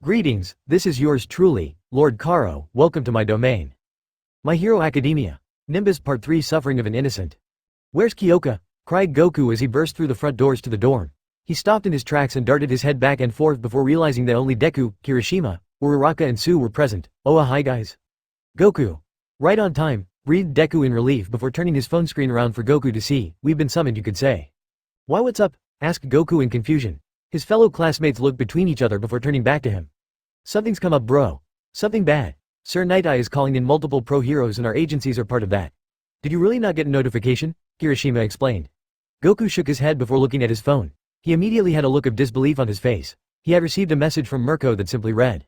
Greetings, this is yours truly, Lord Karo, welcome to my domain. My Hero Academia. Nimbus Part 3 Suffering of an Innocent. Where's Kyoka? Cried Goku as he burst through the front doors to the dorm. He stopped in his tracks and darted his head back and forth before realizing that only Deku, Kirishima, Uraraka and Sue were present. Oh hi guys. Goku. Right on time, breathed Deku in relief before turning his phone screen around for Goku to see. We've been summoned, you could say. Why, what's up? Asked Goku in confusion. His fellow classmates looked between each other before turning back to him. Something's come up, bro. Something bad. Sir Night-Eye is calling in multiple pro-heroes and our agencies are part of that. Did you really not get a notification? Kirishima explained. Goku shook his head before looking at his phone. He immediately had a look of disbelief on his face. He had received a message from Merco that simply read,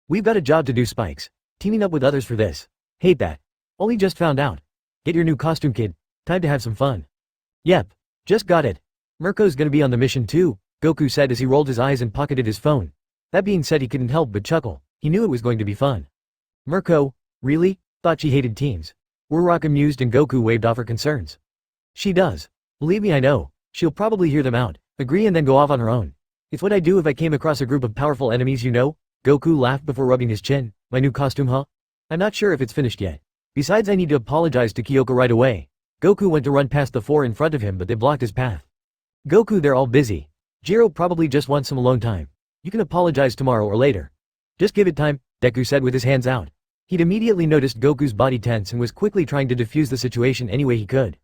"We've got a job to do, Spikes. Teaming up with others for this. Hate that. Only just found out. Get your new costume, kid. Time to have some fun." Yep. Just got it. Merco's gonna be on the mission too, Goku said as he rolled his eyes and pocketed his phone. That being said, he couldn't help but chuckle. He knew it was going to be fun. Merco? Really? Thought she hated teams. Uraraka mused and Goku waved off her concerns. She does. Believe me, I know. She'll probably hear them out, agree and then go off on her own. It's what I do if I came across a group of powerful enemies, you know? Goku laughed before rubbing his chin. My new costume, huh? I'm not sure if it's finished yet. Besides, I need to apologize to Kyoka right away. Goku went to run past the four in front of him, but they blocked his path. Goku, they're all busy. Jiro probably just wants some alone time. You can apologize tomorrow or later. Just give it time, Deku said with his hands out. He'd immediately noticed Goku's body tense and was quickly trying to defuse the situation any way he could.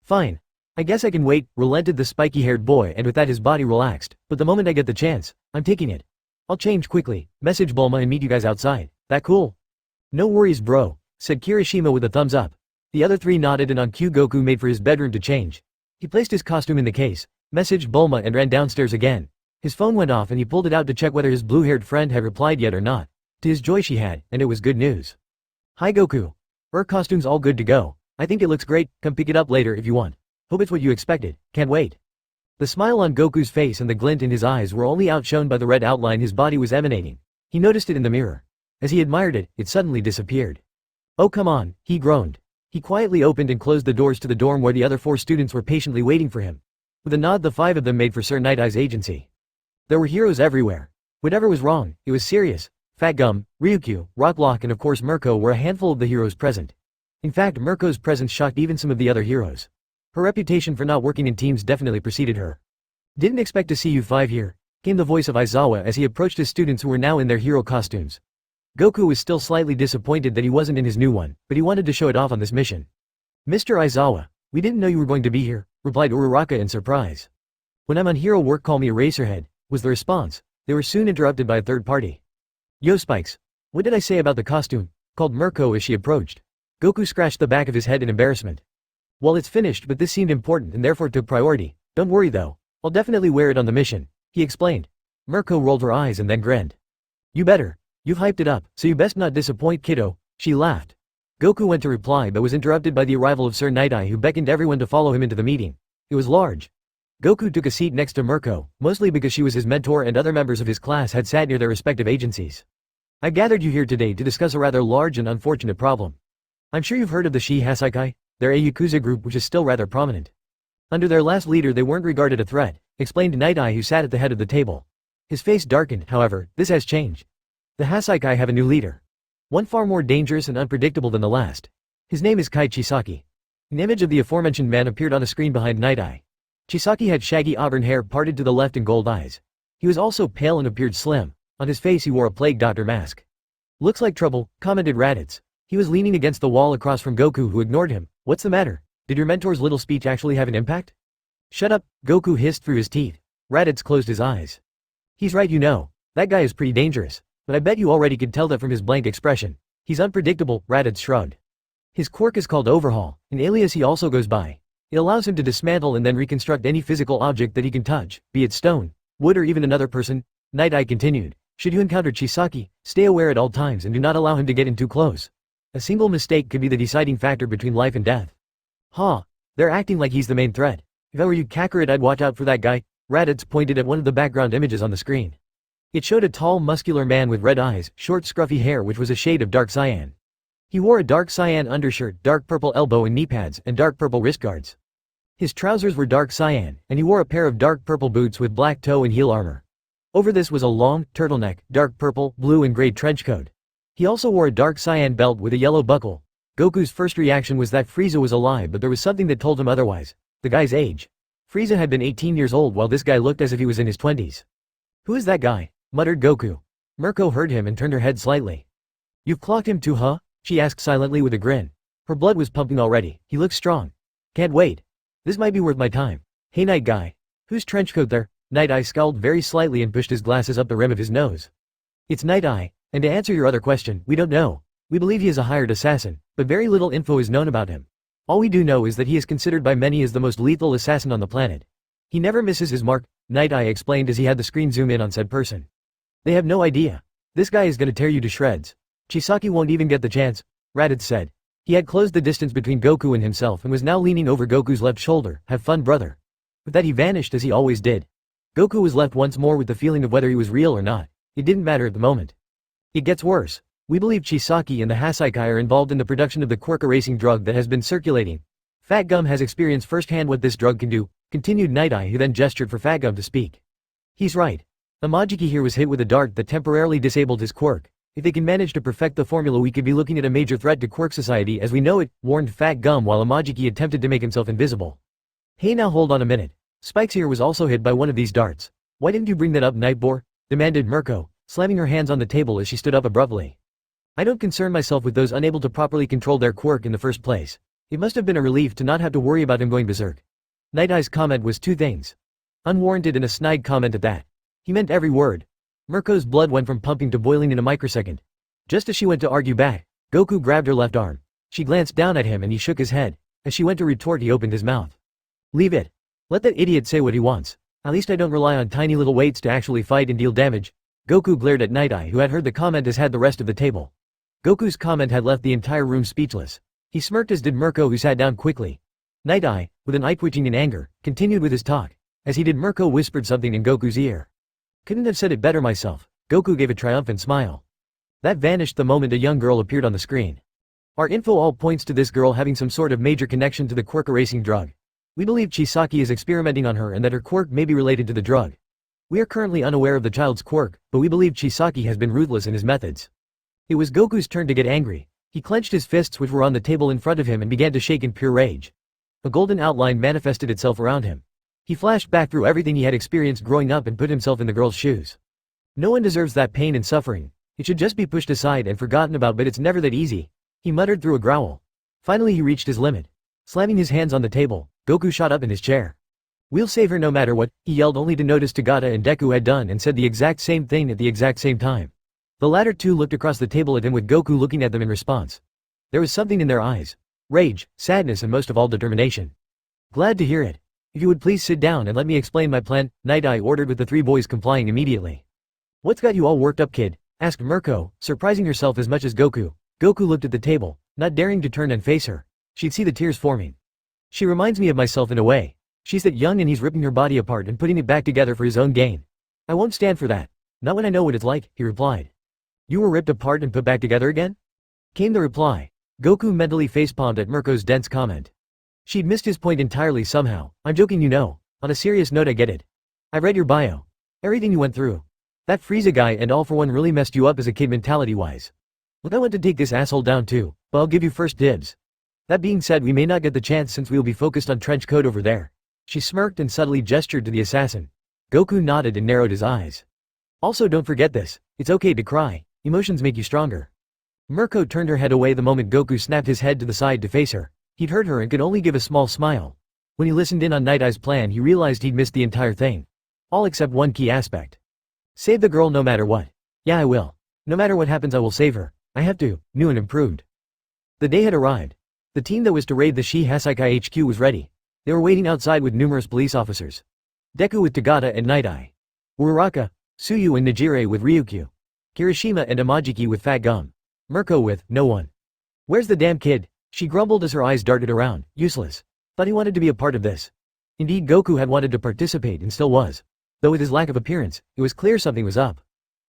Fine. I guess I can wait, relented the spiky-haired boy, and with that his body relaxed. But the moment I get the chance, I'm taking it. I'll change quickly, message Bulma and meet you guys outside. That cool? No worries, bro, said Kirishima with a thumbs up. The other three nodded and on cue Goku made for his bedroom to change. He placed his costume in the case, messaged Bulma and ran downstairs again. His phone went off and he pulled it out to check whether his blue-haired friend had replied yet or not. To his joy she had, and it was good news. Hi Goku. Her costume's all good to go. I think it looks great, come pick it up later if you want. Hope it's what you expected, can't wait. The smile on Goku's face and the glint in his eyes were only outshone by the red outline his body was emanating. He noticed it in the mirror. As he admired it, it suddenly disappeared. Oh come on, he groaned. He quietly opened and closed the doors to the dorm where the other four students were patiently waiting for him. With a nod the five of them made for Sir Night-Eye's agency. There were heroes everywhere. Whatever was wrong, it was serious. Fat Gum, Ryukyu, Rocklock and of course Merco were a handful of the heroes present. In fact, Merco's presence shocked even some of the other heroes. Her reputation for not working in teams definitely preceded her. Didn't expect to see you five here, came the voice of Aizawa as he approached his students who were now in their hero costumes. Goku was still slightly disappointed that he wasn't in his new one, but he wanted to show it off on this mission. Mr. Aizawa, we didn't know you were going to be here, replied Uraraka in surprise. When I'm on hero work call me Eraserhead, was the response. They were soon interrupted by a third party. Yo Spikes. What did I say about the costume? Called Merco as she approached. Goku scratched the back of his head in embarrassment. Well, it's finished, but this seemed important and therefore took priority. Don't worry though. I'll definitely wear it on the mission, he explained. Merco rolled her eyes and then grinned. You better. You've hyped it up, so you best not disappoint, kiddo, she laughed. Goku went to reply but was interrupted by the arrival of Sir Night-Eye who beckoned everyone to follow him into the meeting. It was large. Goku took a seat next to Merco, mostly because she was his mentor and other members of his class had sat near their respective agencies. I've gathered you here today to discuss a rather large and unfortunate problem. I'm sure you've heard of the Shihasakai, they're a Yakuza group which is still rather prominent. Under their last leader they weren't regarded a threat, explained Night-Eye who sat at the head of the table. His face darkened, however, this has changed. The Hasaikai have a new leader. One far more dangerous and unpredictable than the last. His name is Kai Chisaki. An image of the aforementioned man appeared on a screen behind Night-Eye. Chisaki had shaggy auburn hair parted to the left and gold eyes. He was also pale and appeared slim. On his face he wore a plague doctor mask. Looks like trouble, commented Raditz. He was leaning against the wall across from Goku who ignored him. What's the matter? Did your mentor's little speech actually have an impact? Shut up, Goku hissed through his teeth. Raditz closed his eyes. He's right, you know. That guy is pretty dangerous. But I bet you already could tell that from his blank expression. He's unpredictable, Raditz shrugged. His quirk is called Overhaul, an alias he also goes by. It allows him to dismantle and then reconstruct any physical object that he can touch, be it stone, wood or even another person. Night-Eye continued. Should you encounter Chisaki, stay aware at all times and do not allow him to get in too close. A single mistake could be the deciding factor between life and death. Huh. They're acting like he's the main threat. If I were you Kakarot I'd watch out for that guy. Raditz pointed at one of the background images on the screen. It showed a tall muscular man with red eyes, short scruffy hair which was a shade of dark cyan. He wore a dark cyan undershirt, dark purple elbow and knee pads, and dark purple wrist guards. His trousers were dark cyan, and he wore a pair of dark purple boots with black toe and heel armor. Over this was a long, turtleneck, dark purple, blue and gray trenchcoat. He also wore a dark cyan belt with a yellow buckle. Goku's first reaction was that Frieza was alive, but there was something that told him otherwise. The guy's age. Frieza had been 18 years old while this guy looked as if he was in his 20s. "Who is that guy?" muttered Goku. Merco heard him and turned her head slightly. "You've clocked him too, huh?" she asked silently with a grin. Her blood was pumping already. "He looks strong. Can't wait. This might be worth my time. Hey night guy. Whose trenchcoat there?" Night Eye scowled very slightly and pushed his glasses up the rim of his nose. "It's Night Eye, and to answer your other question, we don't know. We believe he is a hired assassin, but very little info is known about him. All we do know is that he is considered by many as the most lethal assassin on the planet. He never misses his mark," Night Eye explained as he had the screen zoom in on said person. "They have no idea. This guy is gonna tear you to shreds. Chisaki won't even get the chance," Raditz said. He had closed the distance between Goku and himself and was now leaning over Goku's left shoulder. "Have fun, brother." With that he vanished as he always did. Goku was left once more with the feeling of whether he was real or not. It didn't matter at the moment. "It gets worse. We believe Chisaki and the mhaXdragonball are involved in the production of the Quirk erasing drug that has been circulating. Fat Gum has experienced firsthand what this drug can do," continued Night Eye, who then gestured for Fat Gum to speak. "He's right. Amajiki here was hit with a dart that temporarily disabled his quirk. If they can manage to perfect the formula, we could be looking at a major threat to Quirk society as we know it," warned Fat Gum while Amajiki attempted to make himself invisible. "Hey now hold on a minute. Spikes here was also hit by one of these darts. Why didn't you bring that up, Nightbore?" demanded Merco, slamming her hands on the table as she stood up abruptly. "I don't concern myself with those unable to properly control their quirk in the first place. It must have been a relief to not have to worry about him going berserk." Night Eye's comment was two things. Unwarranted and a snide comment at that. He meant every word. Merco's blood went from pumping to boiling in a microsecond. Just as she went to argue back, Goku grabbed her left arm. She glanced down at him and he shook his head. As she went to retort, he opened his mouth. "Leave it. Let that idiot say what he wants. At least I don't rely on tiny little weights to actually fight and deal damage." Goku glared at Night Eye, who had heard the comment as had the rest of the table. Goku's comment had left the entire room speechless. He smirked as did Merco, who sat down quickly. Night Eye, with an eye twitching in anger, continued with his talk. As he did, Merco whispered something in Goku's ear. "Couldn't have said it better myself." Goku gave a triumphant smile. That vanished the moment a young girl appeared on the screen. "Our info all points to this girl having some sort of major connection to the quirk erasing drug. We believe Chisaki is experimenting on her and that her quirk may be related to the drug. We are currently unaware of the child's quirk, but we believe Chisaki has been ruthless in his methods." It was Goku's turn to get angry. He clenched his fists, which were on the table in front of him, and began to shake in pure rage. A golden outline manifested itself around him. He flashed back through everything he had experienced growing up and put himself in the girl's shoes. "No one deserves that pain and suffering. It should just be pushed aside and forgotten about, but it's never that easy," he muttered through a growl. Finally he reached his limit. Slamming his hands on the table, Goku shot up in his chair. "We'll save her no matter what," he yelled, only to notice Tagata and Deku had done and said the exact same thing at the exact same time. The latter two looked across the table at him, with Goku looking at them in response. There was something in their eyes. Rage, sadness, and most of all determination. "Glad to hear it. If you would please sit down and let me explain my plan," Night Eye ordered, with the three boys complying immediately. "What's got you all worked up, kid?" asked Merco, surprising herself as much as Goku. Goku looked at the table, not daring to turn and face her. She'd see the tears forming. "She reminds me of myself in a way. She's that young and he's ripping her body apart and putting it back together for his own gain. I won't stand for that. Not when I know what it's like," he replied. "You were ripped apart and put back together again?" came the reply. Goku mentally facepalmed at Merco's dense comment. She'd missed his point entirely somehow. "I'm joking, you know. On a serious note, I get it. I've read your bio. Everything you went through. That Frieza guy and all for one really messed you up as a kid mentality-wise. Look, I want to take this asshole down too, but I'll give you first dibs. That being said, we may not get the chance since we will be focused on trench coat over there." She smirked and subtly gestured to the assassin. Goku nodded and narrowed his eyes. "Also, don't forget this. It's okay to cry. Emotions make you stronger." Merco turned her head away the moment Goku snapped his head to the side to face her. He'd heard her and could only give a small smile. When he listened in on Night Eye's plan, he realized he'd missed the entire thing. All except one key aspect. Save the girl no matter what. "Yeah, I will. No matter what happens, I will save her. I have to," new and improved. The day had arrived. The team that was to raid the mhaXdragonball HQ was ready. They were waiting outside with numerous police officers. Deku with Tagata and Night Eye. Uraraka, Tsuyu and Nijire with Ryukyu. Kirishima and Amajiki with Fat Gum. Merco with no one. "Where's the damn kid?" she grumbled as her eyes darted around. Useless. Thought he wanted to be a part of this. Indeed, Goku had wanted to participate and still was. Though with his lack of appearance, it was clear something was up.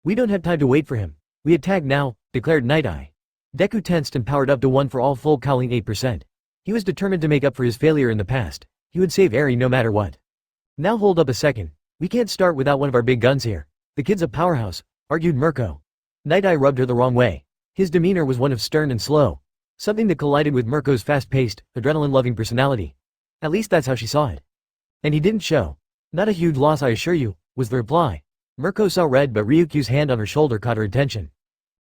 "We don't have time to wait for him. We attack now," declared Night Eye. Deku tensed and powered up to 1 for all, full calling 8%. He was determined to make up for his failure in the past. He would save Eri no matter what. "Now hold up a second. We can't start without one of our big guns here. The kid's a powerhouse, argued Merco. Night Eye rubbed her the wrong way. His demeanor was one of stern and slow. Something that collided with Merco's fast-paced, adrenaline-loving personality. At least that's how she saw it. And he didn't show. Not a huge loss, I assure you, was the reply. Merco saw red, but Ryukyu's hand on her shoulder caught her attention.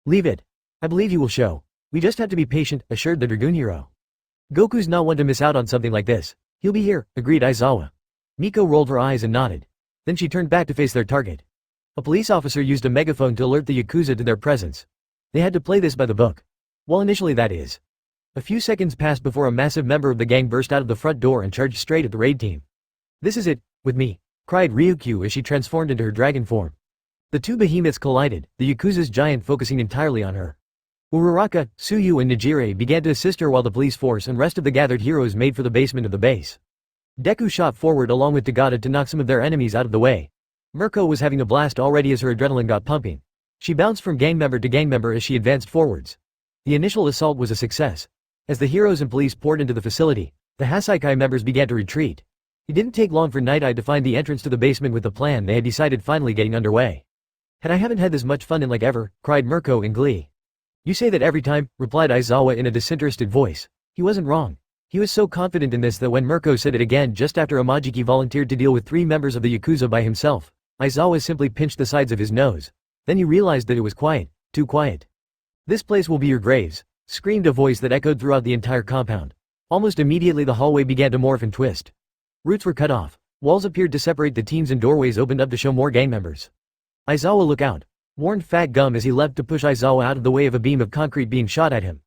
Leave it. I believe he will show. We just have to be patient, assured the Dragoon hero. Goku's not one to miss out on something like this. He'll be here, agreed Aizawa. Miko rolled her eyes and nodded. Then she turned back to face their target. A police officer used a megaphone to alert the Yakuza to their presence. They had to play this by the book. Well, initially that is. A few seconds passed before a massive member of the gang burst out of the front door and charged straight at the raid team. This is it, with me, cried Ryukyu as she transformed into her dragon form. The two behemoths collided, the Yakuza's giant focusing entirely on her. Uraraka, Tsuyu and Nijire began to assist her while the police force and rest of the gathered heroes made for the basement of the base. Deku shot forward along with Tagada to knock some of their enemies out of the way. Merco was having a blast already as her adrenaline got pumping. She bounced from gang member to gang member as she advanced forwards. The initial assault was a success. As the heroes and police poured into the facility, the Hasaikai members began to retreat. It didn't take long for Night Eye to find the entrance to the basement with the plan they had decided finally getting underway. I haven't had this much fun in like ever, cried Merco in glee. You say that every time, replied Aizawa in a disinterested voice. He wasn't wrong. He was so confident in this that when Merco said it again just after Amajiki volunteered to deal with 3 members of the Yakuza by himself, Aizawa simply pinched the sides of his nose. Then he realized that it was quiet, too quiet. This place will be your graves, screamed a voice that echoed throughout the entire compound. Almost immediately the hallway began to morph and twist. Routes were cut off. Walls appeared to separate the teams and doorways opened up to show more gang members. Aizawa, look out, warned Fat Gum as he leapt to push Aizawa out of the way of a beam of concrete being shot at him.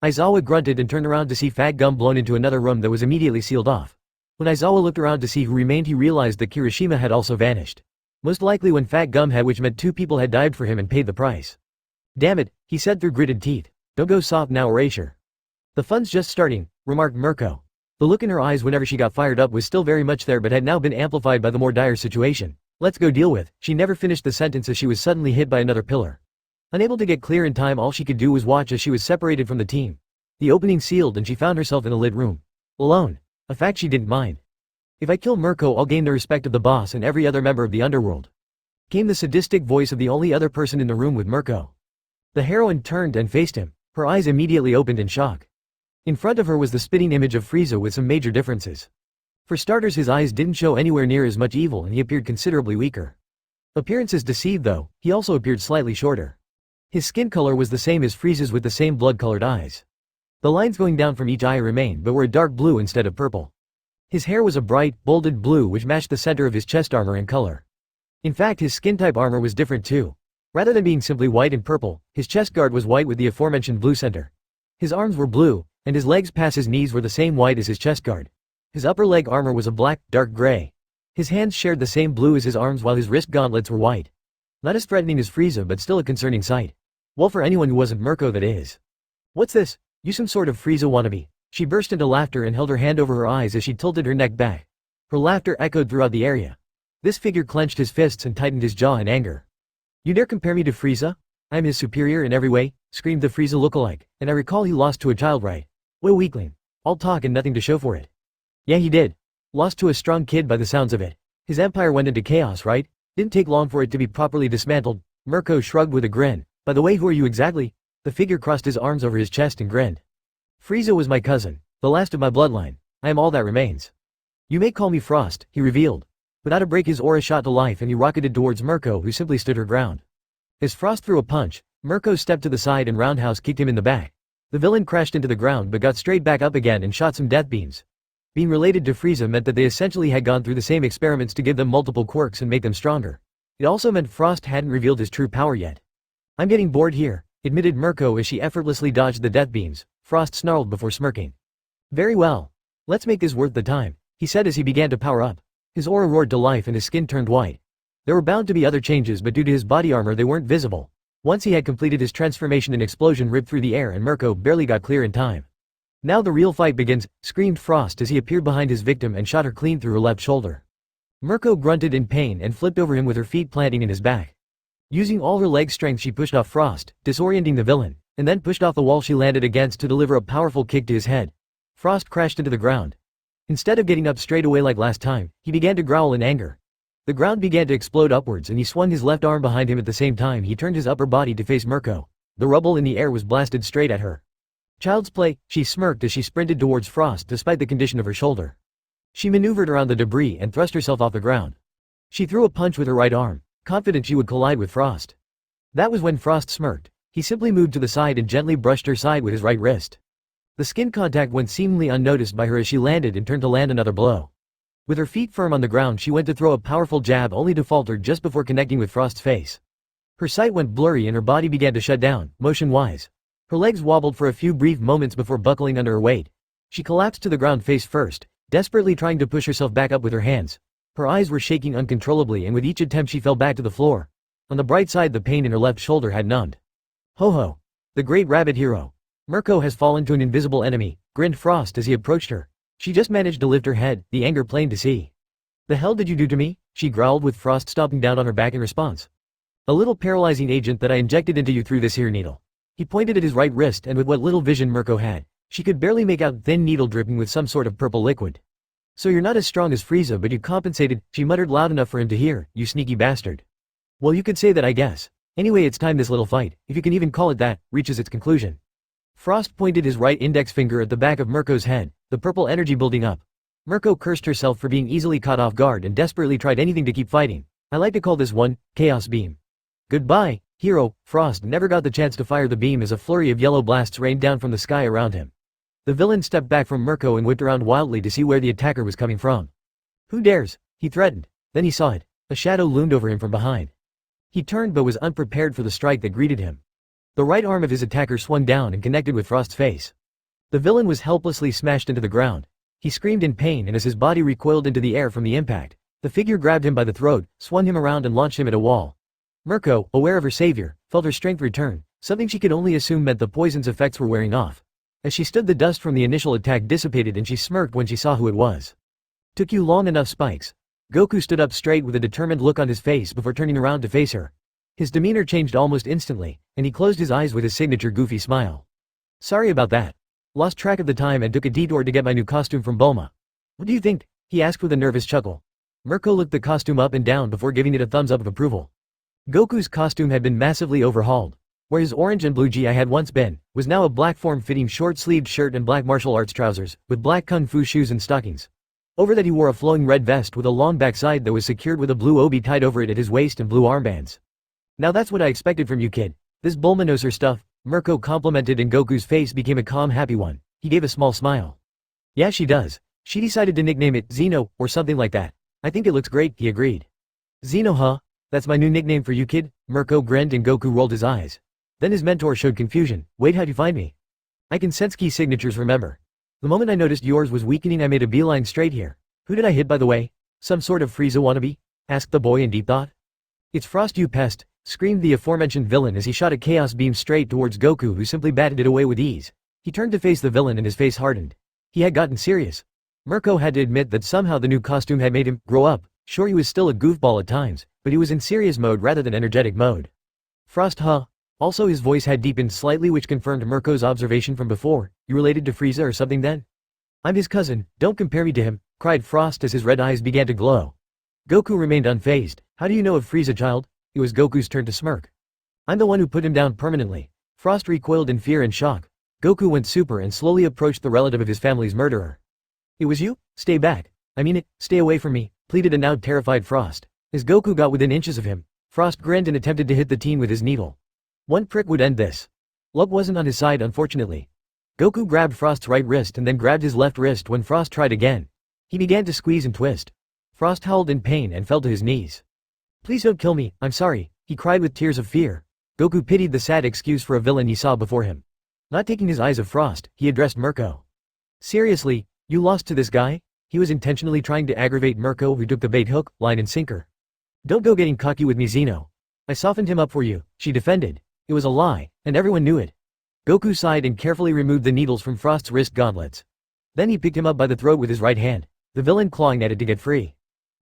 Aizawa grunted and turned around to see Fat Gum blown into another room that was immediately sealed off. When Aizawa looked around to see who remained, he realized that Kirishima had also vanished. Most likely when Fat Gum had, which meant 2 people had died for him and paid the price. Damn it, he said through gritted teeth. Don't go soft now, Erasure. The fun's just starting, remarked Merco. The look in her eyes whenever she got fired up was still very much there but had now been amplified by the more dire situation. Let's go deal with. She never finished the sentence as she was suddenly hit by another pillar. Unable to get clear in time, all she could do was watch as she was separated from the team. The opening sealed and she found herself in a lit room. Alone. A fact she didn't mind. If I kill Merco, I'll gain the respect of the boss and every other member of the underworld. Came the sadistic voice of the only other person in the room with Merco. The heroine turned and faced him. Her eyes immediately opened in shock. In front of her was the spitting image of Frieza with some major differences. For starters, his eyes didn't show anywhere near as much evil and he appeared considerably weaker. Appearances deceived though, he also appeared slightly shorter. His skin color was the same as Frieza's with the same blood-colored eyes. The lines going down from each eye remained but were a dark blue instead of purple. His hair was a bright, bolded blue which matched the center of his chest armor in color. In fact, his skin type armor was different too. Rather than being simply white and purple, his chest guard was white with the aforementioned blue center. His arms were blue, and his legs past his knees were the same white as his chest guard. His upper leg armor was a black, dark gray. His hands shared the same blue as his arms while his wrist gauntlets were white. Not as threatening as Frieza but still a concerning sight. Well, for anyone who wasn't Merco, that is. What's this? You some sort of Frieza wannabe? She burst into laughter and held her hand over her eyes as she tilted her neck back. Her laughter echoed throughout the area. This figure clenched his fists and tightened his jaw in anger. You dare compare me to Frieza? I am his superior in every way, screamed the Frieza lookalike, and I recall he lost to a child, right? Well, weakling. All talk and nothing to show for it. Yeah, he did. Lost to a strong kid by the sounds of it. His empire went into chaos, right? Didn't take long for it to be properly dismantled. Merco shrugged with a grin. By the way, who are you exactly? The figure crossed his arms over his chest and grinned. Frieza was my cousin, the last of my bloodline. I am all that remains. You may call me Frost, he revealed. Without a break, his aura shot to life and he rocketed towards Merco, who simply stood her ground. As Frost threw a punch, Merco stepped to the side and roundhouse kicked him in the back. The villain crashed into the ground but got straight back up again and shot some death beams. Being related to Frieza meant that they essentially had gone through the same experiments to give them multiple quirks and make them stronger. It also meant Frost hadn't revealed his true power yet. I'm getting bored here, admitted Merco as she effortlessly dodged the death beams. Frost snarled before smirking. Very well. Let's make this worth the time, he said as he began to power up. His aura roared to life and his skin turned white. There were bound to be other changes but due to his body armor they weren't visible. Once he had completed his transformation, an explosion ripped through the air and Merco barely got clear in time. Now the real fight begins, screamed Frost as he appeared behind his victim and shot her clean through her left shoulder. Merco grunted in pain and flipped over him with her feet planting in his back. Using all her leg strength she pushed off Frost, disorienting the villain, and then pushed off the wall she landed against to deliver a powerful kick to his head. Frost crashed into the ground. Instead of getting up straight away like last time, he began to growl in anger. The ground began to explode upwards and he swung his left arm behind him at the same time he turned his upper body to face Merco. The rubble in the air was blasted straight at her. Child's play, she smirked as she sprinted towards Frost despite the condition of her shoulder. She maneuvered around the debris and thrust herself off the ground. She threw a punch with her right arm, confident she would collide with Frost. That was when Frost smirked. He simply moved to the side and gently brushed her side with his right wrist. The skin contact went seemingly unnoticed by her as she landed and turned to land another blow. With her feet firm on the ground she went to throw a powerful jab only to falter just before connecting with Frost's face. Her sight went blurry and her body began to shut down, motion-wise. Her legs wobbled for a few brief moments before buckling under her weight. She collapsed to the ground face first, desperately trying to push herself back up with her hands. Her eyes were shaking uncontrollably and with each attempt she fell back to the floor. On the bright side the pain in her left shoulder had numbed. Ho ho! The great rabbit hero. Merco has fallen to an invisible enemy, grinned Frost as he approached her. She just managed to lift her head, the anger plain to see. The hell did you do to me? She growled with Frost stomping down on her back in response. A little paralyzing agent that I injected into you through this here needle. He pointed at his right wrist and with what little vision Merco had, she could barely make out thin needle dripping with some sort of purple liquid. So you're not as strong as Frieza but you compensated, she muttered loud enough for him to hear, you sneaky bastard. Well you could say that I guess. Anyway it's time this little fight, if you can even call it that, reaches its conclusion. Frost pointed his right index finger at the back of Merco's head, the purple energy building up. Merco cursed herself for being easily caught off guard and desperately tried anything to keep fighting. I like to call this one, Chaos Beam. Goodbye, hero. Frost never got the chance to fire the beam as a flurry of yellow blasts rained down from the sky around him. The villain stepped back from Merco and whipped around wildly to see where the attacker was coming from. Who dares? He threatened. Then he saw it. A shadow loomed over him from behind. He turned but was unprepared for the strike that greeted him. The right arm of his attacker swung down and connected with Frost's face. The villain was helplessly smashed into the ground. He screamed in pain and as his body recoiled into the air from the impact, the figure grabbed him by the throat, swung him around and launched him at a wall. Merco, aware of her savior, felt her strength return, something she could only assume meant the poison's effects were wearing off. As she stood the dust from the initial attack dissipated and she smirked when she saw who it was. Took you long enough Spikes. Goku stood up straight with a determined look on his face before turning around to face her. His demeanor changed almost instantly, and he closed his eyes with his signature goofy smile. Sorry about that. Lost track of the time and took a detour to get my new costume from Bulma. What do you think? He asked with a nervous chuckle. Merco looked the costume up and down before giving it a thumbs up of approval. Goku's costume had been massively overhauled. Where his orange and blue gi had once been, was now a black form-fitting short-sleeved shirt and black martial arts trousers, with black kung fu shoes and stockings. Over that he wore a flowing red vest with a long backside that was secured with a blue obi tied over it at his waist and blue armbands. Now that's what I expected from you kid. This Bulma knows her stuff, Merco complimented and Goku's face became a calm happy one. He gave a small smile. Yeah she does. She decided to nickname it Zeno, or something like that. I think it looks great, he agreed. Zeno huh? That's my new nickname for you kid? Merco grinned and Goku rolled his eyes. Then his mentor showed confusion. Wait, how'd you find me? I can sense key signatures, remember. The moment I noticed yours was weakening I made a beeline straight here. Who did I hit by the way? Some sort of Frieza wannabe? Asked the boy in deep thought. It's Frost you pest, screamed the aforementioned villain as he shot a chaos beam straight towards Goku who simply batted it away with ease. He turned to face the villain and his face hardened. He had gotten serious. Merco had to admit that somehow the new costume had made him grow up. Sure he was still a goofball at times, but he was in serious mode rather than energetic mode. Frost huh? Also his voice had deepened slightly which confirmed Merco's observation from before. You related to Frieza or something then? I'm his cousin, don't compare me to him, cried Frost as his red eyes began to glow. Goku remained unfazed. How do you know of Frieza child? It was Goku's turn to smirk. I'm the one who put him down permanently. Frost recoiled in fear and shock. Goku went super and slowly approached the relative of his family's murderer. It was you? Stay back. I mean it, stay away from me, pleaded a now terrified Frost. As Goku got within inches of him, Frost grinned and attempted to hit the teen with his needle. One prick would end this. Luck wasn't on his side unfortunately. Goku grabbed Frost's right wrist and then grabbed his left wrist when Frost tried again. He began to squeeze and twist. Frost howled in pain and fell to his knees. Please don't kill me, I'm sorry, he cried with tears of fear. Goku pitied the sad excuse for a villain he saw before him. Not taking his eyes off Frost, he addressed Merco. Seriously, you lost to this guy? He was intentionally trying to aggravate Merco who took the bait hook, line and sinker. Don't go getting cocky with me Zeno. I softened him up for you, she defended. It was a lie, and everyone knew it. Goku sighed and carefully removed the needles from Frost's wrist gauntlets. Then he picked him up by the throat with his right hand, the villain clawing at it to get free.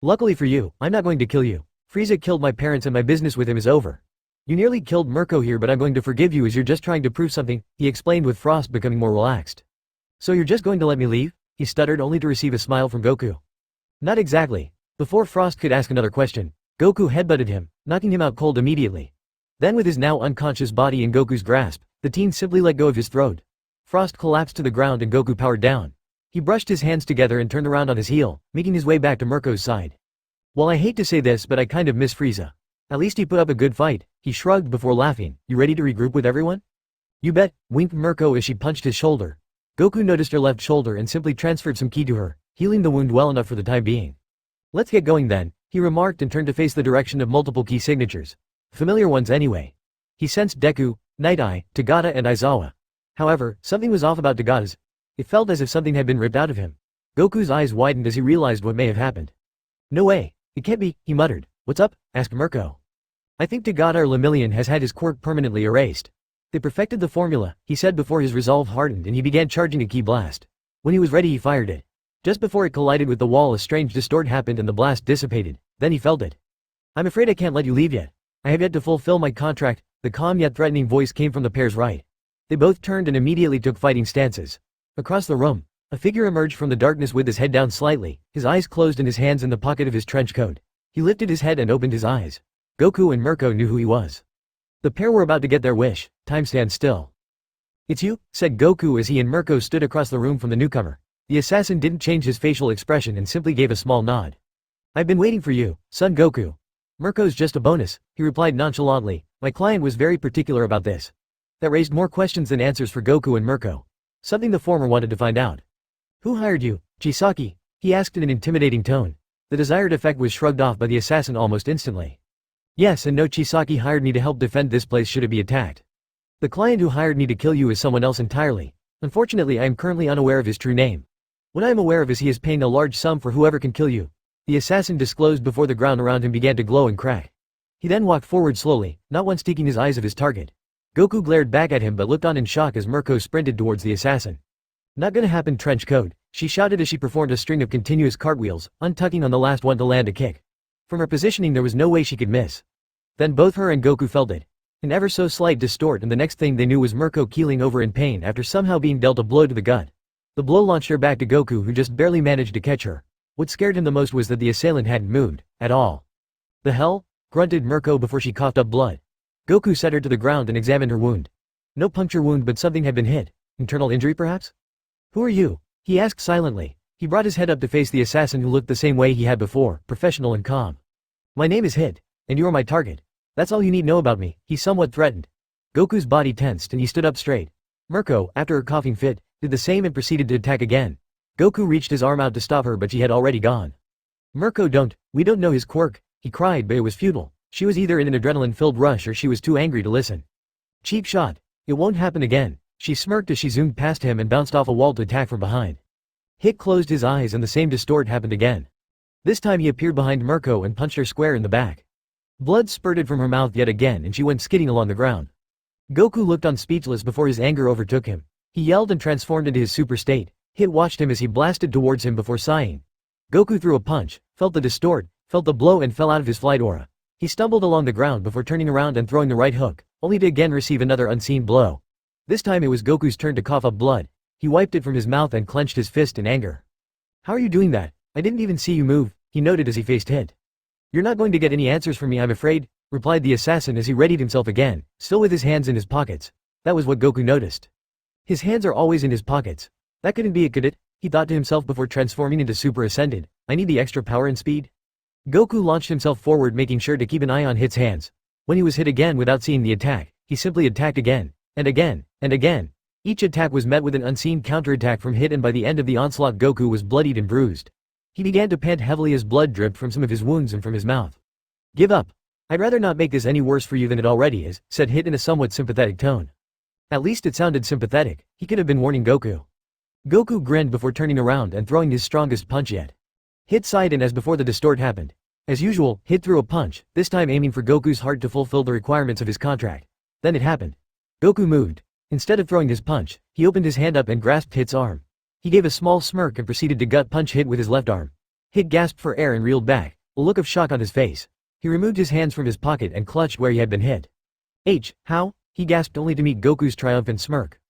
Luckily for you, I'm not going to kill you. Frieza killed my parents and my business with him is over. You nearly killed Merco here but I'm going to forgive you as you're just trying to prove something, he explained with Frost becoming more relaxed. So you're just going to let me leave? He stuttered only to receive a smile from Goku. Not exactly. Before Frost could ask another question, Goku headbutted him, knocking him out cold immediately. Then with his now unconscious body in Goku's grasp, the teen simply let go of his throat. Frost collapsed to the ground and Goku powered down. He brushed his hands together and turned around on his heel, making his way back to Merco's side. Well, I hate to say this, but I kind of miss Frieza. At least he put up a good fight, he shrugged before laughing. You ready to regroup with everyone? You bet, winked Merco as she punched his shoulder. Goku noticed her left shoulder and simply transferred some ki to her, healing the wound well enough for the time being. Let's get going then, he remarked and turned to face the direction of multiple ki signatures. Familiar ones anyway. He sensed Deku, Night Eye, Tagada and Aizawa. However, something was off about Tagada's. It felt as if something had been ripped out of him. Goku's eyes widened as he realized what may have happened. No way, it can't be, he muttered. What's up? Asked Merco. I think Tagada or Lemillion has had his quirk permanently erased. They perfected the formula, he said before his resolve hardened and he began charging a ki blast. When he was ready he fired it. Just before it collided with the wall a strange distort happened and the blast dissipated. Then he felt it. I'm afraid I can't let you leave yet. I have yet to fulfill my contract. The calm yet threatening voice came from the pair's right. They both turned and immediately took fighting stances. Across the room, a figure emerged from the darkness with his head down slightly, his eyes closed and his hands in the pocket of his trench coat. He lifted his head and opened his eyes. Goku and Merco knew who he was. The pair were about to get their wish. Time stands still. It's you, said Goku as he and Merco stood across the room from the newcomer. The assassin didn't change his facial expression and simply gave a small nod. I've been waiting for you, son Goku. Merco's just a bonus, he replied nonchalantly. My client was very particular about this. That raised more questions than answers for Goku and Merco. Something the former wanted to find out. Who hired you, Chisaki? He asked in an intimidating tone. The desired effect was shrugged off by the assassin almost instantly. Yes and no, Chisaki hired me to help defend this place should it be attacked. The client who hired me to kill you is someone else entirely. Unfortunately I am currently unaware of his true name. What I am aware of is he is paying a large sum for whoever can kill you. The assassin disclosed before the ground around him began to glow and crack. He then walked forward slowly, not once taking his eyes off his target. Goku glared back at him but looked on in shock as Merco sprinted towards the assassin. Not gonna happen, trench coat, she shouted as she performed a string of continuous cartwheels, untucking on the last one to land a kick. From her positioning there was no way she could miss. Then both her and Goku felt it. An ever so slight distort and the next thing they knew was Merco keeling over in pain after somehow being dealt a blow to the gut. The blow launched her back to Goku who just barely managed to catch her. What scared him the most was that the assailant hadn't moved, at all. The hell? Grunted Merco before she coughed up blood. Goku set her to the ground and examined her wound. No puncture wound but something had been hit. Internal injury perhaps? Who are you? He asked silently. He brought his head up to face the assassin who looked the same way he had before, professional and calm. My name is Hit, and you are my target. That's all you need know about me, he somewhat threatened. Goku's body tensed and he stood up straight. Merco, after her coughing fit, did the same and proceeded to attack again. Goku reached his arm out to stop her but she had already gone. Merco, we don't know his quirk, he cried but it was futile. She was either in an adrenaline-filled rush or she was too angry to listen. Cheap shot. It won't happen again. She smirked as she zoomed past him and bounced off a wall to attack from behind. Hit closed his eyes and the same distort happened again. This time he appeared behind Merco and punched her square in the back. Blood spurted from her mouth yet again and she went skidding along the ground. Goku looked on speechless before his anger overtook him. He yelled and transformed into his super state. Hit watched him as he blasted towards him before sighing. Goku threw a punch, felt the distort, felt the blow and fell out of his flight aura. He stumbled along the ground before turning around and throwing the right hook, only to again receive another unseen blow. This time it was Goku's turn to cough up blood. He wiped it from his mouth and clenched his fist in anger. How are you doing that? I didn't even see you move, he noted as he faced Hit. You're not going to get any answers from me I'm afraid, replied the assassin as he readied himself again, still with his hands in his pockets. That was what Goku noticed. His hands are always in his pockets. That couldn't be it, could it? He thought to himself before transforming into Super Ascended. I need the extra power and speed. Goku launched himself forward making sure to keep an eye on Hit's hands. When he was hit again without seeing the attack, he simply attacked again, and again, and again. Each attack was met with an unseen counterattack from Hit and by the end of the onslaught Goku was bloodied and bruised. He began to pant heavily as blood dripped from some of his wounds and from his mouth. Give up. I'd rather not make this any worse for you than it already is, said Hit in a somewhat sympathetic tone. At least it sounded sympathetic, he could have been warning Goku. Goku grinned before turning around and throwing his strongest punch yet. Hit sighed and as before the distort happened. As usual, Hit threw a punch, this time aiming for Goku's heart to fulfill the requirements of his contract. Then it happened. Goku moved. Instead of throwing his punch, he opened his hand up and grasped Hit's arm. He gave a small smirk and proceeded to gut punch Hit with his left arm. Hit gasped for air and reeled back, a look of shock on his face. He removed his hands from his pocket and clutched where he had been hit. How? He gasped only to meet Goku's triumphant smirk.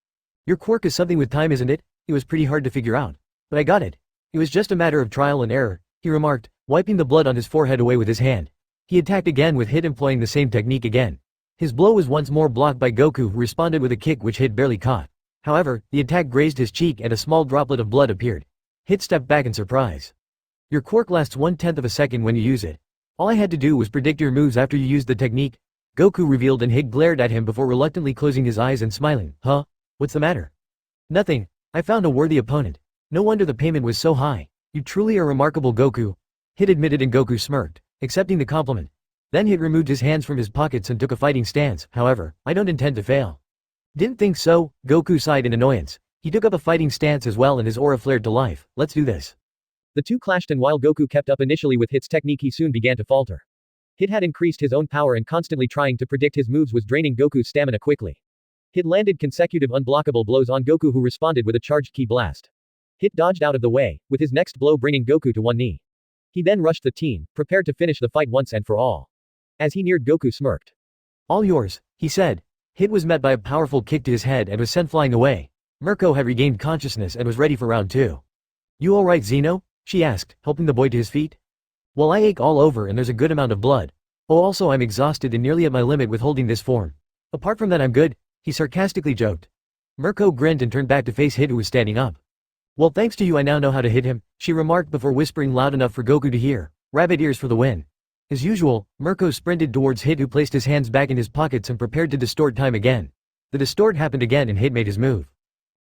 Your quirk is something with time isn't it? It was pretty hard to figure out. But I got it. It was just a matter of trial and error. he remarked, wiping the blood on his forehead away with his hand. He attacked again with Hit employing the same technique again. His blow was once more blocked by Goku, who responded with a kick which Hit barely caught. However, the attack grazed his cheek and a small droplet of blood appeared. Hit stepped back in surprise. Your quirk lasts 1/10 of a second when you use it. All I had to do was predict your moves after you used the technique, Goku revealed, and Hit glared at him before reluctantly closing his eyes and smiling. Huh? What's the matter? Nothing. I found a worthy opponent. No wonder the payment was so high. You truly are remarkable, Goku. Hit admitted, and Goku smirked, accepting the compliment. Then Hit removed his hands from his pockets and took a fighting stance. However, I don't intend to fail. Didn't think so, Goku sighed in annoyance. He took up a fighting stance as well and his aura flared to life. Let's do this. The two clashed, and while Goku kept up initially with Hit's technique, he soon began to falter. Hit had increased his own power, and constantly trying to predict his moves was draining Goku's stamina quickly. Hit landed consecutive unblockable blows on Goku, who responded with a charged ki blast. Hit dodged out of the way, with his next blow bringing Goku to one knee. He then rushed the team, prepared to finish the fight once and for all. As he neared, Goku smirked. All yours, he said. Hit was met by a powerful kick to his head and was sent flying away. Merco had regained consciousness and was ready for round 2. You alright, Zeno? She asked, helping the boy to his feet. Well, I ache all over and there's a good amount of blood. Oh, also I'm exhausted and nearly at my limit with holding this form. Apart from that, I'm good, he sarcastically joked. Merco grinned and turned back to face Hit, who was standing up. Well, thanks to you I now know how to hit him, she remarked before whispering loud enough for Goku to hear. Rabbit ears for the win. As usual, Merco sprinted towards Hit, who placed his hands back in his pockets and prepared to distort time again. The distort happened again and Hit made his move.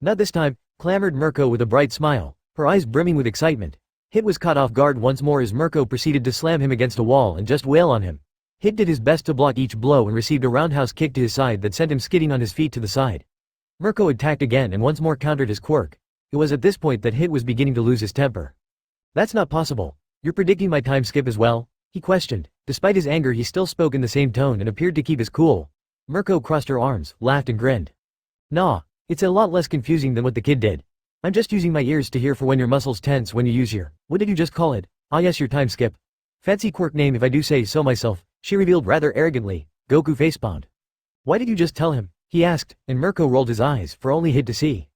Not this time, clamored Merco with a bright smile, her eyes brimming with excitement. Hit was caught off guard once more as Merco proceeded to slam him against a wall and just wail on him. Hit did his best to block each blow and received a roundhouse kick to his side that sent him skidding on his feet to the side. Merco attacked again and once more countered his quirk. It was at this point that Hit was beginning to lose his temper. That's not possible. You're predicting my time skip as well? He questioned. Despite his anger, he still spoke in the same tone and appeared to keep his cool. Merco crossed her arms, laughed and grinned. Nah, it's a lot less confusing than what the kid did. I'm just using my ears to hear for when your muscles tense when you use your, what did you just call it? Ah yes, your time skip. Fancy quirk name if I do say so myself, she revealed rather arrogantly. Goku facepalmed. Why did you just tell him? He asked, and Merco rolled his eyes for only Hit to see.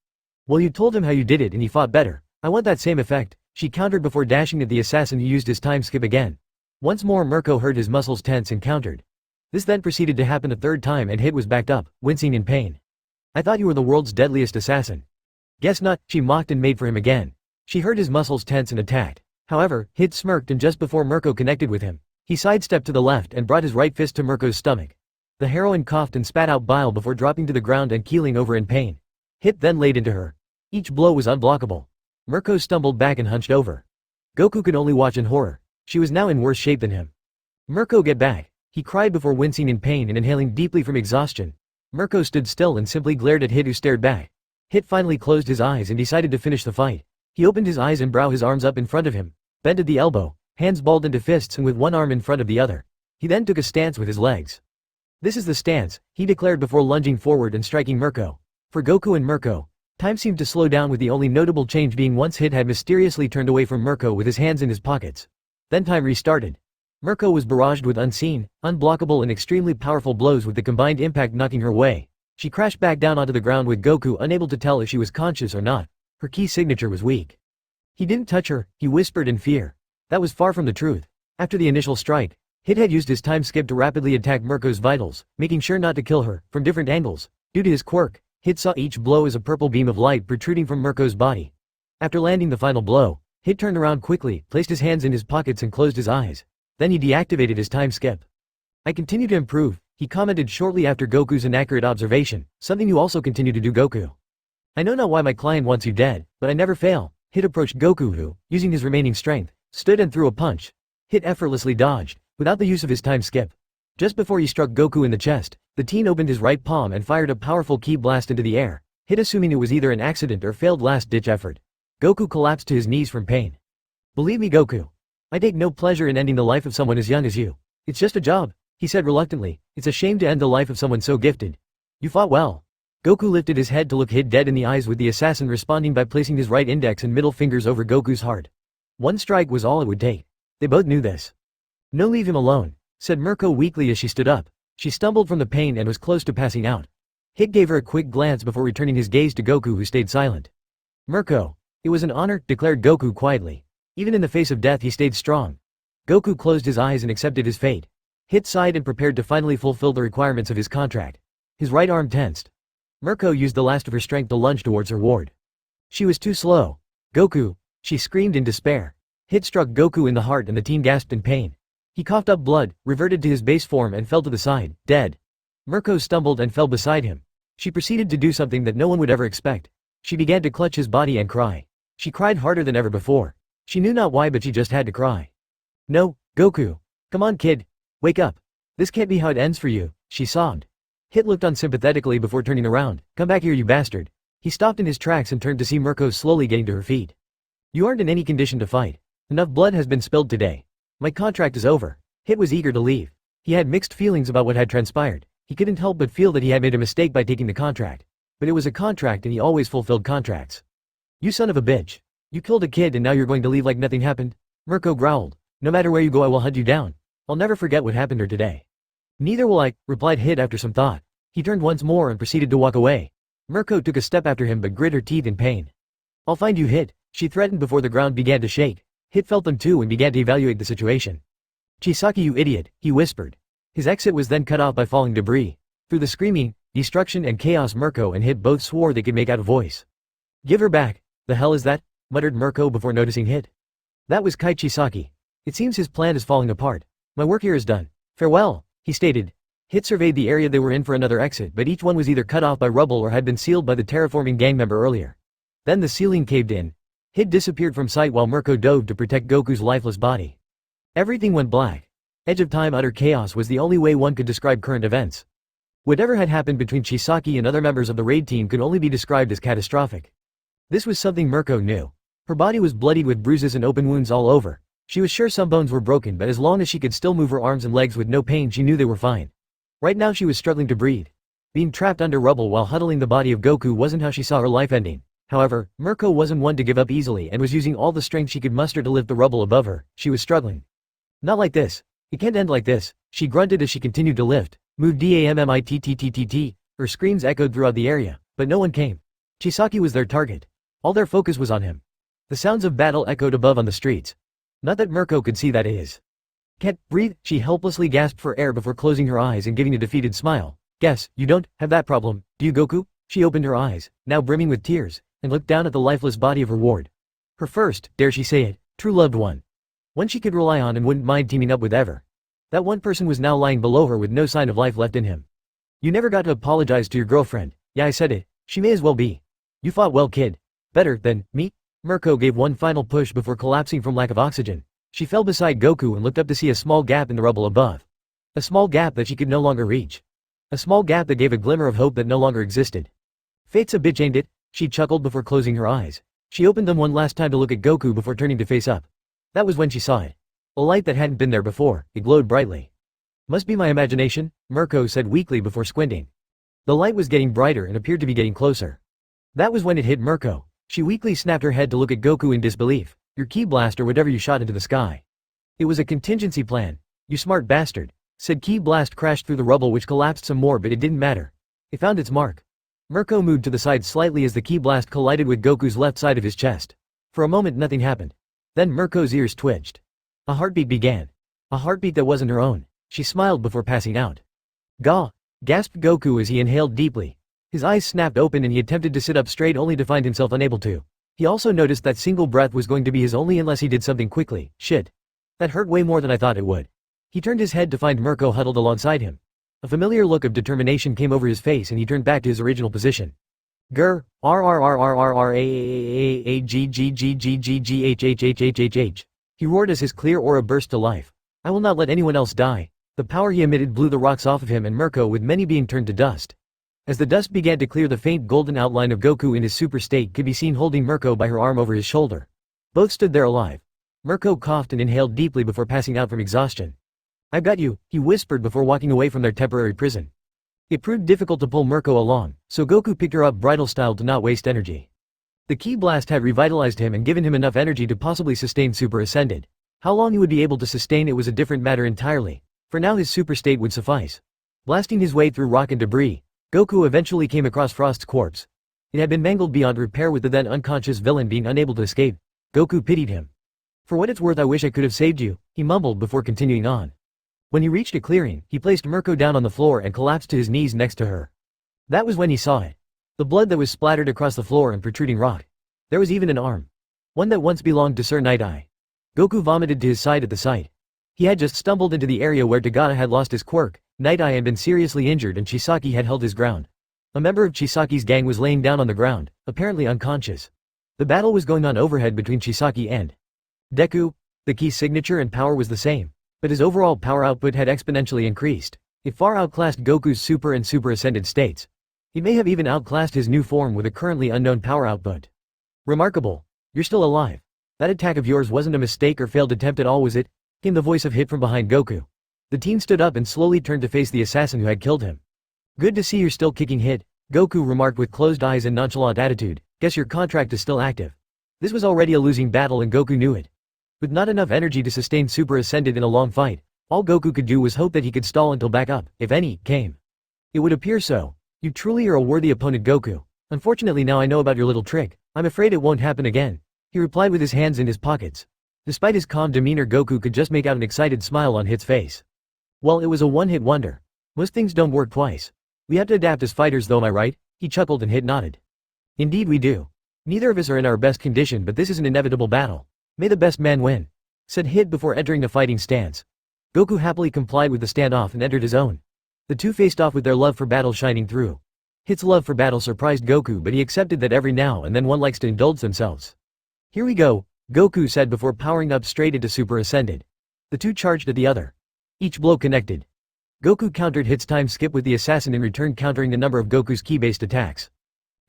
Well, you told him how you did it and he fought better. I want that same effect, she countered before dashing at the assassin, who used his time skip again. Once more Merco heard his muscles tense and countered. This then proceeded to happen a third time and Hit was backed up, wincing in pain. I thought you were the world's deadliest assassin. Guess not, she mocked and made for him again. She heard his muscles tense and attacked. However, Hit smirked, and just before Merco connected with him, he sidestepped to the left and brought his right fist to Merco's stomach. The heroine coughed and spat out bile before dropping to the ground and keeling over in pain. Hit then laid into her. Each blow was unblockable. Merco stumbled back and hunched over. Goku could only watch in horror. She was now in worse shape than him. Merco, get back, he cried before wincing in pain and inhaling deeply from exhaustion. Merco stood still and simply glared at Hit, who stared back. Hit finally closed his eyes and decided to finish the fight. He opened his eyes and brow his arms up in front of him, bent at the elbow, hands balled into fists and with one arm in front of the other. He then took a stance with his legs. This is the stance, he declared before lunging forward and striking Merco. For Goku and Merco, time seemed to slow down, with the only notable change being once Hit had mysteriously turned away from Merco with his hands in his pockets. Then time restarted. Merco was barraged with unseen, unblockable and extremely powerful blows, with the combined impact knocking her away. She crashed back down onto the ground, with Goku unable to tell if she was conscious or not. Her key signature was weak. He didn't touch her, he whispered in fear. That was far from the truth. After the initial strike, Hit had used his time skip to rapidly attack Merco's vitals, making sure not to kill her, from different angles. Due to his quirk, Hit saw each blow as a purple beam of light protruding from Merco's body. After landing the final blow, Hit turned around quickly, placed his hands in his pockets and closed his eyes. Then he deactivated his time skip. I continue to improve, he commented shortly after Goku's inaccurate observation. Something you also continue to do, Goku. I know not why my client wants you dead, but I never fail. Hit approached Goku, who, using his remaining strength, stood and threw a punch. Hit effortlessly dodged, without the use of his time skip. Just before he struck Goku in the chest, the teen opened his right palm and fired a powerful ki blast into the air. Hit assuming it was either an accident or failed last-ditch effort. Goku collapsed to his knees from pain. Believe me, Goku. I take no pleasure in ending the life of someone as young as you. It's just a job, he said reluctantly. It's a shame to end the life of someone so gifted. You fought well. Goku lifted his head to look Hit dead in the eyes, with the assassin responding by placing his right index and middle fingers over Goku's heart. One strike was all it would take. They both knew this. No, leave him alone, said Merco weakly as she stood up. She stumbled from the pain and was close to passing out. Hit gave her a quick glance before returning his gaze to Goku, who stayed silent. Merco. It was an honor, declared Goku quietly. Even in the face of death he stayed strong. Goku closed his eyes and accepted his fate. Hit sighed and prepared to finally fulfill the requirements of his contract. His right arm tensed. Merco used the last of her strength to lunge towards her ward. She was too slow. Goku! She screamed in despair. Hit struck Goku in the heart and the teen gasped in pain. He coughed up blood, reverted to his base form and fell to the side, dead. Merco stumbled and fell beside him. She proceeded to do something that no one would ever expect. She began to clutch his body and cry. She cried harder than ever before. She knew not why, but she just had to cry. No, Goku. Come on, kid. Wake up. This can't be how it ends for you, she sobbed. Hit looked unsympathetically before turning around. Come back here, you bastard. He stopped in his tracks and turned to see Merco slowly getting to her feet. You aren't in any condition to fight. Enough blood has been spilled today. My contract is over. Hit was eager to leave. He had mixed feelings about what had transpired. He couldn't help but feel that he had made a mistake by taking the contract. But it was a contract and he always fulfilled contracts. You son of a bitch. You killed a kid and now you're going to leave like nothing happened? Merco growled. No matter where you go I will hunt you down. I'll never forget what happened here today. Neither will I, replied Hit after some thought. He turned once more and proceeded to walk away. Merco took a step after him but grit her teeth in pain. I'll find you, Hit, she threatened before the ground began to shake. Hit felt them too and began to evaluate the situation. Chisaki, you idiot, he whispered. His exit was then cut off by falling debris. Through the screaming, destruction and chaos, Merco and Hit both swore they could make out a voice. Give her back. The hell is that? Muttered Merco before noticing Hit. That was Kai Chisaki. It seems his plan is falling apart. My work here is done. Farewell, he stated. Hit surveyed the area they were in for another exit, but each one was either cut off by rubble or had been sealed by the terraforming gang member earlier. Then the ceiling caved in. Hit disappeared from sight while Merco dove to protect Goku's lifeless body. Everything went black. Edge of time, utter chaos was the only way one could describe current events. Whatever had happened between Chisaki and other members of the raid team could only be described as catastrophic. This was something Merco knew. Her body was bloodied with bruises and open wounds all over. She was sure some bones were broken, but as long as she could still move her arms and legs with no pain, she knew they were fine. Right now she was struggling to breathe. Being trapped under rubble while huddling the body of Goku wasn't how she saw her life ending. However, Merco wasn't one to give up easily and was using all the strength she could muster to lift the rubble above her. She was struggling. Not like this. It can't end like this, she grunted as she continued to lift. Move DAMMITTTTT. Her screams echoed throughout the area, but no one came. Chisaki was their target. All their focus was on him. The sounds of battle echoed above on the streets. Not that Merco could see that is. Can't breathe, she helplessly gasped for air before closing her eyes and giving a defeated smile. Guess, you don't have that problem, do you, Goku? She opened her eyes, now brimming with tears, and looked down at the lifeless body of her ward. Her first, dare she say it, true loved one. One she could rely on and wouldn't mind teaming up with ever. That one person was now lying below her with no sign of life left in him. You never got to apologize to your girlfriend. Yeah, I said it. She may as well be. You fought well, kid. Better than me. Merco gave one final push before collapsing from lack of oxygen. She fell beside Goku and looked up to see a small gap in the rubble above. A small gap that she could no longer reach. A small gap that gave a glimmer of hope that no longer existed. Fate's a bitch, ain't it? She chuckled before closing her eyes. She opened them one last time to look at Goku before turning to face up. That was when she saw it. A light that hadn't been there before, it glowed brightly. Must be my imagination, Merco said weakly before squinting. The light was getting brighter and appeared to be getting closer. That was when it hit Merco. She weakly snapped her head to look at Goku in disbelief. Your ki blast or whatever you shot into the sky. It was a contingency plan. You smart bastard. Said ki blast crashed through the rubble which collapsed some more, but it didn't matter. It found its mark. Merco moved to the side slightly as the ki blast collided with Goku's left side of his chest. For a moment nothing happened. Then Merco's ears twitched. A heartbeat began. A heartbeat that wasn't her own. She smiled before passing out. Gah! Gasped Goku as he inhaled deeply. His eyes snapped open and he attempted to sit up straight only to find himself unable to. He also noticed that single breath was going to be his only unless he did something quickly. Shit. That hurt way more than I thought it would. He turned his head to find Merco huddled alongside him. A familiar look of determination came over his face and he turned back to his original position. Grr, rrrrrrrragggggggh. He roared as his clear aura burst to life. I will not let anyone else die. The power he emitted blew the rocks off of him and Merco, with many being turned to dust. As the dust began to clear, the faint golden outline of Goku in his super state could be seen holding Merco by her arm over his shoulder. Both stood there alive. Merco coughed and inhaled deeply before passing out from exhaustion. I've got you, he whispered before walking away from their temporary prison. It proved difficult to pull Merco along, so Goku picked her up bridal style to not waste energy. The ki blast had revitalized him and given him enough energy to possibly sustain Super Ascended. How long he would be able to sustain it was a different matter entirely. For now his super state would suffice. Blasting his way through rock and debris, Goku eventually came across Frost's corpse. It had been mangled beyond repair, with the then unconscious villain being unable to escape. Goku pitied him. For what it's worth, I wish I could have saved you, he mumbled before continuing on. When he reached a clearing, he placed Merco down on the floor and collapsed to his knees next to her. That was when he saw it. The blood that was splattered across the floor and protruding rock. There was even an arm. One that once belonged to Sir Night-Eye. Goku vomited to his side at the sight. He had just stumbled into the area where Dagata had lost his quirk, Night-Eye had been seriously injured and Chisaki had held his ground. A member of Chisaki's gang was laying down on the ground, apparently unconscious. The battle was going on overhead between Chisaki and Deku. The key signature and power was the same, but his overall power output had exponentially increased. It far outclassed Goku's super and super ascended states. He may have even outclassed his new form with a currently unknown power output. Remarkable. You're still alive. That attack of yours wasn't a mistake or failed attempt at all, was it? Came the voice of Hit from behind Goku. The teen stood up and slowly turned to face the assassin who had killed him. Good to see you're still kicking, Hit, Goku remarked with closed eyes and nonchalant attitude. Guess your contract is still active. This was already a losing battle and Goku knew it. With not enough energy to sustain super ascended in a long fight, all Goku could do was hope that he could stall until backup, if any, came. It would appear so. You truly are a worthy opponent, Goku. Unfortunately now I know about your little trick. I'm afraid it won't happen again, he replied with his hands in his pockets. Despite his calm demeanor, Goku could just make out an excited smile on Hit's face. Well, it was a one-hit wonder. Most things don't work twice. We have to adapt as fighters though, am I right? He chuckled and Hit nodded. Indeed we do. Neither of us are in our best condition, but this is an inevitable battle. May the best man win, said Hit before entering the fighting stance. Goku happily complied with the standoff and entered his own. The two faced off with their love for battle shining through. Hit's love for battle surprised Goku, but he accepted that every now and then one likes to indulge themselves. Here we go, Goku said before powering up straight into Super Ascended. The two charged at the other. Each blow connected. Goku countered Hit's time skip with the assassin in return countering the number of Goku's key-based attacks.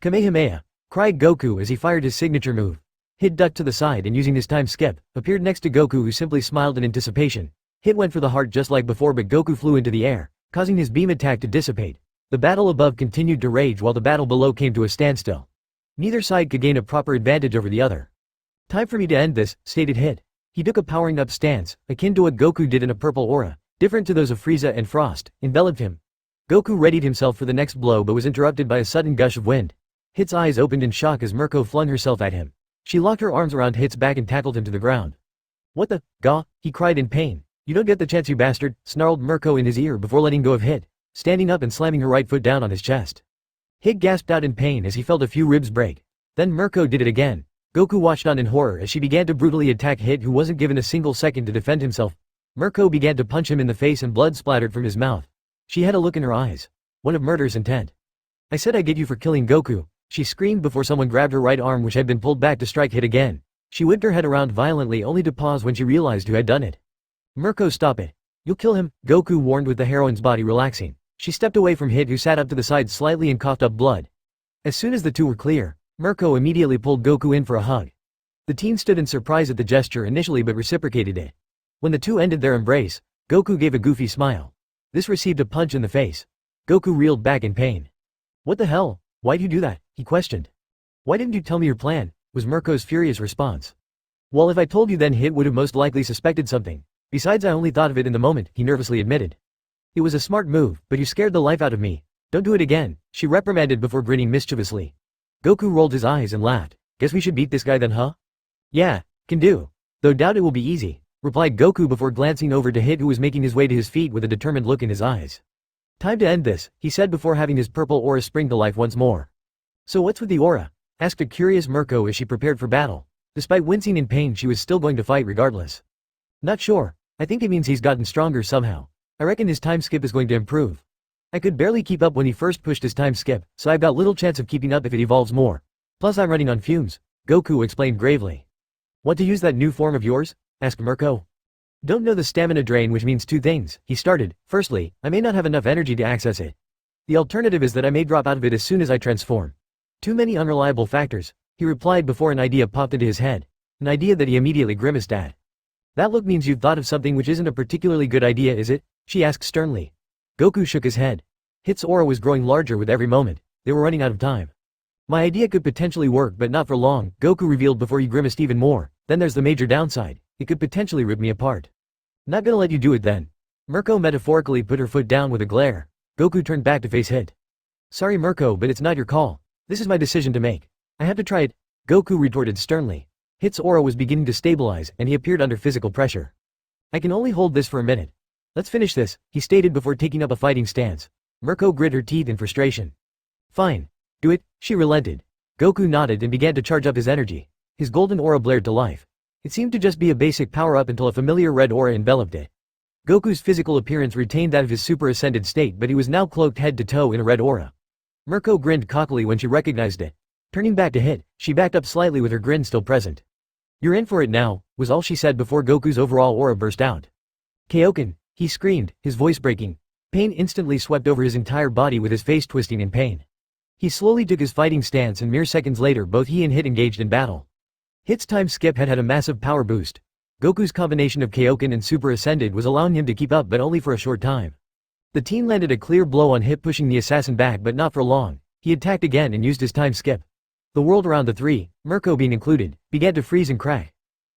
Kamehameha, cried Goku as he fired his signature move. Hit ducked to the side and using his time skip, appeared next to Goku who simply smiled in anticipation. Hit went for the heart just like before, but Goku flew into the air, causing his beam attack to dissipate. The battle above continued to rage while the battle below came to a standstill. Neither side could gain a proper advantage over the other. Time for me to end this, stated Hit. He took a powering up stance, akin to what Goku did in a purple aura, different to those of Frieza and Frost, enveloped him. Goku readied himself for the next blow but was interrupted by a sudden gush of wind. Hit's eyes opened in shock as Merco flung herself at him. She locked her arms around Hit's back and tackled him to the ground. What the, gah, he cried in pain. You don't get the chance, you bastard, snarled Merco in his ear before letting go of Hit, standing up and slamming her right foot down on his chest. Hit gasped out in pain as he felt a few ribs break. Then Merco did it again. Goku watched on in horror as she began to brutally attack Hit, who wasn't given a single second to defend himself. Merco began to punch him in the face and blood splattered from his mouth. She had a look in her eyes. One of murderous intent. I said I get you for killing Goku, she screamed before someone grabbed her right arm which had been pulled back to strike Hit again. She whipped her head around violently only to pause when she realized who had done it. Merco, stop it. You'll kill him, Goku warned with the heroine's body relaxing. She stepped away from Hit, who sat up to the side slightly and coughed up blood. As soon as the two were clear, Merco immediately pulled Goku in for a hug. The teen stood in surprise at the gesture initially but reciprocated it. When the two ended their embrace, Goku gave a goofy smile. This received a punch in the face. Goku reeled back in pain. What the hell? Why'd you do that? He questioned. Why didn't you tell me your plan? Was Merco's furious response. Well, if I told you then Hit would have most likely suspected something. Besides, I only thought of it in the moment, he nervously admitted. It was a smart move, but you scared the life out of me. Don't do it again, she reprimanded before grinning mischievously. Goku rolled his eyes and laughed. Guess we should beat this guy then, huh? Yeah, can do. Though doubt it will be easy, replied Goku before glancing over to Hit, who was making his way to his feet with a determined look in his eyes. Time to end this, he said before having his purple aura spring to life once more. So what's with the aura? Asked a curious Merco as she prepared for battle. Despite wincing in pain, she was still going to fight regardless. Not sure. I think it means he's gotten stronger somehow. I reckon his time skip is going to improve. I could barely keep up when he first pushed his time skip, so I've got little chance of keeping up if it evolves more. Plus I'm running on fumes, Goku explained gravely. Want to use that new form of yours? Asked Merco. Don't know the stamina drain, which means two things, he started. Firstly, I may not have enough energy to access it. The alternative is that I may drop out of it as soon as I transform. Too many unreliable factors, he replied before an idea popped into his head. An idea that he immediately grimaced at. That look means you've thought of something which isn't a particularly good idea, is it? She asked sternly. Goku shook his head. Hit's aura was growing larger with every moment. They were running out of time. My idea could potentially work, but not for long, Goku revealed before he grimaced even more. Then there's the major downside. It could potentially rip me apart. Not gonna let you do it then. Merco metaphorically put her foot down with a glare. Goku turned back to face Hit. Sorry Merco, but it's not your call. This is my decision to make. I have to try it, Goku retorted sternly. Hit's aura was beginning to stabilize and he appeared under physical pressure. I can only hold this for a minute. Let's finish this, he stated before taking up a fighting stance. Merco grit her teeth in frustration. Fine. Do it, she relented. Goku nodded and began to charge up his energy. His golden aura blared to life. It seemed to just be a basic power-up until a familiar red aura enveloped it. Goku's physical appearance retained that of his super ascended state, but he was now cloaked head to toe in a red aura. Merco grinned cockily when she recognized it. Turning back to Hit, she backed up slightly with her grin still present. You're in for it now, was all she said before Goku's overall aura burst out. Kaioken, he screamed, his voice breaking. Pain instantly swept over his entire body with his face twisting in pain. He slowly took his fighting stance and mere seconds later both he and Hit engaged in battle. Hit's time skip had a massive power boost. Goku's combination of Kaioken and Super Ascended was allowing him to keep up but only for a short time. The teen landed a clear blow on Hit pushing the assassin back but not for long. He attacked again and used his time skip. The world around the three, Merco being included, began to freeze and crack.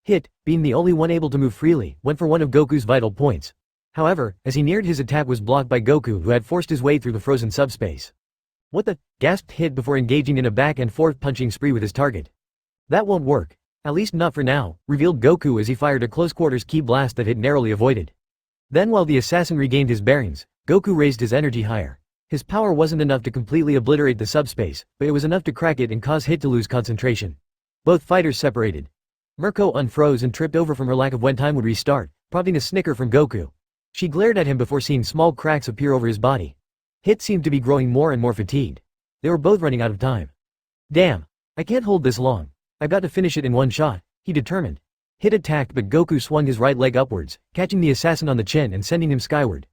Hit, being the only one able to move freely, went for one of Goku's vital points. However, as he neared his attack was blocked by Goku who had forced his way through the frozen subspace. What the? Gasped Hit before engaging in a back and forth punching spree with his target. That won't work. At least not for now, revealed Goku as he fired a close-quarters ki blast that Hit narrowly avoided. Then while the assassin regained his bearings, Goku raised his energy higher. His power wasn't enough to completely obliterate the subspace, but it was enough to crack it and cause Hit to lose concentration. Both fighters separated. Merco unfroze and tripped over from her lack of when time would restart, prompting a snicker from Goku. She glared at him before seeing small cracks appear over his body. Hit seemed to be growing more and more fatigued. They were both running out of time. Damn. I can't hold this long. I've got to finish it in one shot, he determined. Hit attacked but Goku swung his right leg upwards, catching the assassin on the chin and sending him skyward.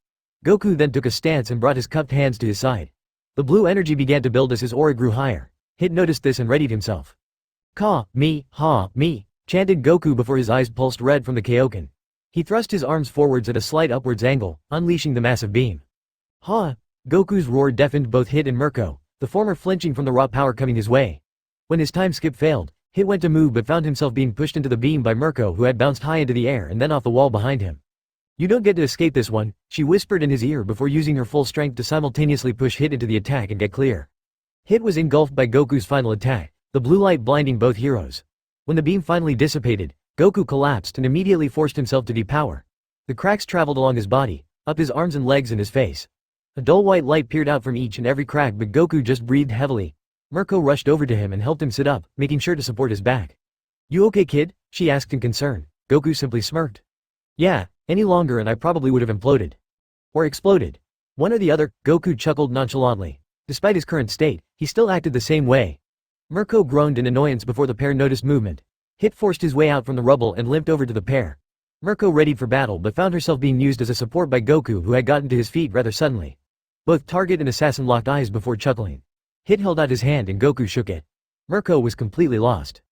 Goku then took a stance and brought his cupped hands to his side. The blue energy began to build as his aura grew higher. Hit noticed this and readied himself. Ka, me, ha, me, chanted Goku before his eyes pulsed red from the Kaioken. He thrust his arms forwards at a slight upwards angle, unleashing the massive beam. Ha! Goku's roar deafened both Hit and Merco, the former flinching from the raw power coming his way. When his time skip failed, Hit went to move but found himself being pushed into the beam by Merco who had bounced high into the air and then off the wall behind him. You don't get to escape this one, she whispered in his ear before using her full strength to simultaneously push Hit into the attack and get clear. Hit was engulfed by Goku's final attack, the blue light blinding both heroes. When the beam finally dissipated, Goku collapsed and immediately forced himself to depower. The cracks traveled along his body, up his arms and legs and his face. A dull white light peered out from each and every crack but Goku just breathed heavily. Merco rushed over to him and helped him sit up, making sure to support his back. You okay, kid? She asked in concern. Goku simply smirked. Yeah, any longer and I probably would have imploded. Or exploded. One or the other, Goku chuckled nonchalantly. Despite his current state, he still acted the same way. Merco groaned in annoyance before the pair noticed movement. Hit forced his way out from the rubble and limped over to the pair. Merco readied for battle but found herself being used as a support by Goku who had gotten to his feet rather suddenly. Both target and assassin locked eyes before chuckling. Hit held out his hand and Goku shook it. Merco was completely lost.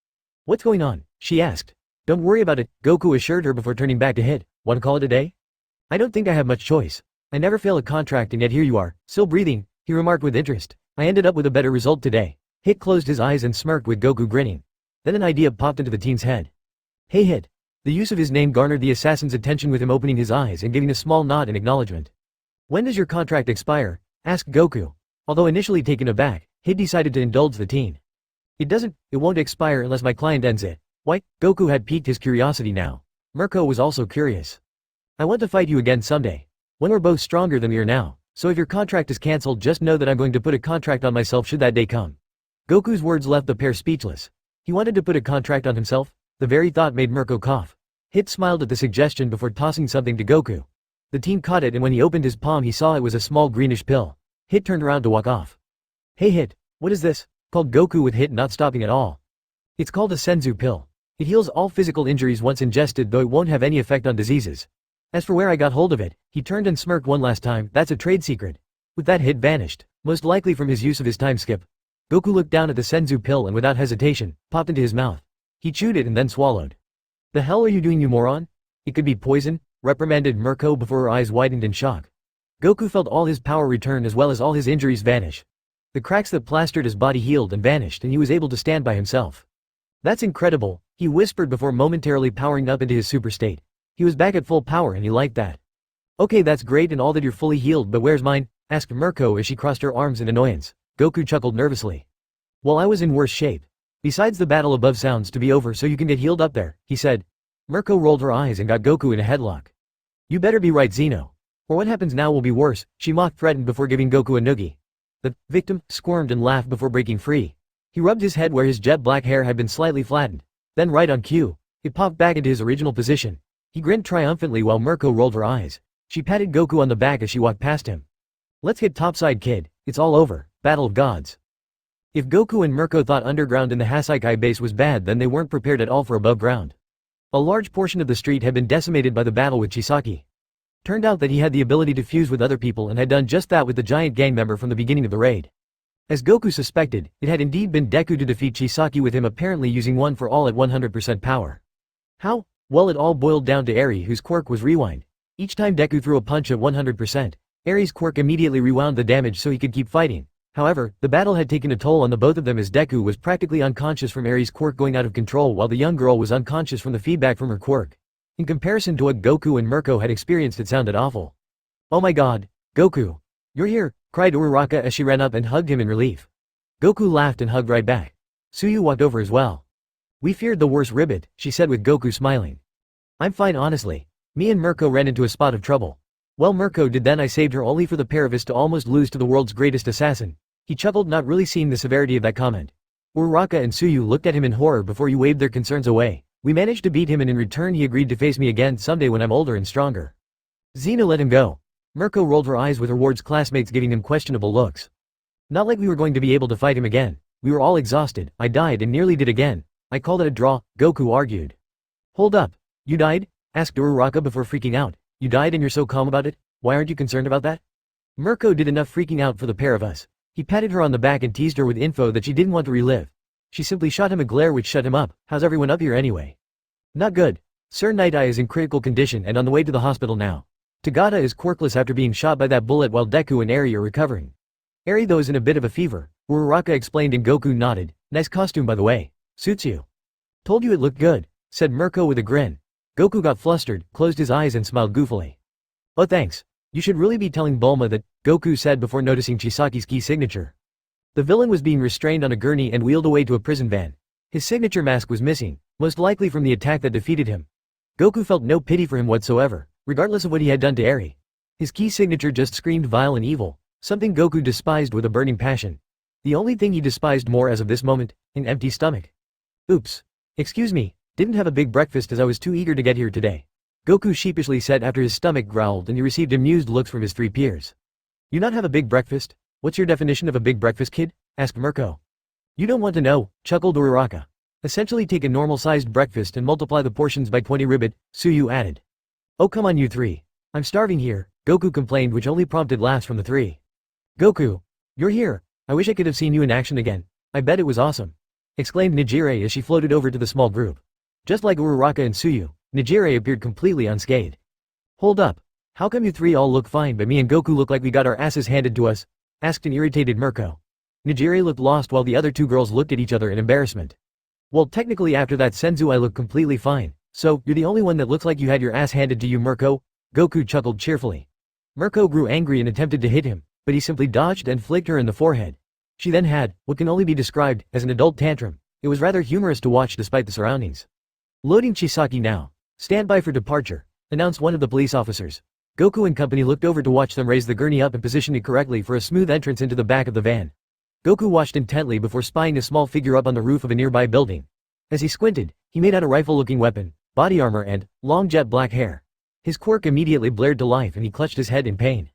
What's going on? She asked. Don't worry about it, Goku assured her before turning back to Hit. Want to call it a day? I don't think I have much choice. I never fail a contract and yet here you are, still breathing, he remarked with interest. I ended up with a better result today. Hit closed his eyes and smirked with Goku grinning. Then an idea popped into the teen's head. Hey Hit. The use of his name garnered the assassin's attention with him opening his eyes and giving a small nod in acknowledgement. When does your contract expire? Asked Goku. Although initially taken aback, Hit decided to indulge the teen. It won't expire unless my client ends it. Why? Goku had piqued his curiosity now. Merco was also curious. I want to fight you again someday. When we're both stronger than we are now, so if your contract is cancelled just know that I'm going to put a contract on myself should that day come. Goku's words left the pair speechless. He wanted to put a contract on himself? The very thought made Merco cough. Hit smiled at the suggestion before tossing something to Goku. The teen caught it and when he opened his palm he saw it was a small greenish pill. Hit turned around to walk off. Hey Hit, what is this? Called Goku with Hit not stopping at all. It's called a senzu pill. It heals all physical injuries once ingested though it won't have any effect on diseases. As for where I got hold of it, he turned and smirked one last time, that's a trade secret. With that Hit vanished, most likely from his use of his time skip. Goku looked down at the senzu pill and without hesitation, popped into his mouth. He chewed it and then swallowed. The hell are you doing you moron? It could be poison, reprimanded Merco before her eyes widened in shock. Goku felt all his power return as well as all his injuries vanish. The cracks that plastered his body healed and vanished and he was able to stand by himself. That's incredible, he whispered before momentarily powering up into his super state. He was back at full power and he liked that. Okay, that's great and all that you're fully healed but where's mine? Asked Merco as she crossed her arms in annoyance. Goku chuckled nervously. Well, I was in worse shape. Besides, the battle above sounds to be over, so you can get healed up there, he said. Merco rolled her eyes and got Goku in a headlock. You better be right, Zeno. Or what happens now will be worse, she mock threatened before giving Goku a noogie. The victim squirmed and laughed before breaking free. He rubbed his head where his jet black hair had been slightly flattened. Then right on cue, it popped back into his original position. He grinned triumphantly while Merco rolled her eyes. She patted Goku on the back as she walked past him. Let's get topside, kid. It's all over. Battle of Gods. If Goku and Merco thought underground in the Hasaikai base was bad, then they weren't prepared at all for above ground. A large portion of the street had been decimated by the battle with Chisaki. Turned out that he had the ability to fuse with other people and had done just that with the giant gang member from the beginning of the raid. As Goku suspected, it had indeed been Deku to defeat Chisaki, with him apparently using one for all at 100% power. How? Well, it all boiled down to Eri, whose quirk was rewind. Each time Deku threw a punch at 100%, Eri's quirk immediately rewound the damage so he could keep fighting. However, the battle had taken a toll on the both of them, as Deku was practically unconscious from Eri's quirk going out of control, while the young girl was unconscious from the feedback from her quirk. In comparison to what Goku and Merco had experienced, it sounded awful. Oh my god, Goku. You're here, cried Uraraka as she ran up and hugged him in relief. Goku laughed and hugged right back. Suyu walked over as well. We feared the worst, Ribbit, she said with Goku smiling. I'm fine, honestly. Me and Merco ran into a spot of trouble. Well, Merco did, then I saved her only for the pair of us to almost lose to the world's greatest assassin. He chuckled, not really seeing the severity of that comment. Uraraka and Suyu looked at him in horror before he waved their concerns away. We managed to beat him, and in return he agreed to face me again someday when I'm older and stronger. Xena let him go. Merco rolled her eyes with her ward's classmates giving him questionable looks. Not like we were going to be able to fight him again. We were all exhausted. I died and nearly did again. I called it a draw, Goku argued. Hold up. You died? Asked Uraraka before freaking out. You died and you're so calm about it? Why aren't you concerned about that? Merco did enough freaking out for the pair of us. He patted her on the back and teased her with info that she didn't want to relive. She simply shot him a glare which shut him up. How's everyone up here anyway? Not good. Sir Night Eye is in critical condition and on the way to the hospital now. Tagada is quirkless after being shot by that bullet, while Deku and Eri are recovering. Eri though is in a bit of a fever, Uraraka explained, and Goku nodded. Nice costume, by the way. Suits you. Told you it looked good, said Merco with a grin. Goku got flustered, closed his eyes and smiled goofily. Oh thanks. You should really be telling Bulma that, Goku said before noticing Chisaki's key signature. The villain was being restrained on a gurney and wheeled away to a prison van. His signature mask was missing, most likely from the attack that defeated him. Goku felt no pity for him whatsoever, regardless of what he had done to Eri. His key signature just screamed vile and evil, something Goku despised with a burning passion. The only thing he despised more as of this moment, an empty stomach. Oops. Excuse me, didn't have a big breakfast as I was too eager to get here today. Goku sheepishly said after his stomach growled and he received amused looks from his three peers. You not have a big breakfast? What's your definition of a big breakfast, kid? Asked Merco. You don't want to know, chuckled Uraraka. Essentially take a normal-sized breakfast and multiply the portions by 20, Ribbit, Suyu added. Oh come on you three. I'm starving here, Goku complained, which only prompted laughs from the three. Goku. You're here. I wish I could have seen you in action again. I bet it was awesome. Exclaimed Nijire as she floated over to the small group. Just like Uraraka and Suyu, Nijire appeared completely unscathed. Hold up. How come you three all look fine but me and Goku look like we got our asses handed to us? Asked an irritated Merco. Nijire looked lost while the other two girls looked at each other in embarrassment. Well, technically after that Senzu I look completely fine, so you're the only one that looks like you had your ass handed to you, Merco? Goku chuckled cheerfully. Merco grew angry and attempted to hit him, but he simply dodged and flicked her in the forehead. She then had what can only be described as an adult tantrum. It was rather humorous to watch despite the surroundings. Loading Chisaki now. Stand by for departure, announced one of the police officers. Goku and company looked over to watch them raise the gurney up and position it correctly for a smooth entrance into the back of the van. Goku watched intently before spying a small figure up on the roof of a nearby building. As he squinted, he made out a rifle-looking weapon, body armor and long jet black hair. His quirk immediately blared to life and he clutched his head in pain.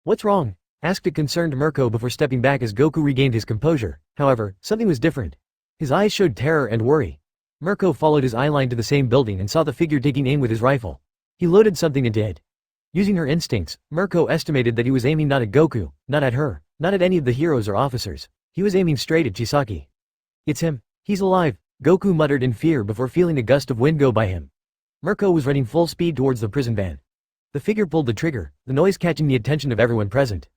What's wrong? Asked a concerned Merco before stepping back as Goku regained his composure. However, something was different. His eyes showed terror and worry. Merco followed his eyeline to the same building and saw the figure taking aim with his rifle. He loaded something into it. Using her instincts, Merco estimated that he was aiming not at Goku, not at her, not at any of the heroes or officers. He was aiming straight at Chisaki. It's him. He's alive, Goku muttered in fear before feeling a gust of wind go by him. Merco was running full speed towards the prison van. The figure pulled the trigger, the noise catching the attention of everyone present.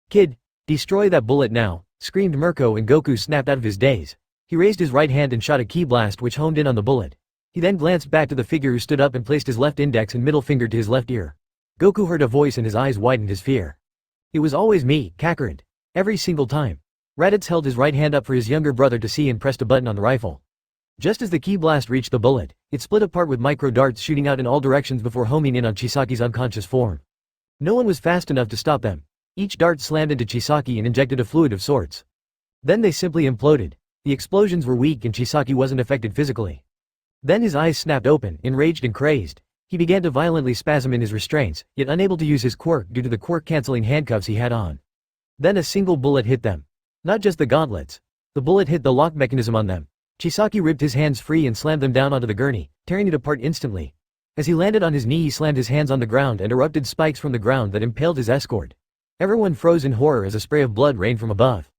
Kid, destroy that bullet now, screamed Merco, and Goku snapped out of his daze. He raised his right hand and shot a ki blast which homed in on the bullet. He then glanced back to the figure who stood up and placed his left index and middle finger to his left ear. Goku heard a voice and his eyes widened his fear. It was always me, Kakarot. Every single time. Raditz held his right hand up for his younger brother to see and pressed a button on the rifle. Just as the key blast reached the bullet, it split apart with micro darts shooting out in all directions before homing in on Chisaki's unconscious form. No one was fast enough to stop them. Each dart slammed into Chisaki and injected a fluid of sorts. Then they simply imploded. The explosions were weak and Chisaki wasn't affected physically. Then his eyes snapped open, enraged and crazed. He began to violently spasm in his restraints, yet unable to use his quirk due to the quirk-canceling handcuffs he had on. Then a single bullet hit them. Not just the gauntlets. The bullet hit the lock mechanism on them. Chisaki ripped his hands free and slammed them down onto the gurney, tearing it apart instantly. As he landed on his knee he slammed his hands on the ground and erupted spikes from the ground that impaled his escort. Everyone froze in horror as a spray of blood rained from above.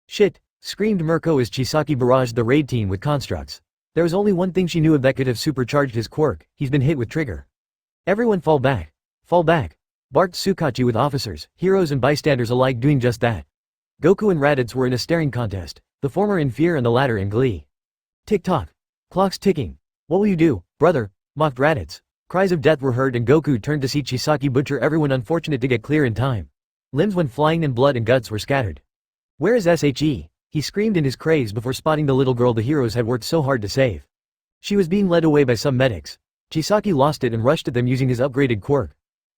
"Shit!" screamed Merco as Chisaki barraged the raid team with constructs. There was only one thing she knew of that could have supercharged his quirk: he's been hit with trigger. "Everyone fall back! Fall back!" barked Tsukachi with officers, heroes and bystanders alike doing just that. Goku and Raditz were in a staring contest, the former in fear and the latter in glee. "Tick-tock! Clock's ticking! What will you do, brother?" mocked Raditz. Cries of death were heard and Goku turned to see Chisaki butcher everyone unfortunate to get clear in time. Limbs went flying and blood and guts were scattered. "Where is SHE?" he screamed in his craze before spotting the little girl the heroes had worked so hard to save. She was being led away by some medics. Chisaki lost it and rushed at them using his upgraded quirk.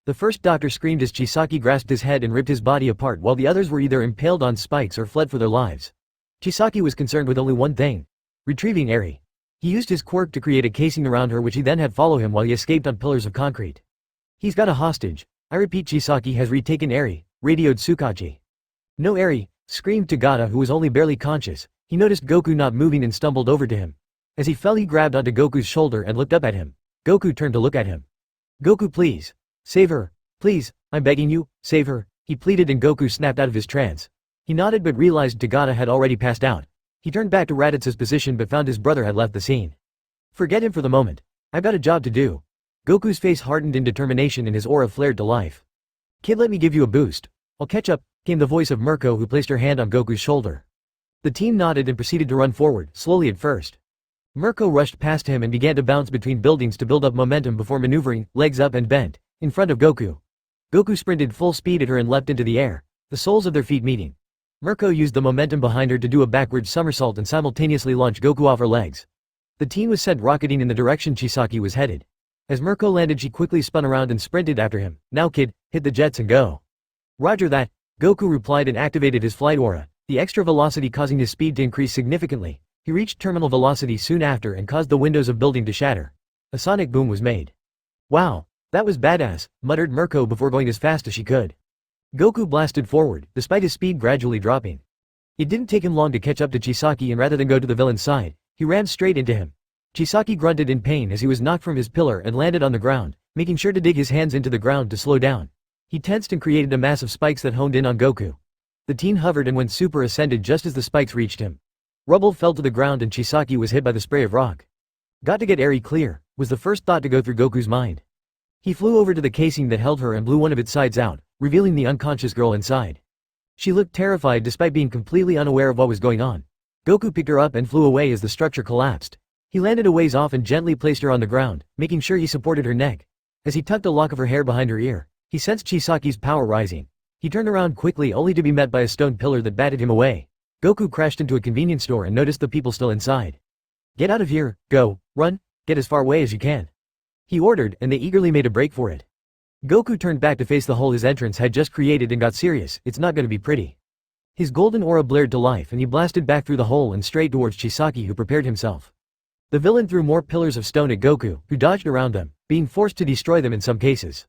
The first doctor screamed as Chisaki grasped his head and ripped his body apart while the others were either impaled on spikes or fled for their lives. Chisaki was concerned with only one thing: retrieving Eri. He used his quirk to create a casing around her which he then had follow him while he escaped on pillars of concrete. "He's got a hostage. I repeat, Chisaki has retaken Eri," radioed Tsukachi. "No Eri," screamed Tagata, who was only barely conscious. He noticed Goku not moving and stumbled over to him. As he fell he grabbed onto Goku's shoulder and looked up at him. Goku turned to look at him. "Goku, please. Save her. Please, I'm begging you, save her," he pleaded, and Goku snapped out of his trance. He nodded but realized Tagata had already passed out. He turned back to Raditz's position but found his brother had left the scene. "Forget him for the moment. I've got a job to do." Goku's face hardened in determination and his aura flared to life. "Kid, let me give you a boost. I'll catch up," came the voice of Merco, who placed her hand on Goku's shoulder. The team nodded and proceeded to run forward, slowly at first. Merco rushed past him and began to bounce between buildings to build up momentum before maneuvering, legs up and bent, in front of Goku. Goku sprinted full speed at her and leapt into the air, the soles of their feet meeting. Merco used the momentum behind her to do a backward somersault and simultaneously launch Goku off her legs. The teen was sent rocketing in the direction Chisaki was headed. As Merco landed she quickly spun around and sprinted after him. "Now kid, hit the jets and go." "Roger that," Goku replied and activated his flight aura, the extra velocity causing his speed to increase significantly. He reached terminal velocity soon after and caused the windows of building to shatter. A sonic boom was made. "Wow, that was badass," muttered Merco before going as fast as she could. Goku blasted forward, despite his speed gradually dropping. It didn't take him long to catch up to Chisaki, and rather than go to the villain's side, he ran straight into him. Chisaki grunted in pain as he was knocked from his pillar and landed on the ground, making sure to dig his hands into the ground to slow down. He tensed and created a mass of spikes that honed in on Goku. The teen hovered and went super ascended just as the spikes reached him. Rubble fell to the ground and Chisaki was hit by the spray of rock. "Got to get Eri clear," was the first thought to go through Goku's mind. He flew over to the casing that held her and blew one of its sides out, revealing the unconscious girl inside. She looked terrified despite being completely unaware of what was going on. Goku picked her up and flew away as the structure collapsed. He landed a ways off and gently placed her on the ground, making sure he supported her neck. As he tucked a lock of her hair behind her ear, he sensed Chisaki's power rising. He turned around quickly only to be met by a stone pillar that batted him away. Goku crashed into a convenience store and noticed the people still inside. "Get out of here, go, run, get as far away as you can," he ordered, and they eagerly made a break for it. Goku turned back to face the hole his entrance had just created and got serious. "It's not gonna be pretty." His golden aura blared to life and he blasted back through the hole and straight towards Chisaki, who prepared himself. The villain threw more pillars of stone at Goku, who dodged around them, being forced to destroy them in some cases.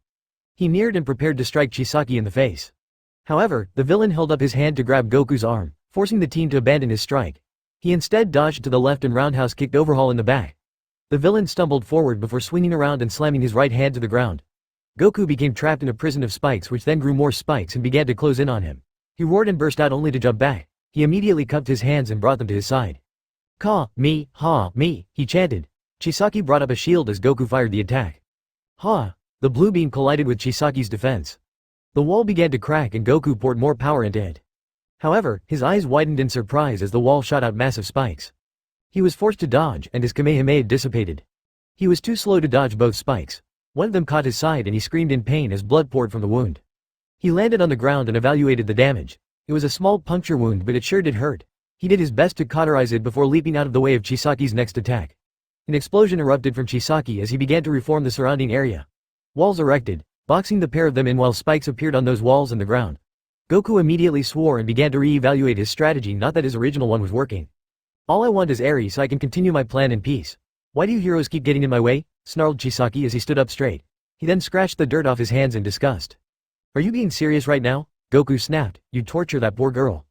He neared and prepared to strike Chisaki in the face. However, the villain held up his hand to grab Goku's arm, forcing the teen to abandon his strike. He instead dodged to the left and roundhouse kicked Overhaul in the back. The villain stumbled forward before swinging around and slamming his right hand to the ground. Goku became trapped in a prison of spikes, which then grew more spikes and began to close in on him. He roared and burst out only to jump back. He immediately cupped his hands and brought them to his side. "Ka, me, ha, me," he chanted. Chisaki brought up a shield as Goku fired the attack. Ha! The blue beam collided with Chisaki's defense. The wall began to crack and Goku poured more power into it. However, his eyes widened in surprise as the wall shot out massive spikes. He was forced to dodge and his Kamehameha dissipated. He was too slow to dodge both spikes. One of them caught his side and he screamed in pain as blood poured from the wound. He landed on the ground and evaluated the damage. It was a small puncture wound, but it sure did hurt. He did his best to cauterize it before leaping out of the way of Chisaki's next attack. An explosion erupted from Chisaki as he began to reform the surrounding area. Walls erected, boxing the pair of them in while spikes appeared on those walls and the ground. Goku immediately swore and began to re-evaluate his strategy, not that his original one was working. All I want is Eri so I can continue my plan in peace. Why do you heroes keep getting in my way? Snarled Chisaki as he stood up straight. He then scratched the dirt off his hands in disgust. Are you being serious right now? Goku snapped. You torture that poor girl.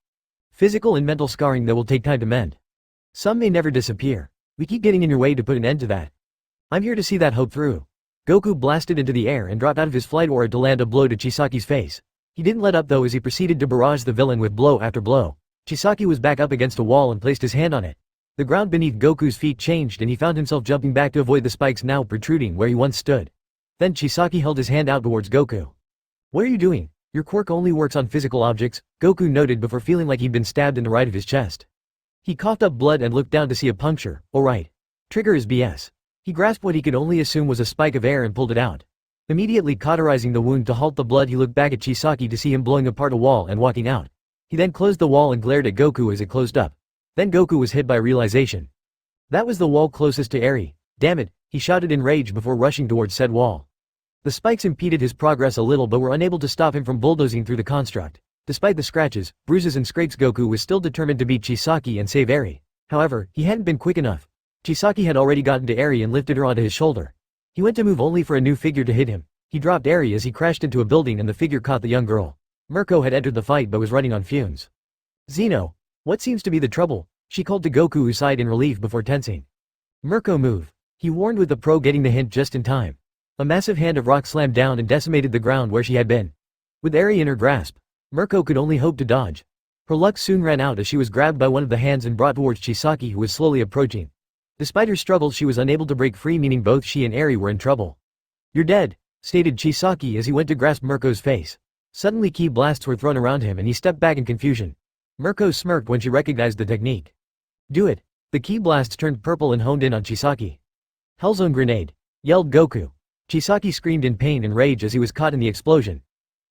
Physical and mental scarring that will take time to mend. Some may never disappear. We keep getting in your way to put an end to that. I'm here to see that hope through. Goku blasted into the air and dropped out of his flight aura to land a blow to Chisaki's face. He didn't let up though as he proceeded to barrage the villain with blow after blow. Chisaki was back up against a wall and placed his hand on it. The ground beneath Goku's feet changed and he found himself jumping back to avoid the spikes now protruding where he once stood. Then Chisaki held his hand out towards Goku. What are you doing? Your quirk only works on physical objects, Goku noted before feeling like he'd been stabbed in the right of his chest. He coughed up blood and looked down to see a puncture. Alright. Trigger is BS. He grasped what he could only assume was a spike of air and pulled it out. Immediately cauterizing the wound to halt the blood, he looked back at Chisaki to see him blowing apart a wall and walking out. He then closed the wall and glared at Goku as it closed up. Then Goku was hit by realization. That was the wall closest to Eri. Damn it, he shouted in rage before rushing towards said wall. The spikes impeded his progress a little but were unable to stop him from bulldozing through the construct. Despite the scratches, bruises and scrapes, Goku was still determined to beat Chisaki and save Eri. However, he hadn't been quick enough. Chisaki had already gotten to Eri and lifted her onto his shoulder. He went to move only for a new figure to hit him. He dropped Eri as he crashed into a building and the figure caught the young girl. Merco had entered the fight but was running on fumes. Zeno, what seems to be the trouble? She called to Goku, who sighed in relief before tensing. Merco, move. He warned, with the pro getting the hint just in time. A massive hand of rock slammed down and decimated the ground where she had been. With Eri in her grasp, Merco could only hope to dodge. Her luck soon ran out as she was grabbed by one of the hands and brought towards Chisaki, who was slowly approaching. Despite her struggles, she was unable to break free, meaning both she and Eri were in trouble. You're dead, stated Chisaki as he went to grasp Merco's face. Suddenly ki blasts were thrown around him and he stepped back in confusion. Merco smirked when she recognized the technique. Do it. The ki blasts turned purple and honed in on Chisaki. Hellzone grenade, yelled Goku. Chisaki screamed in pain and rage as he was caught in the explosion.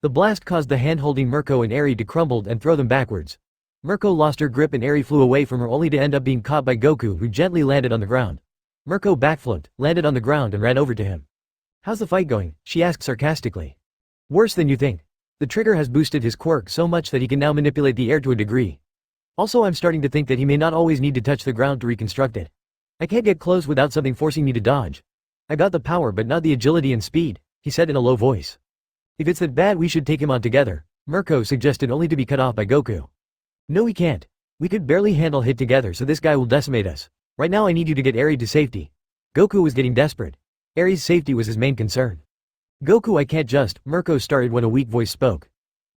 The blast caused the hand holding Merco and Eri to crumble and throw them backwards. Merco lost her grip and Eri flew away from her, only to end up being caught by Goku, who gently landed on the ground. Merco backflipped, landed on the ground and ran over to him. How's the fight going? She asked sarcastically. Worse than you think. The trigger has boosted his quirk so much that he can now manipulate the air to a degree. Also, I'm starting to think that he may not always need to touch the ground to reconstruct it. I can't get close without something forcing me to dodge. I got the power but not the agility and speed, he said in a low voice. If it's that bad, we should take him on together, Merco suggested, only to be cut off by Goku. No, we can't. We could barely handle Hit together, so this guy will decimate us. Right now I need you to get Eri to safety. Goku was getting desperate. Eri's safety was his main concern. Goku, I can't just, Merco started when a weak voice spoke.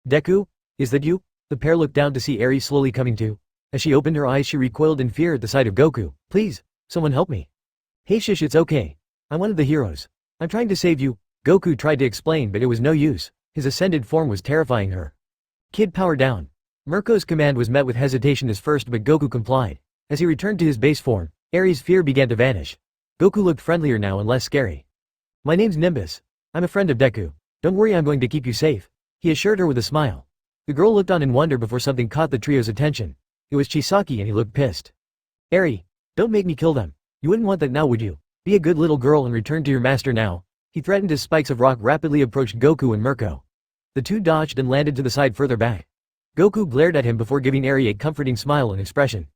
Deku? Is that you? The pair looked down to see Eri slowly coming to. As she opened her eyes, she recoiled in fear at the sight of Goku. Please, someone help me. Hey shish, it's okay. I'm one of the heroes. I'm trying to save you. Goku tried to explain but it was no use. His ascended form was terrifying her. Kid, power down. Merco's command was met with hesitation at first but Goku complied. As he returned to his base form, Eri's fear began to vanish. Goku looked friendlier now and less scary. My name's Nimbus. I'm a friend of Deku. Don't worry, I'm going to keep you safe, he assured her with a smile. The girl looked on in wonder before something caught the trio's attention. It was Chisaki and he looked pissed. Eri, don't make me kill them. You wouldn't want that now, would you? Be a good little girl and return to your master now. He threatened as spikes of rock rapidly approached Goku and Merco. The two dodged and landed to the side further back. Goku glared at him before giving Eri a comforting smile and expression.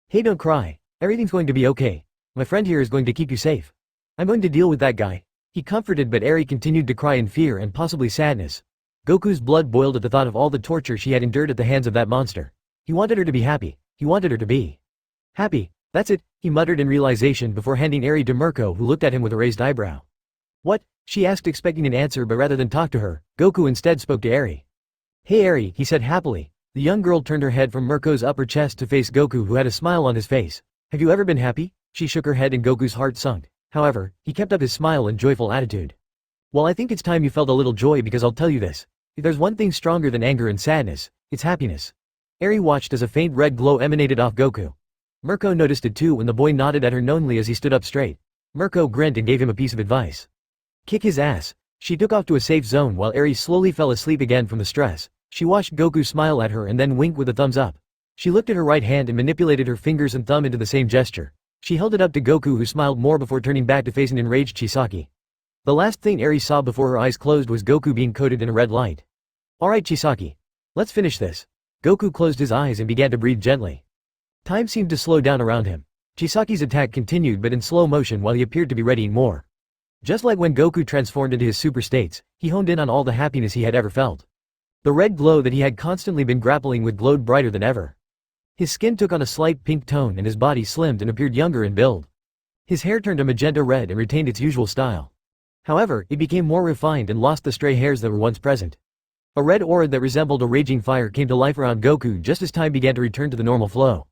Hey, don't cry. Everything's going to be okay. My friend here is going to keep you safe. I'm going to deal with that guy. He comforted but Eri continued to cry in fear and possibly sadness. Goku's blood boiled at the thought of all the torture she had endured at the hands of that monster. He wanted her to be happy. He wanted her to be happy. That's it, he muttered in realization before handing Eri to Merco, who looked at him with a raised eyebrow. What? She asked, expecting an answer, but rather than talk to her, Goku instead spoke to Eri. Hey Eri, he said happily. The young girl turned her head from Merco's upper chest to face Goku, who had a smile on his face. Have you ever been happy? She shook her head and Goku's heart sunk. However, he kept up his smile and joyful attitude. Well, I think it's time you felt a little joy, because I'll tell you this. If there's one thing stronger than anger and sadness, it's happiness. Eri watched as a faint red glow emanated off Goku. Merco noticed it too when the boy nodded at her knowingly as he stood up straight. Merco grinned and gave him a piece of advice. Kick his ass. She took off to a safe zone while Eri slowly fell asleep again from the stress. She watched Goku smile at her and then wink with a thumbs up. She looked at her right hand and manipulated her fingers and thumb into the same gesture. She held it up to Goku, who smiled more before turning back to face an enraged Chisaki. The last thing Eri saw before her eyes closed was Goku being coated in a red light. Alright Chisaki. Let's finish this. Goku closed his eyes and began to breathe gently. Time seemed to slow down around him. Chisaki's attack continued but in slow motion while he appeared to be readying more. Just like when Goku transformed into his super states, he honed in on all the happiness he had ever felt. The red glow that he had constantly been grappling with glowed brighter than ever. His skin took on a slight pink tone and his body slimmed and appeared younger in build. His hair turned a magenta red and retained its usual style. However, it became more refined and lost the stray hairs that were once present. A red aura that resembled a raging fire came to life around Goku just as time began to return to the normal flow.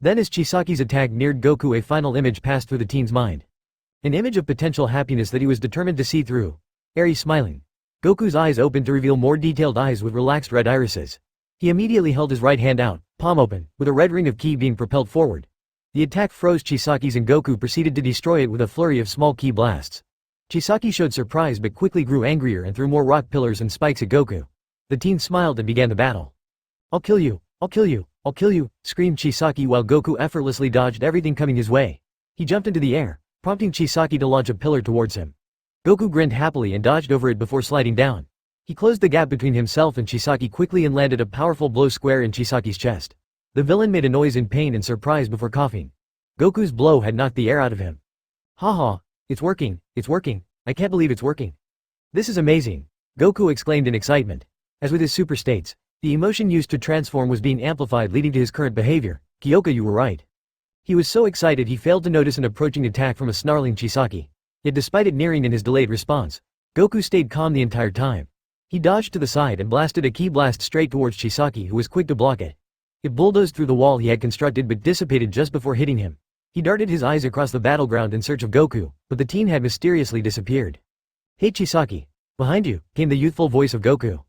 Then as Chisaki's attack neared Goku, a final image passed through the teen's mind. An image of potential happiness that he was determined to see through. Eri smiling. Goku's eyes opened to reveal more detailed eyes with relaxed red irises. He immediately held his right hand out, palm open, with a red ring of ki being propelled forward. The attack froze Chisaki's and Goku proceeded to destroy it with a flurry of small ki blasts. Chisaki showed surprise but quickly grew angrier and threw more rock pillars and spikes at Goku. The teen smiled and began the battle. I'll kill you, I'll kill you, I'll kill you, screamed Chisaki while Goku effortlessly dodged everything coming his way. He jumped into the air, prompting Chisaki to launch a pillar towards him. Goku grinned happily and dodged over it before sliding down. He closed the gap between himself and Chisaki quickly and landed a powerful blow square in Chisaki's chest. The villain made a noise in pain and surprise before coughing. Goku's blow had knocked the air out of him. Haha, it's working, I can't believe it's working. This is amazing, Goku exclaimed in excitement. As with his super states, the emotion used to transform was being amplified, leading to his current behavior. Kyoka, you were right. He was so excited he failed to notice an approaching attack from a snarling Chisaki. Yet despite it nearing in his delayed response, Goku stayed calm the entire time. He dodged to the side and blasted a ki blast straight towards Chisaki, who was quick to block it. It bulldozed through the wall he had constructed but dissipated just before hitting him. He darted his eyes across the battleground in search of Goku, but the teen had mysteriously disappeared. Hey Chisaki! Behind you, came the youthful voice of Goku.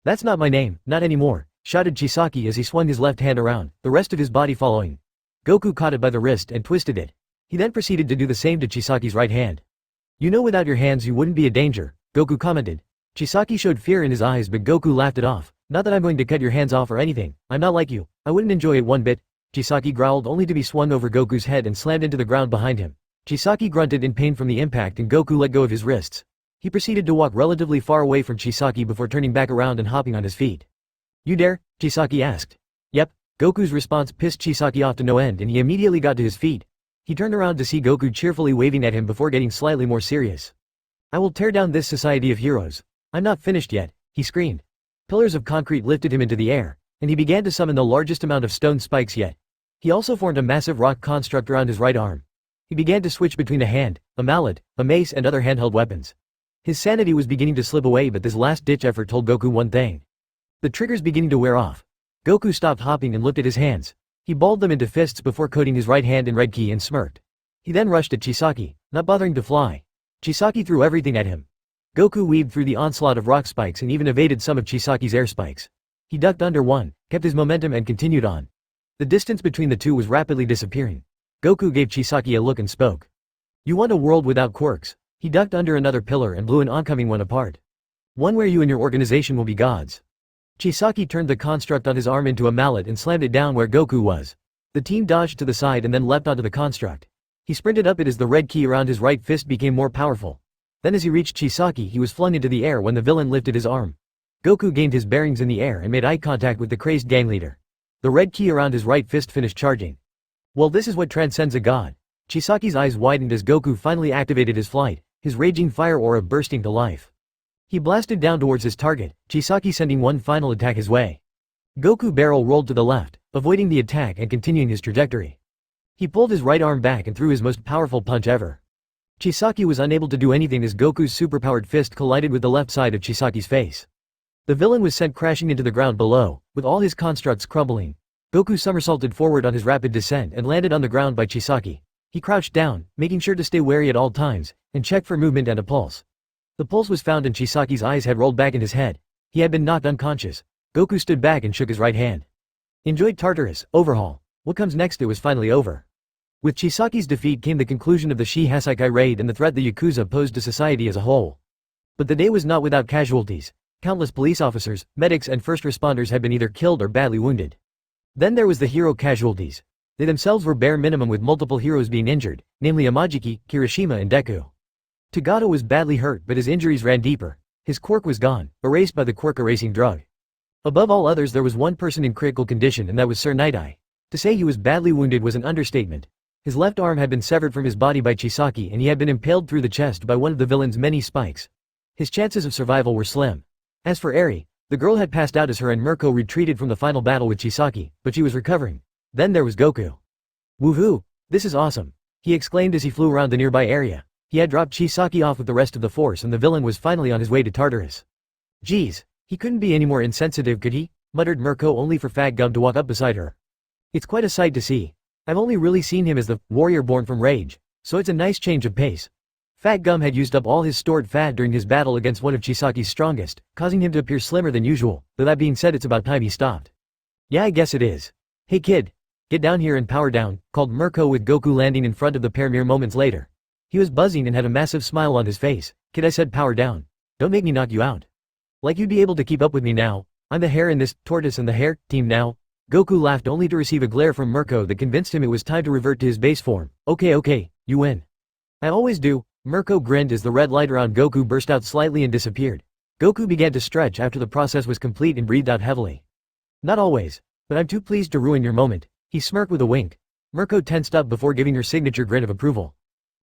That's not my name, not anymore, shouted Chisaki as he swung his left hand around, the rest of his body following. Goku caught it by the wrist and twisted it. He then proceeded to do the same to Chisaki's right hand. You know, without your hands you wouldn't be a danger, Goku commented. Chisaki showed fear in his eyes but Goku laughed it off. Not that I'm going to cut your hands off or anything, I'm not like you, I wouldn't enjoy it one bit. Chisaki growled only to be swung over Goku's head and slammed into the ground behind him. Chisaki grunted in pain from the impact and Goku let go of his wrists. He proceeded to walk relatively far away from Chisaki before turning back around and hopping on his feet. You dare? Chisaki asked. Yep. Goku's response pissed Chisaki off to no end and he immediately got to his feet. He turned around to see Goku cheerfully waving at him before getting slightly more serious. I will tear down this society of heroes. I'm not finished yet, he screamed. Pillars of concrete lifted him into the air, and he began to summon the largest amount of stone spikes yet. He also formed a massive rock construct around his right arm. He began to switch between a hand, a mallet, a mace and other handheld weapons. His sanity was beginning to slip away but this last-ditch effort told Goku one thing. The trigger's beginning to wear off. Goku stopped hopping and looked at his hands. He balled them into fists before coating his right hand in red ki and smirked. He then rushed at Chisaki, not bothering to fly. Chisaki threw everything at him. Goku weaved through the onslaught of rock spikes and even evaded some of Chisaki's air spikes. He ducked under one, kept his momentum and continued on. The distance between the two was rapidly disappearing. Goku gave Chisaki a look and spoke. You want a world without quirks? He ducked under another pillar and blew an oncoming one apart. One where you and your organization will be gods. Chisaki turned the construct on his arm into a mallet and slammed it down where Goku was. The teen dodged to the side and then leapt onto the construct. He sprinted up it as the red ki around his right fist became more powerful. Then as he reached Chisaki he was flung into the air when the villain lifted his arm. Goku gained his bearings in the air and made eye contact with the crazed gang leader. The red ki around his right fist finished charging. Well, this is what transcends a god. Chisaki's eyes widened as Goku finally activated his flight, his raging fire aura bursting to life. He blasted down towards his target, Chisaki sending one final attack his way. Goku barrel rolled to the left, avoiding the attack and continuing his trajectory. He pulled his right arm back and threw his most powerful punch ever. Chisaki was unable to do anything as Goku's superpowered fist collided with the left side of Chisaki's face. The villain was sent crashing into the ground below, with all his constructs crumbling. Goku somersaulted forward on his rapid descent and landed on the ground by Chisaki. He crouched down, making sure to stay wary at all times, and checked for movement and a pulse. The pulse was found and Chisaki's eyes had rolled back in his head. He had been knocked unconscious. Goku stood back and shook his right hand. Enjoyed Tartarus, overhaul. What comes next? It was finally over. With Chisaki's defeat came the conclusion of the Shihasaikai raid and the threat the Yakuza posed to society as a whole. But the day was not without casualties. Countless police officers, medics and first responders had been either killed or badly wounded. Then there was the hero casualties. They themselves were bare minimum, with multiple heroes being injured, namely Amajiki, Kirishima and Deku. Tagata was badly hurt, but his injuries ran deeper. His quirk was gone, erased by the quirk erasing drug. Above all others, there was one person in critical condition, and that was Sir Night-Eye. To say he was badly wounded was an understatement. His left arm had been severed from his body by Chisaki, and he had been impaled through the chest by one of the villain's many spikes. His chances of survival were slim. As for Eri, the girl had passed out as her and Merco retreated from the final battle with Chisaki, but she was recovering. Then there was Goku. "Woohoo! This is awesome!" he exclaimed as he flew around the nearby area. He had dropped Chisaki off with the rest of the force, and the villain was finally on his way to Tartarus. "Geez, he couldn't be any more insensitive, could he?" muttered Merco, only for Fat Gum to walk up beside her. "It's quite a sight to see. I've only really seen him as the warrior born from rage, so it's a nice change of pace." Fat Gum had used up all his stored fat during his battle against one of Chisaki's strongest, causing him to appear slimmer than usual, though that being said, it's about time he stopped. "Yeah, I guess it is. Hey kid, get down here and power down," called Merco, with Goku landing in front of the pair mere moments later. He was buzzing and had a massive smile on his face. "Kid, I said power down. Don't make me knock you out. Like you'd be able to keep up with me now. I'm the hare in this tortoise and the hare team now." Goku laughed, only to receive a glare from Merco that convinced him it was time to revert to his base form. Okay, you win." "I always do." Merco grinned as the red light around Goku burst out slightly and disappeared. Goku began to stretch after the process was complete and breathed out heavily. "Not always, but I'm too pleased to ruin your moment." He smirked with a wink. Merco tensed up before giving her signature grin of approval.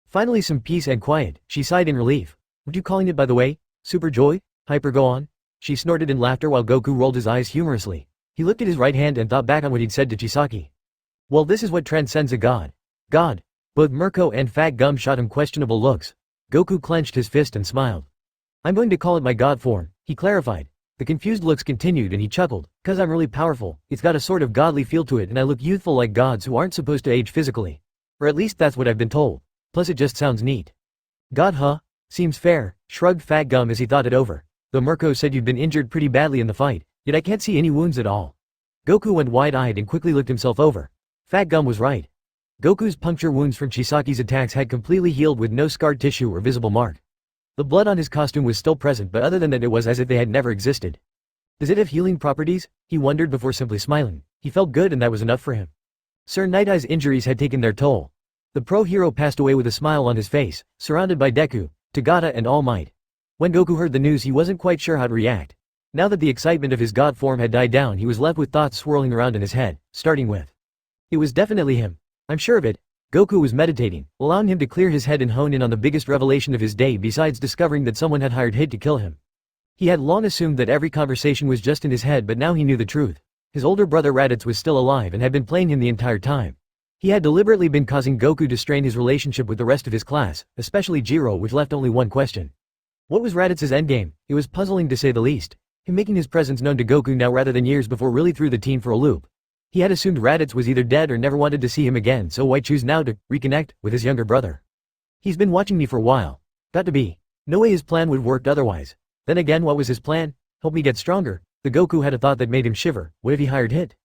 "Finally some peace and quiet," she sighed in relief. "What you calling it, by the way? Super joy? Hyper go on?" She snorted in laughter while Goku rolled his eyes humorously. He looked at his right hand and thought back on what he'd said to Chisaki. Well, this is what transcends a god. God. Both Merco and Fat Gum shot him questionable looks. Goku clenched his fist and smiled. "I'm going to call it my god form," he clarified. The confused looks continued and he chuckled. "'Cause I'm really powerful, it's got a sort of godly feel to it, and I look youthful like gods who aren't supposed to age physically. Or at least that's what I've been told. Plus it just sounds neat." "God, huh? Seems fair," shrugged Fat Gum as he thought it over. "Though Merco said you'd been injured pretty badly in the fight, yet I can't see any wounds at all." Goku went wide-eyed and quickly looked himself over. Fat Gum was right. Goku's puncture wounds from Chisaki's attacks had completely healed with no scarred tissue or visible mark. The blood on his costume was still present, but other than that it was as if they had never existed. Does it have healing properties? He wondered before simply smiling. He felt good and that was enough for him. Sir Night-Eye's injuries had taken their toll. The pro-hero passed away with a smile on his face, surrounded by Deku, Tagata and All Might. When Goku heard the news he wasn't quite sure how to react. Now that the excitement of his god form had died down, he was left with thoughts swirling around in his head, starting with. It was definitely him. I'm sure of it. Goku was meditating, allowing him to clear his head and hone in on the biggest revelation of his day besides discovering that someone had hired Hit to kill him. He had long assumed that every conversation was just in his head, but now he knew the truth. His older brother Raditz was still alive and had been playing him the entire time. He had deliberately been causing Goku to strain his relationship with the rest of his class, especially Jiro, which left only one question. What was Raditz's endgame? It was puzzling to say the least. Him making his presence known to Goku now rather than years before really threw the teen for a loop. He had assumed Raditz was either dead or never wanted to see him again, so why choose now to reconnect with his younger brother? He's been watching me for a while. Got to be. No way his plan would have worked otherwise. Then again, what was his plan? Help me get stronger. The Goku had a thought that made him shiver. What if he hired Hit?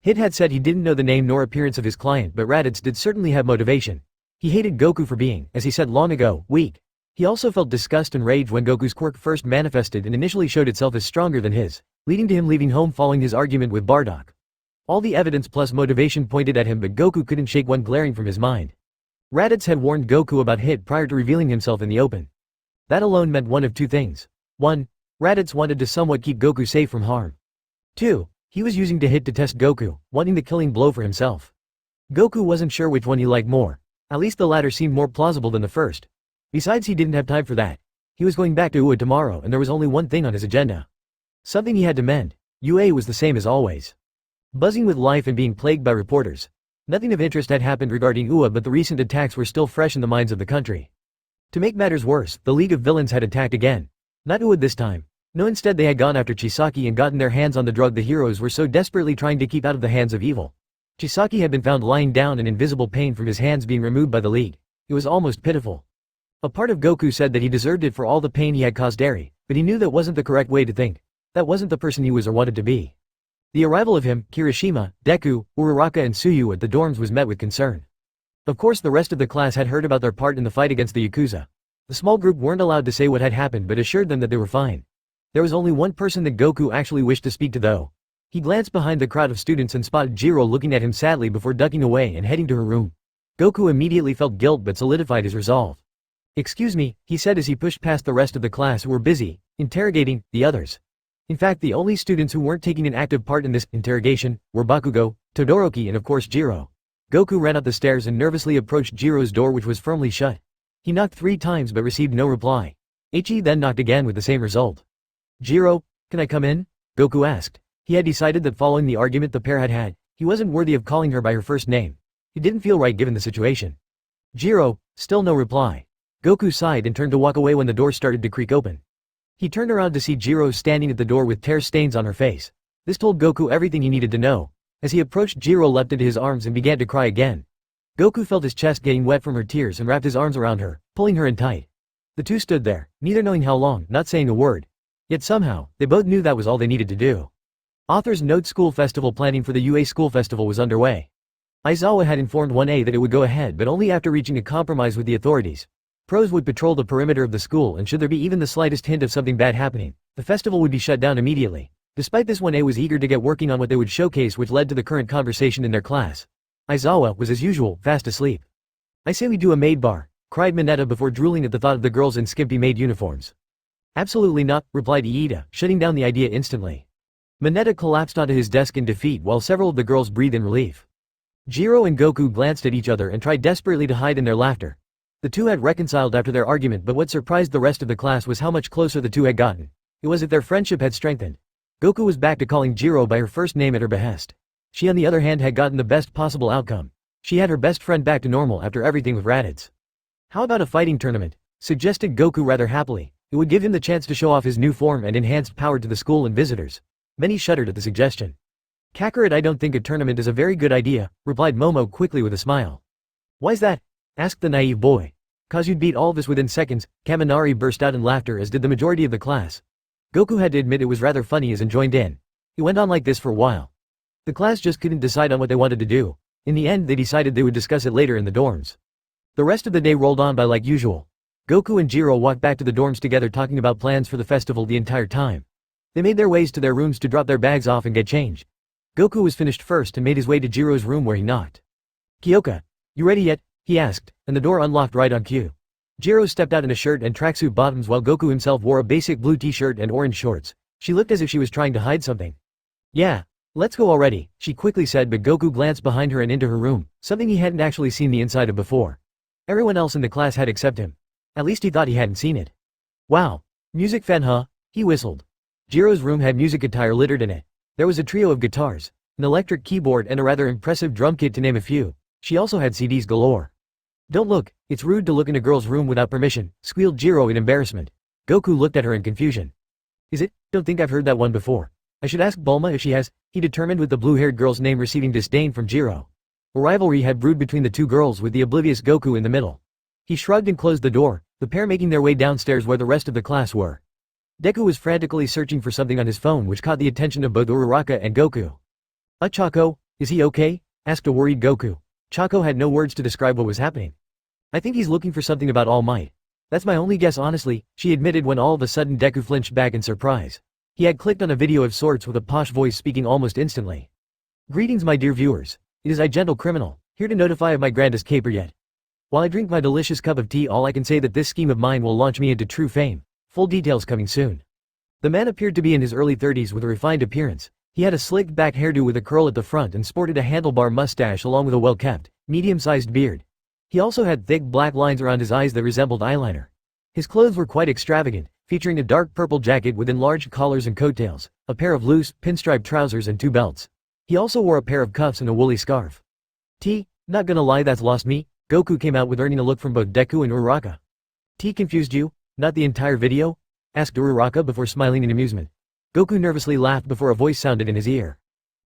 Hit had said he didn't know the name nor appearance of his client, but Raditz did certainly have motivation. He hated Goku for being, as he said long ago, weak. He also felt disgust and rage when Goku's quirk first manifested and initially showed itself as stronger than his, leading to him leaving home following his argument with Bardock. All the evidence plus motivation pointed at him, but Goku couldn't shake one glaring from his mind. Raditz had warned Goku about Hit prior to revealing himself in the open. That alone meant one of two things. 1. Raditz wanted to somewhat keep Goku safe from harm. 2. He was using Hit to test Goku, wanting the killing blow for himself. Goku wasn't sure which one he liked more. At least the latter seemed more plausible than the first. Besides, he didn't have time for that. He was going back to UA tomorrow and there was only one thing on his agenda. Something he had to mend. UA was the same as always. Buzzing with life and being plagued by reporters. Nothing of interest had happened regarding UA, but the recent attacks were still fresh in the minds of the country. To make matters worse, the League of Villains had attacked again. Not UA this time. No, instead they had gone after Chisaki and gotten their hands on the drug the heroes were so desperately trying to keep out of the hands of evil. Chisaki had been found lying down in invisible pain from his hands being removed by the League. It was almost pitiful. A part of Goku said that he deserved it for all the pain he had caused Eri, but he knew that wasn't the correct way to think. That wasn't the person he was or wanted to be. The arrival of him, Kirishima, Deku, Uraraka and Tsuyu at the dorms was met with concern. Of course the rest of the class had heard about their part in the fight against the Yakuza. The small group weren't allowed to say what had happened but assured them that they were fine. There was only one person that Goku actually wished to speak to though. He glanced behind the crowd of students and spotted Jiro looking at him sadly before ducking away and heading to her room. Goku immediately felt guilt but solidified his resolve. "Excuse me," he said as he pushed past the rest of the class who were busy interrogating the others. In fact, the only students who weren't taking an active part in this interrogation were Bakugo, Todoroki and of course Jiro. Goku ran up the stairs and nervously approached Jiro's door, which was firmly shut. He knocked 3 times but received no reply. He then knocked again with the same result. "Jiro, can I come in?" Goku asked. He had decided that following the argument the pair had had, he wasn't worthy of calling her by her first name. It didn't feel right given the situation. Jiro, still no reply. Goku sighed and turned to walk away when the door started to creak open. He turned around to see Jiro standing at the door with tear stains on her face. This told Goku everything he needed to know. As he approached, Jiro leapt into his arms and began to cry again. Goku felt his chest getting wet from her tears and wrapped his arms around her, pulling her in tight. The two stood there, neither knowing how long, not saying a word. Yet somehow, they both knew that was all they needed to do. Author's note: school festival planning for the UA school festival was underway. Aizawa had informed 1A that it would go ahead but only after reaching a compromise with the authorities. Pros would patrol the perimeter of the school, and should there be even the slightest hint of something bad happening, the festival would be shut down immediately. Despite this, 1A was eager to get working on what they would showcase, which led to the current conversation in their class. Aizawa was as usual, fast asleep. "I say we do a maid bar," cried Mineta before drooling at the thought of the girls in skimpy maid uniforms. "Absolutely not," replied Iida, shutting down the idea instantly. Mineta collapsed onto his desk in defeat while several of the girls breathed in relief. Jiro and Goku glanced at each other and tried desperately to hide in their laughter. The two had reconciled after their argument, but what surprised the rest of the class was how much closer the two had gotten. It was as if their friendship had strengthened. Goku was back to calling Jiro by her first name at her behest. She on the other hand had gotten the best possible outcome. She had her best friend back to normal after everything with Raditz. "How about a fighting tournament?" suggested Goku rather happily. It would give him the chance to show off his new form and enhanced power to the school and visitors. Many shuddered at the suggestion. "Kakarot, I don't think a tournament is a very good idea," replied Momo quickly with a smile. "Why's that?" asked the naive boy. "'Cause you'd beat all of us within seconds." Kaminari burst out in laughter, as did the majority of the class. Goku had to admit it was rather funny as and joined in. It went on like this for a while. The class just couldn't decide on what they wanted to do. In the end, they decided they would discuss it later in the dorms. The rest of the day rolled on by like usual. Goku and Jiro walked back to the dorms together, talking about plans for the festival the entire time. They made their ways to their rooms to drop their bags off and get changed. Goku was finished first and made his way to Jiro's room, where he knocked. "Kyoka, you ready yet?" he asked, and the door unlocked right on cue. Jiro stepped out in a shirt and tracksuit bottoms while Goku himself wore a basic blue t-shirt and orange shorts. She looked as if she was trying to hide something. "Yeah, let's go already," she quickly said, but Goku glanced behind her and into her room, something he hadn't actually seen the inside of before. Everyone else in the class had except him. At least he thought he hadn't seen it. "Wow, music fan huh?" he whistled. Jiro's room had music attire littered in it. There was a trio of guitars, an electric keyboard and a rather impressive drum kit, to name a few. She also had CDs galore. "Don't look, it's rude to look in a girl's room without permission," squealed Jiro in embarrassment. Goku looked at her in confusion. "Is it? Don't think I've heard that one before. I should ask Bulma if she has," he determined, with the blue-haired girl's name receiving disdain from Jiro. A rivalry had brewed between the two girls, with the oblivious Goku in the middle. He shrugged and closed the door, the pair making their way downstairs where the rest of the class were. Deku was frantically searching for something on his phone, which caught the attention of both Uraraka and Goku. Chaco, is he okay?" asked a worried Goku. Chaco had no words to describe what was happening. "I think he's looking for something about All Might. That's my only guess, honestly," she admitted, when all of a sudden Deku flinched back in surprise. He had clicked on a video of sorts with a posh voice speaking almost instantly. "Greetings, my dear viewers. It is I, Gentle Criminal, here to notify of my grandest caper yet. While I drink my delicious cup of tea, all I can say that this scheme of mine will launch me into true fame. Full details coming soon." The man appeared to be in his early 30s with a refined appearance. He had a slicked back hairdo with a curl at the front and sported a handlebar mustache along with a well-kept, medium-sized beard. He also had thick black lines around his eyes that resembled eyeliner. His clothes were quite extravagant, featuring a dark purple jacket with enlarged collars and coattails, a pair of loose, pinstripe trousers and 2 belts. He also wore a pair of cuffs and a woolly scarf. Not gonna lie, that's lost me." Goku came out with earning a look from both Deku and Uraraka. Confused you? Not the entire video?" asked Uraraka before smiling in amusement. Goku nervously laughed before a voice sounded in his ear.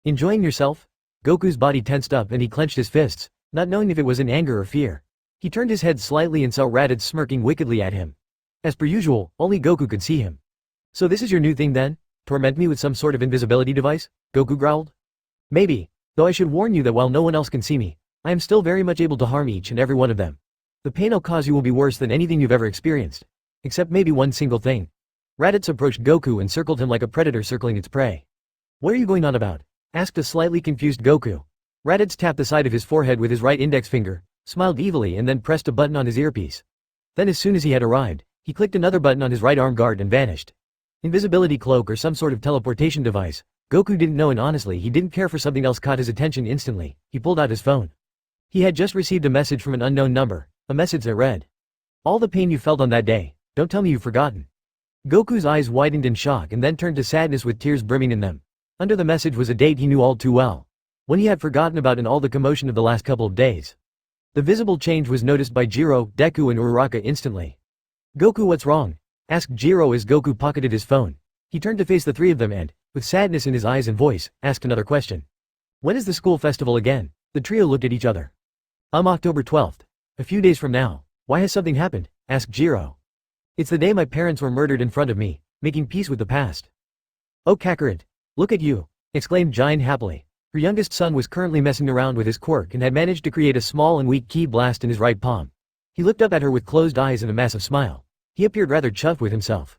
"Enjoying yourself?" Goku's body tensed up and he clenched his fists, not knowing if it was in anger or fear. He turned his head slightly and saw Raditz smirking wickedly at him. As per usual, only Goku could see him. "So this is your new thing then? Torment me with some sort of invisibility device?" Goku growled. "Maybe, though I should warn you that while no one else can see me, I am still very much able to harm each and every one of them. The pain I'll cause you will be worse than anything you've ever experienced. Except maybe one single thing. Raditz approached Goku and circled him like a predator circling its prey. "What are you going on about?" asked a slightly confused Goku. Raditz tapped the side of his forehead with his right index finger, smiled evilly and then pressed a button on his earpiece. Then as soon as he had arrived, he clicked another button on his right arm guard and vanished. Invisibility cloak or some sort of teleportation device. Goku didn't know, and honestly he didn't care, for something else caught his attention instantly. He pulled out his phone. He had just received a message from an unknown number, a message that read, "All the pain you felt on that day, don't tell me you've forgotten." Goku's eyes widened in shock and then turned to sadness with tears brimming in them. Under the message was a date he knew all too well, one he had forgotten about in all the commotion of the last couple of days. The visible change was noticed by Jiro, Deku and Uraraka instantly. "Goku, what's wrong?" asked Jiro as Goku pocketed his phone. He turned to face the three of them and, with sadness in his eyes and voice, asked another question. "When is the school festival again?" The trio looked at each other. October 12th. A few days from now." "Why, has something happened?" asked Jiro. "It's the day my parents were murdered in front of me, making peace with the past." "Oh Kakarot, look at you," exclaimed Jine happily. Her youngest son was currently messing around with his quirk and had managed to create a small and weak ki blast in his right palm. He looked up at her with closed eyes and a massive smile. He appeared rather chuffed with himself.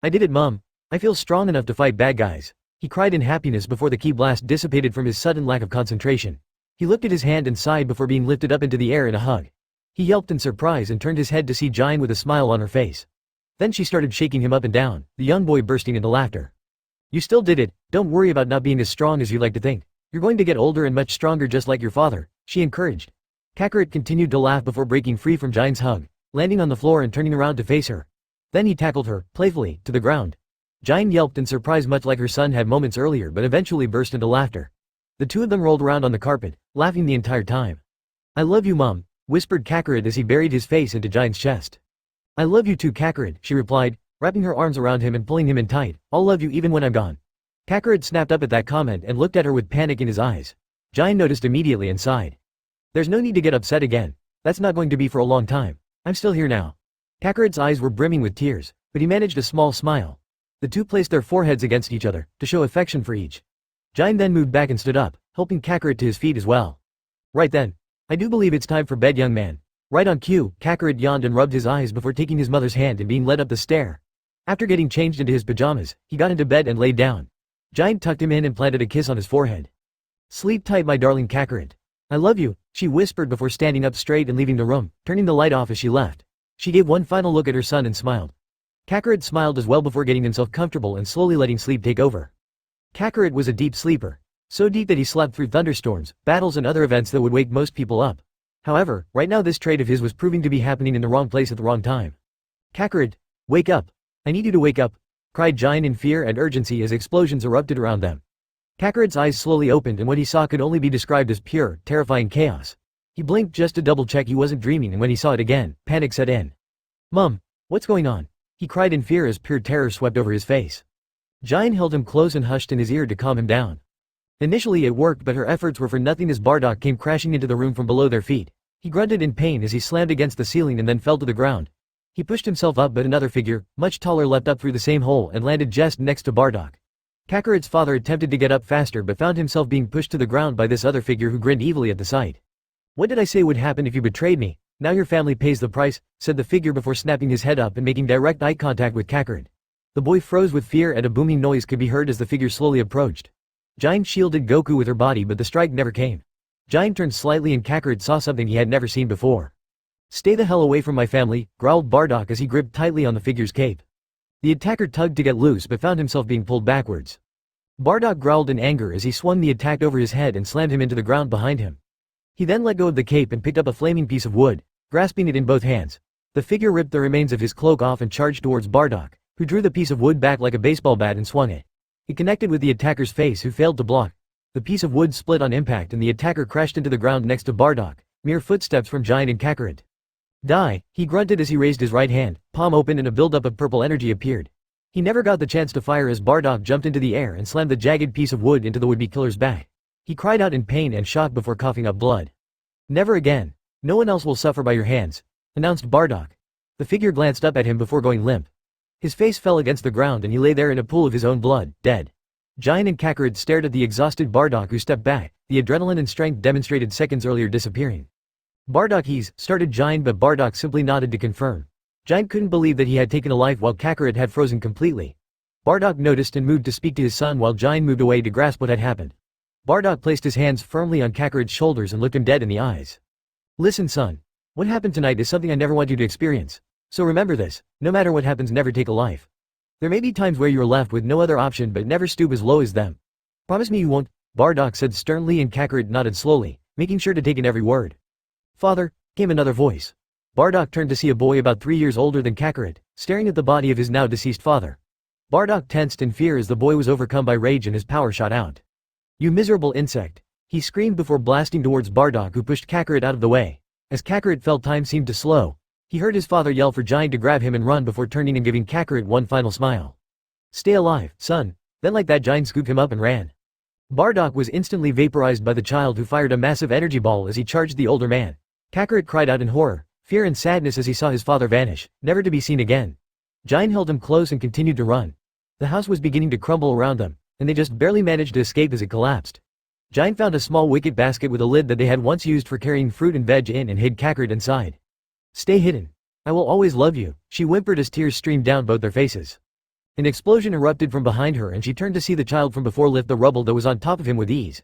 "I did it, Mum. I feel strong enough to fight bad guys," he cried in happiness before the ki blast dissipated from his sudden lack of concentration. He looked at his hand and sighed before being lifted up into the air in a hug. He yelped in surprise and turned his head to see Jine with a smile on her face. Then she started shaking him up and down, the young boy bursting into laughter. "You still did it, don't worry about not being as strong as you like to think. You're going to get older and much stronger just like your father," she encouraged. Kakarot continued to laugh before breaking free from Jine's hug, landing on the floor and turning around to face her. Then he tackled her, playfully, to the ground. Jine yelped in surprise much like her son had moments earlier, but eventually burst into laughter. The two of them rolled around on the carpet, laughing the entire time. "I love you, Mom," whispered Kakarot as he buried his face into Jine's chest. "I love you too, Kakarot," she replied, wrapping her arms around him and pulling him in tight. "I'll love you even when I'm gone." Kakarot snapped up at that comment and looked at her with panic in his eyes. Jine noticed immediately and sighed. "There's no need to get upset again. That's not going to be for a long time. I'm still here now." Kakarot's eyes were brimming with tears, but he managed a small smile. The two placed their foreheads against each other, to show affection for each. Jine then moved back and stood up, helping Kakarot to his feet as well. "Right then. I do believe it's time for bed, young man." Right on cue, Kakarot yawned and rubbed his eyes before taking his mother's hand and being led up the stair. After getting changed into his pajamas, he got into bed and laid down. Jine tucked him in and planted a kiss on his forehead. "Sleep tight, my darling Kakarot. I love you," she whispered before standing up straight and leaving the room, turning the light off as she left. She gave one final look at her son and smiled. Kakarot smiled as well before getting himself comfortable and slowly letting sleep take over. Kakarot was a deep sleeper. So deep that he slept through thunderstorms, battles and other events that would wake most people up. However, right now this trait of his was proving to be happening in the wrong place at the wrong time. "Kakarot, wake up. I need you to wake up," cried Jine in fear and urgency as explosions erupted around them. Kakarot's eyes slowly opened and what he saw could only be described as pure, terrifying chaos. He blinked just to double check he wasn't dreaming, and when he saw it again, panic set in. "Mum, what's going on?" he cried in fear as pure terror swept over his face. Jine held him close and hushed in his ear to calm him down. Initially it worked, but her efforts were for nothing as Bardock came crashing into the room from below their feet. He grunted in pain as he slammed against the ceiling and then fell to the ground. He pushed himself up, but another figure, much taller, leapt up through the same hole and landed just next to Bardock. Kakarot's father attempted to get up faster but found himself being pushed to the ground by this other figure who grinned evilly at the sight. "What did I say would happen if you betrayed me? Now your family pays the price," said the figure before snapping his head up and making direct eye contact with Kakarot. The boy froze with fear and a booming noise could be heard as the figure slowly approached. Jine shielded Goku with her body, but the strike never came. Jine turned slightly and Kakarot saw something he had never seen before. "Stay the hell away from my family," growled Bardock as he gripped tightly on the figure's cape. The attacker tugged to get loose but found himself being pulled backwards. Bardock growled in anger as he swung the attack over his head and slammed him into the ground behind him. He then let go of the cape and picked up a flaming piece of wood, grasping it in both hands. The figure ripped the remains of his cloak off and charged towards Bardock, who drew the piece of wood back like a baseball bat and swung it. It connected with the attacker's face, who failed to block. The piece of wood split on impact and the attacker crashed into the ground next to Bardock, mere footsteps from Jine and Kakarot. "Die," he grunted as he raised his right hand, palm open, and a buildup of purple energy appeared. He never got the chance to fire as Bardock jumped into the air and slammed the jagged piece of wood into the would-be killer's back. He cried out in pain and shock before coughing up blood. "Never again. No one else will suffer by your hands," announced Bardock. The figure glanced up at him before going limp. His face fell against the ground and he lay there in a pool of his own blood, dead. Jine and Kakarot stared at the exhausted Bardock, who stepped back, the adrenaline and strength demonstrated seconds earlier disappearing. "Bardock, he's," started Jine, but Bardock simply nodded to confirm. Giant couldn't believe that he had taken a life while Kakarot had frozen completely. Bardock noticed and moved to speak to his son while Giant moved away to grasp what had happened. Bardock placed his hands firmly on Kakarot's shoulders and looked him dead in the eyes. Listen son. What happened tonight is something I never want you to experience. So remember this, no matter what happens, never take a life. There may be times where you are left with no other option, but never stoop as low as them. Promise me you won't, Bardock said sternly, and Kakarot nodded slowly, making sure to take in every word. Father, came another voice. Bardock turned to see a boy about 3 years older than Kakarot, staring at the body of his now deceased father. Bardock tensed in fear as the boy was overcome by rage and his power shot out. You miserable insect! He screamed before blasting towards Bardock, who pushed Kakarot out of the way. As Kakarot felt time seemed to slow, he heard his father yell for Giant to grab him and run before turning and giving Kakarot one final smile. Stay alive, son. Then like that Giant scooped him up and ran. Bardock was instantly vaporized by the child, who fired a massive energy ball as he charged the older man. Kakarot cried out in horror, fear and sadness as he saw his father vanish, never to be seen again. Giant held him close and continued to run. The house was beginning to crumble around them, and they just barely managed to escape as it collapsed. Giant found a small wicket basket with a lid that they had once used for carrying fruit and veg in and hid Kakarot inside. Stay hidden. I will always love you, she whimpered as tears streamed down both their faces. An explosion erupted from behind her and she turned to see the child from before lift the rubble that was on top of him with ease.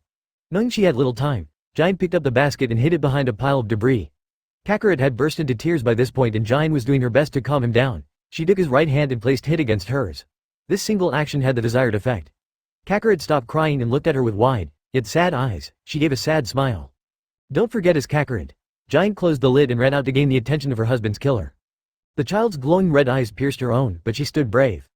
Knowing she had little time, Giant picked up the basket and hid it behind a pile of debris. Kakarot had burst into tears by this point and Giant was doing her best to calm him down. She took his right hand and placed Hit against hers. This single action had the desired effect. Kakarot stopped crying and looked at her with wide, yet sad eyes. She gave a sad smile. Don't forget us, Kakarot. Giant closed the lid and ran out to gain the attention of her husband's killer. The child's glowing red eyes pierced her own, but she stood brave.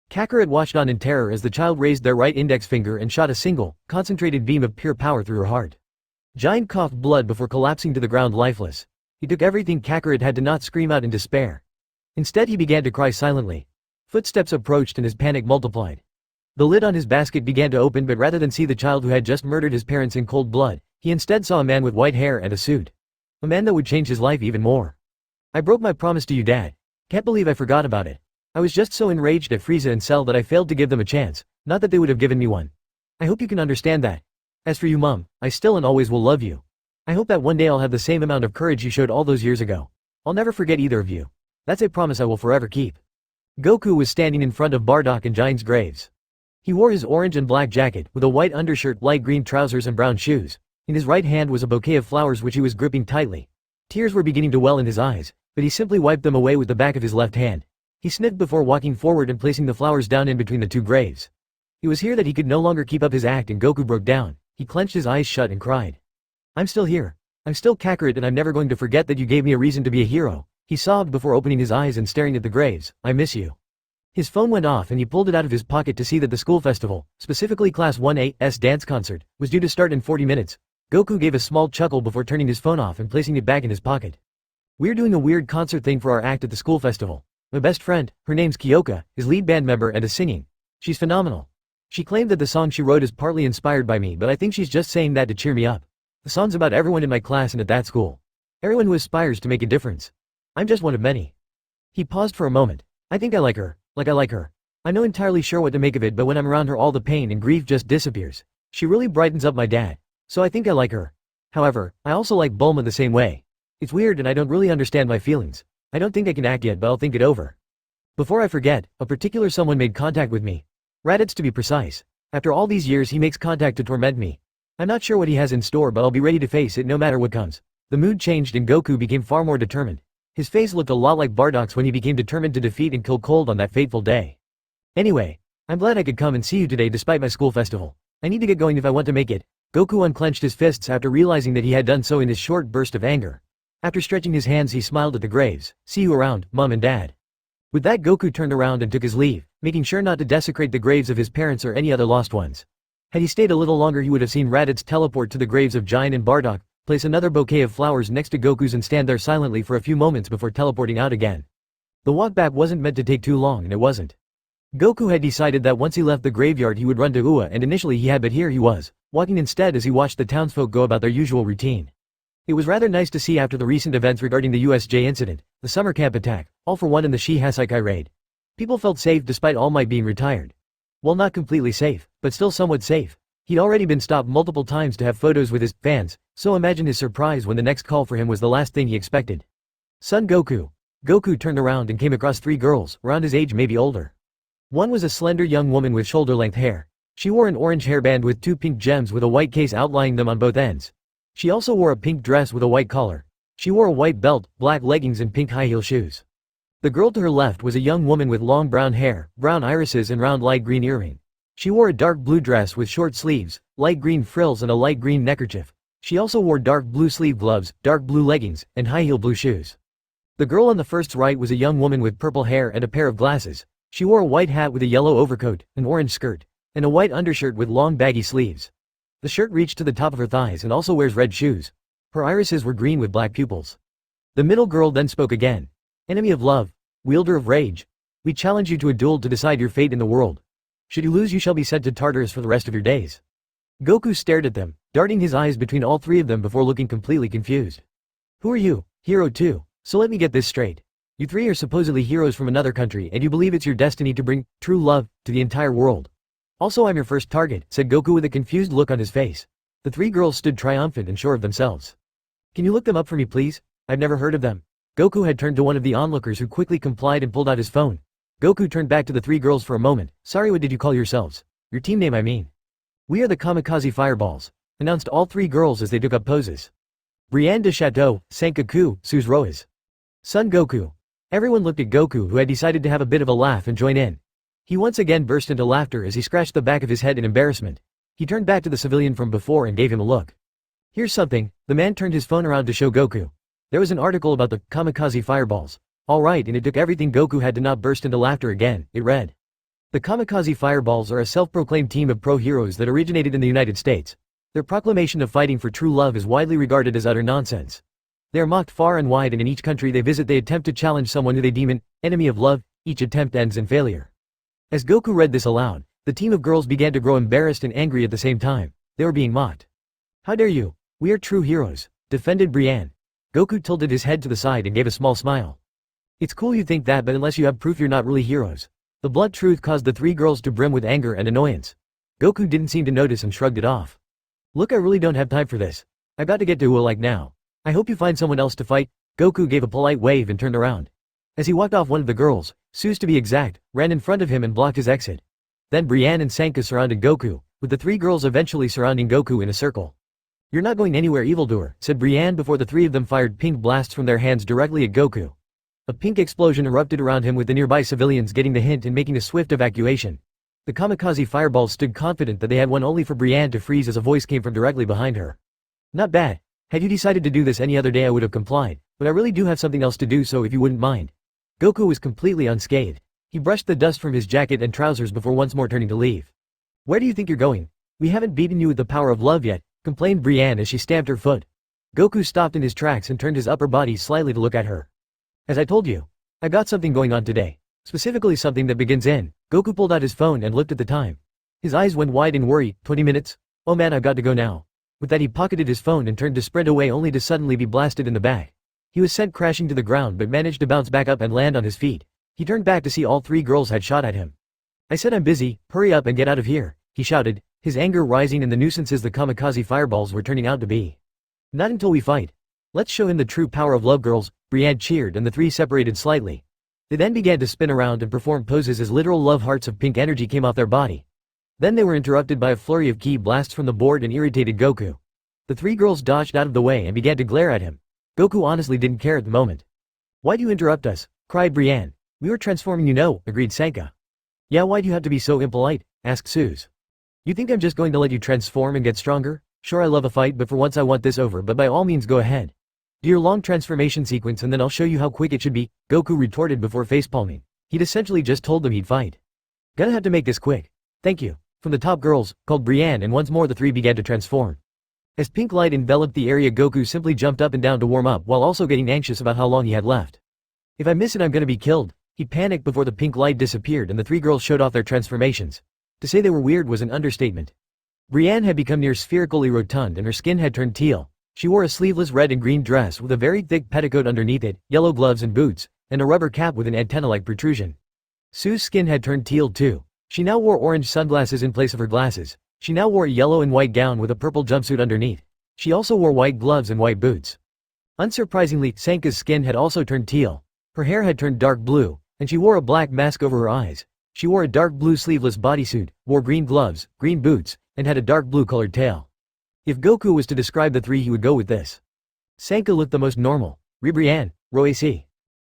Kakarot watched on in terror as the child raised their right index finger and shot a single, concentrated beam of pure power through her heart. Giant coughed blood before collapsing to the ground lifeless. He took everything Kakarot had to not scream out in despair. Instead he began to cry silently. Footsteps approached and his panic multiplied. The lid on his basket began to open, but rather than see the child who had just murdered his parents in cold blood, he instead saw a man with white hair and a suit. A man that would change his life even more. I broke my promise to you, Dad. Can't believe I forgot about it. I was just so enraged at Frieza and Cell that I failed to give them a chance, not that they would have given me one. I hope you can understand that. As for you, Mom, I still and always will love you. I hope that one day I'll have the same amount of courage you showed all those years ago. I'll never forget either of you. That's a promise I will forever keep. Goku was standing in front of Bardock and Giant's graves. He wore his orange and black jacket, with a white undershirt, light green trousers and brown shoes. In his right hand was a bouquet of flowers which he was gripping tightly. Tears were beginning to well in his eyes, but he simply wiped them away with the back of his left hand. He sniffed before walking forward and placing the flowers down in between the two graves. It was here that he could no longer keep up his act and Goku broke down. He clenched his eyes shut and cried. I'm still here. I'm still Kakarot and I'm never going to forget that you gave me a reason to be a hero. He sobbed before opening his eyes and staring at the graves. I miss you. His phone went off and he pulled it out of his pocket to see that the school festival, specifically Class 1A's dance concert, was due to start in 40 minutes. Goku gave a small chuckle before turning his phone off and placing it back in his pocket. We're doing a weird concert thing for our act at the school festival. My best friend, her name's Kyoka, is lead band member and is singing. She's phenomenal. She claimed that the song she wrote is partly inspired by me, but I think she's just saying that to cheer me up. The song's about everyone in my class and at that school. Everyone who aspires to make a difference. I'm just one of many. He paused for a moment. I think I like her. Like I like her. I'm not entirely sure what to make of it, but when I'm around her all the pain and grief just disappears. She really brightens up my dad. So I think I like her. However, I also like Bulma the same way. It's weird and I don't really understand my feelings. I don't think I can act yet, but I'll think it over. Before I forget, a particular someone made contact with me. Raditz to be precise. After all these years he makes contact to torment me. I'm not sure what he has in store, but I'll be ready to face it no matter what comes. The mood changed and Goku became far more determined. His face looked a lot like Bardock's when he became determined to defeat and kill Cold on that fateful day. Anyway, I'm glad I could come and see you today despite my school festival. I need to get going if I want to make it. Goku unclenched his fists after realizing that he had done so in his short burst of anger. After stretching his hands he smiled at the graves. See you around, Mom and Dad. With that Goku turned around and took his leave, making sure not to desecrate the graves of his parents or any other lost ones. Had he stayed a little longer he would have seen Raditz teleport to the graves of Giant and Bardock, place another bouquet of flowers next to Goku's and stand there silently for a few moments before teleporting out again. The walk back wasn't meant to take too long and it wasn't. Goku had decided that once he left the graveyard he would run to Ua, and initially he had, but here he was, walking instead as he watched the townsfolk go about their usual routine. It was rather nice to see after the recent events regarding the USJ incident, the summer camp attack, All for One and the Shihasaikai raid. People felt safe despite All Might being retired. Well, not completely safe, but still somewhat safe. He'd already been stopped multiple times to have photos with his fans, so imagine his surprise when the next call for him was the last thing he expected. Son Goku. Goku turned around and came across 3 girls, around his age maybe older. One was a slender young woman with shoulder-length hair. She wore an orange hairband with 2 pink gems with a white case outlining them on both ends. She also wore a pink dress with a white collar. She wore a white belt, black leggings and pink high-heel shoes. The girl to her left was a young woman with long brown hair, brown irises and round light green earring. She wore a dark blue dress with short sleeves, light green frills and a light green neckerchief. She also wore dark blue sleeve gloves, dark blue leggings, and high-heel blue shoes. The girl on the first's right was a young woman with purple hair and a pair of glasses. She wore a white hat with a yellow overcoat, an orange skirt, and a white undershirt with long baggy sleeves. The shirt reached to the top of her thighs and also wears red shoes. Her irises were green with black pupils. The middle girl then spoke again. Enemy of love, wielder of rage. We challenge you to a duel to decide your fate in the world. Should you lose you shall be sent to Tartarus for the rest of your days. Goku stared at them, darting his eyes between all 3 of them before looking completely confused. Who are you? Hero 2. So let me get this straight. You 3 are supposedly heroes from another country and you believe it's your destiny to bring true love to the entire world. Also I'm your first target, said Goku with a confused look on his face. The 3 girls stood triumphant and sure of themselves. Can you look them up for me please? I've never heard of them. Goku had turned to one of the onlookers who quickly complied and pulled out his phone. Goku turned back to the 3 girls for a moment. Sorry, what did you call yourselves? Your team name I mean. We are the Kamikaze Fireballs, announced all 3 girls as they took up poses. Brienne de Chateau, Sankaku, Suze Roas. Son Goku. Everyone looked at Goku who had decided to have a bit of a laugh and join in. He once again burst into laughter as he scratched the back of his head in embarrassment. He turned back to the civilian from before and gave him a look. Here's something. The man turned his phone around to show Goku. There was an article about the Kamikaze Fireballs. Alright, and it took everything Goku had to not burst into laughter again. It read. The Kamikaze Fireballs are a self-proclaimed team of pro-heroes that originated in the United States. Their proclamation of fighting for true love is widely regarded as utter nonsense. They are mocked far and wide and in each country they visit they attempt to challenge someone who they deem an enemy of love. Each attempt ends in failure. As Goku read this aloud, the team of girls began to grow embarrassed and angry at the same time. They were being mocked. How dare you? We are true heroes, defended Brienne. Goku tilted his head to the side and gave a small smile. It's cool you think that, but unless you have proof you're not really heroes. The blunt truth caused the 3 girls to brim with anger and annoyance. Goku didn't seem to notice and shrugged it off. Look, I really don't have time for this. I've got to get to like now. I hope you find someone else to fight. Goku gave a polite wave and turned around. As he walked off, one of the girls, Suze to be exact, ran in front of him and blocked his exit. Then Brienne and Sanka surrounded Goku, with the 3 girls eventually surrounding Goku in a circle. You're not going anywhere, evildoer, said Brienne before the 3 of them fired pink blasts from their hands directly at Goku. A pink explosion erupted around him with the nearby civilians getting the hint and making a swift evacuation. The Kamikaze Fireballs stood confident that they had one only for Brienne to freeze as a voice came from directly behind her. Not bad. Had you decided to do this any other day I would have complied, but I really do have something else to do, so if you wouldn't mind. Goku was completely unscathed. He brushed the dust from his jacket and trousers before once more turning to leave. Where do you think you're going? We haven't beaten you with the power of love yet, complained Brienne as she stamped her foot. Goku stopped in his tracks and turned his upper body slightly to look at her. As I told you, I've got something going on today. Specifically something that begins in. Goku pulled out his phone and looked at the time. His eyes went wide in worry. 20 minutes? Oh man, I've got to go now. With that he pocketed his phone and turned to sprint away only to suddenly be blasted in the back. He was sent crashing to the ground but managed to bounce back up and land on his feet. He turned back to see all 3 girls had shot at him. I said I'm busy, hurry up and get out of here, he shouted, his anger rising and the nuisances the Kamikaze Fireballs were turning out to be. Not until we fight. Let's show him the true power of love, girls, Brienne cheered and the 3 separated slightly. They then began to spin around and perform poses as literal love hearts of pink energy came off their body. Then they were interrupted by a flurry of ki blasts from the board and irritated Goku. The 3 girls dodged out of the way and began to glare at him. Goku honestly didn't care at the moment. Why'd you interrupt us? Cried Brienne. We were transforming, you know, agreed Sanka. Yeah, why'd you have to be so impolite? Asked Suze. You think I'm just going to let you transform and get stronger? Sure, I love a fight, but for once I want this over, but by all means go ahead. Do your long transformation sequence and then I'll show you how quick it should be, Goku retorted before facepalming. He'd essentially just told them he'd fight. Gonna have to make this quick. Thank you. From the top girls, called Brienne, and once more the 3 began to transform. As pink light enveloped the area, Goku simply jumped up and down to warm up while also getting anxious about how long he had left. If I miss it I'm gonna be killed. He panicked before the pink light disappeared and the 3 girls showed off their transformations. To say they were weird was an understatement. Brienne had become near spherically rotund and her skin had turned teal. She wore a sleeveless red and green dress with a very thick petticoat underneath it, yellow gloves and boots, and a rubber cap with an antenna-like protrusion. Sue's skin had turned teal too. She now wore orange sunglasses in place of her glasses. She now wore a yellow and white gown with a purple jumpsuit underneath. She also wore white gloves and white boots. Unsurprisingly, Sanka's skin had also turned teal. Her hair had turned dark blue, and she wore a black mask over her eyes. She wore a dark blue sleeveless bodysuit, wore green gloves, green boots, and had a dark blue colored tail. If Goku was to describe the three, he would go with this. Sanka looked the most normal. Ribrianne, Roacy.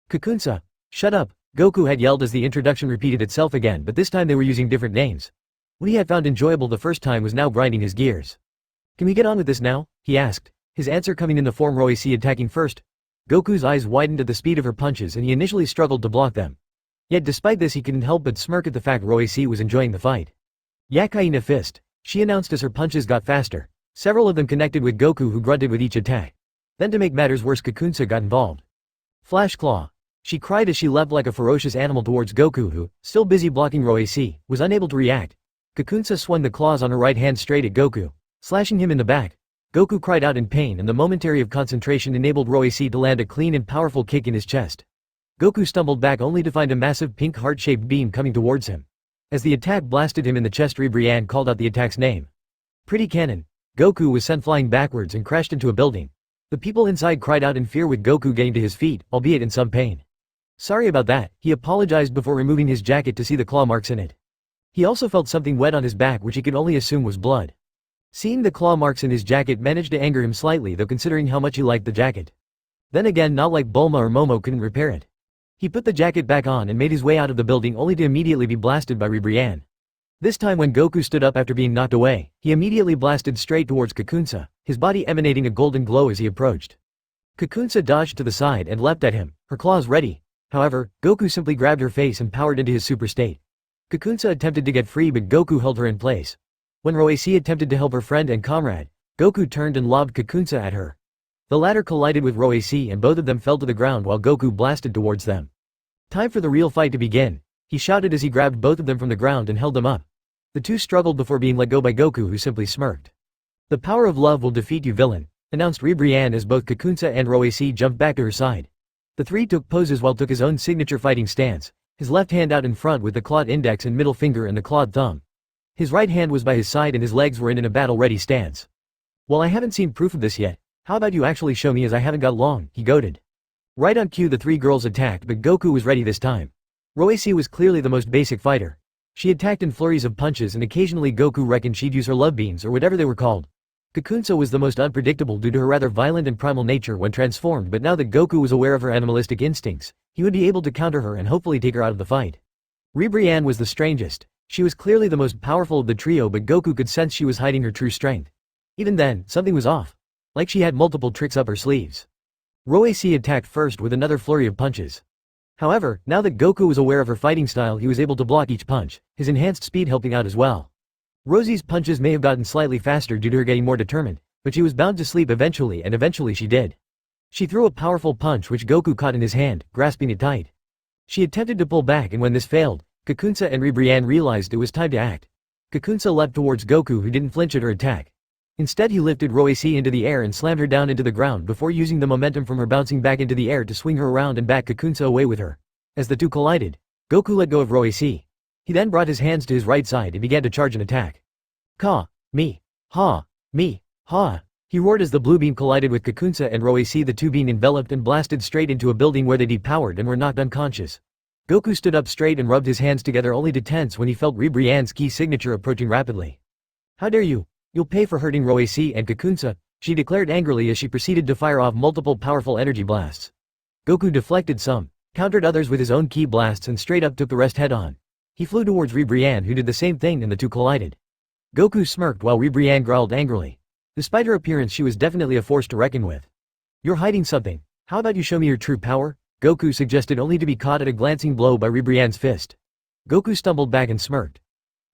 Kakunsa. Shut up, Goku had yelled as the introduction repeated itself again, but this time they were using different names. What he had found enjoyable the first time was now grinding his gears. Can we get on with this now? He asked, his answer coming in the form Roacy attacking first. Goku's eyes widened at the speed of her punches and he initially struggled to block them. Yet despite this he couldn't help but smirk at the fact Roacy was enjoying the fight. Yakaina fist, she announced as her punches got faster. Several of them connected with Goku, who grunted with each attack. Then to make matters worse, Kakunsa got involved. Flash claw, she cried as she leapt like a ferocious animal towards Goku, who, still busy blocking Roacy, was unable to react. Kakunsa swung the claws on her right hand straight at Goku, slashing him in the back. Goku cried out in pain and the momentary of concentration enabled Roacy to land a clean and powerful kick in his chest. Goku stumbled back only to find a massive pink heart-shaped beam coming towards him. As the attack blasted him in the chest, Ribrianne called out the attack's name. Pretty cannon. Goku was sent flying backwards and crashed into a building. The people inside cried out in fear with Goku getting to his feet, albeit in some pain. Sorry about that, he apologized before removing his jacket to see the claw marks in it. He also felt something wet on his back which he could only assume was blood. Seeing the claw marks in his jacket managed to anger him slightly, though considering how much he liked the jacket. Then again, not like Bulma or Momo couldn't repair it. He put the jacket back on and made his way out of the building only to immediately be blasted by Ribrianne. This time when Goku stood up after being knocked away, he immediately blasted straight towards Kakunsa, his body emanating a golden glow as he approached. Kakunsa dodged to the side and leapt at him, her claws ready. However, Goku simply grabbed her face and powered into his super state. Kakunsa attempted to get free but Goku held her in place. When Roacy attempted to help her friend and comrade, Goku turned and lobbed Kakunsa at her. The latter collided with Roacy and both of them fell to the ground while Goku blasted towards them. Time for the real fight to begin, he shouted as he grabbed both of them from the ground and held them up. The two struggled before being let go by Goku, who simply smirked. The power of love will defeat you, villain, announced Ribrianne as both Kakunsa and Roacy jumped back to her side. The three took poses while took his own signature fighting stance, his left hand out in front with the clawed index and middle finger and the clawed thumb. His right hand was by his side and his legs were in a battle-ready stance. Well, I haven't seen proof of this yet. How about you actually show me, as I haven't got long, he goaded. Right on cue the three girls attacked, but Goku was ready this time. Roacy was clearly the most basic fighter. She attacked in flurries of punches and occasionally Goku reckoned she'd use her love beams or whatever they were called. Kakunsa was the most unpredictable due to her rather violent and primal nature when transformed, but now that Goku was aware of her animalistic instincts, he would be able to counter her and hopefully take her out of the fight. Ribrianne was the strangest. She was clearly the most powerful of the trio, but Goku could sense she was hiding her true strength. Even then, something was off. Like she had multiple tricks up her sleeves. Roacy attacked first with another flurry of punches. However, now that Goku was aware of her fighting style, he was able to block each punch, his enhanced speed helping out as well. Rosie's punches may have gotten slightly faster due to her getting more determined, but she was bound to sleep eventually, and eventually she did. She threw a powerful punch which Goku caught in his hand, grasping it tight. She attempted to pull back, and when this failed, Kakunsa and Ribrianne realized it was time to act. Kakunsa leapt towards Goku, who didn't flinch at her attack. Instead he lifted Roacy into the air and slammed her down into the ground before using the momentum from her bouncing back into the air to swing her around and back Kakunsa away with her. As the two collided, Goku let go of Roacy. He then brought his hands to his right side and began to charge an attack. Ka, me, ha, me, ha. He roared as the blue beam collided with Kakunsa and Roacy, the two being enveloped and blasted straight into a building where they depowered and were knocked unconscious. Goku stood up straight and rubbed his hands together only to tense when he felt Ribrianne's key signature approaching rapidly. How dare you! You'll pay for hurting Roacy and Kakunsa, she declared angrily as she proceeded to fire off multiple powerful energy blasts. Goku deflected some, countered others with his own key blasts and straight up took the rest head-on. He flew towards Ribrianne, who did the same thing, and the two collided. Goku smirked while Ribrianne growled angrily. Despite her appearance, she was definitely a force to reckon with. You're hiding something. How about you show me your true power? Goku suggested, only to be caught at a glancing blow by Ribrianne's fist. Goku stumbled back and smirked.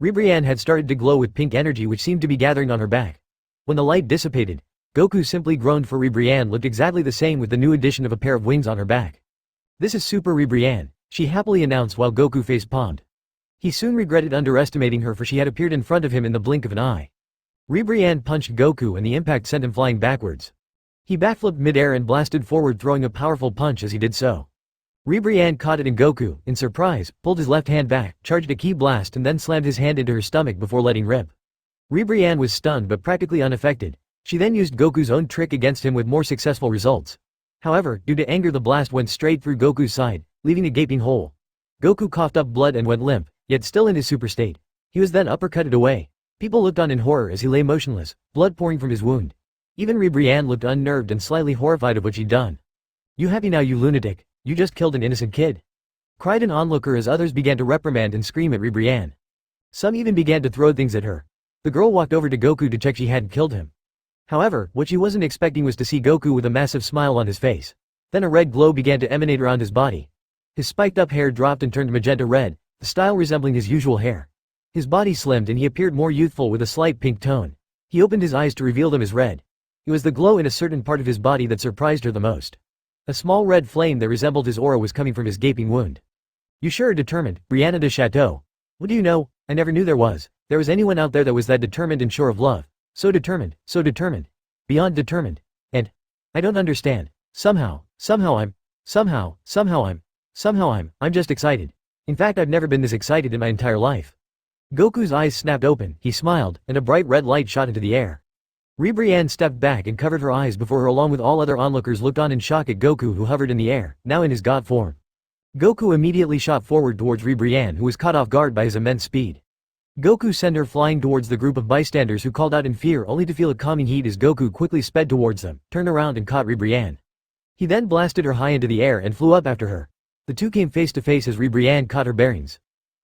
Ribrianne had started to glow with pink energy which seemed to be gathering on her back. When the light dissipated, Goku simply groaned, for Ribrianne looked exactly the same with the new addition of a pair of wings on her back. This is Super Ribrianne, she happily announced while Goku face-palmed. He soon regretted underestimating her, for she had appeared in front of him in the blink of an eye. Ribrianne punched Goku and the impact sent him flying backwards. He backflipped mid-air and blasted forward, throwing a powerful punch as he did so. Ribrianne caught it, and Goku, in surprise, pulled his left hand back, charged a key blast and then slammed his hand into her stomach before letting rip. Ribrianne was stunned but practically unaffected. She then used Goku's own trick against him with more successful results. However, due to anger the blast went straight through Goku's side, leaving a gaping hole. Goku coughed up blood and went limp, yet still in his super state. He was then uppercutted away. People looked on in horror as he lay motionless, blood pouring from his wound. Even Ribrianne looked unnerved and slightly horrified of what she'd done. "You happy now, you lunatic? You just killed an innocent kid," cried an onlooker as others began to reprimand and scream at Ribrianne. Some even began to throw things at her. The girl walked over to Goku to check she hadn't killed him. However, what she wasn't expecting was to see Goku with a massive smile on his face. Then a red glow began to emanate around his body. His spiked-up hair dropped and turned magenta red, the style resembling his usual hair. His body slimmed and he appeared more youthful with a slight pink tone. He opened his eyes to reveal them as red. It was the glow in a certain part of his body that surprised her the most. A small red flame that resembled his aura was coming from his gaping wound. "You sure are determined, Brianna de Chateau. What do you know? I never knew there was anyone out there that was that determined and sure of love. So determined, beyond determined. And I don't understand. Somehow I'm just excited. In fact, I've never been this excited in my entire life." Goku's eyes snapped open, he smiled, and a bright red light shot into the air. Ribrianne stepped back and covered her eyes before her along with all other onlookers looked on in shock at Goku who hovered in the air, now in his god form. Goku immediately shot forward towards Ribrianne who was caught off guard by his immense speed. Goku sent her flying towards the group of bystanders who called out in fear only to feel a calming heat as Goku quickly sped towards them, turned around and caught Ribrianne. He then blasted her high into the air and flew up after her. The two came face to face as Ribrianne caught her bearings.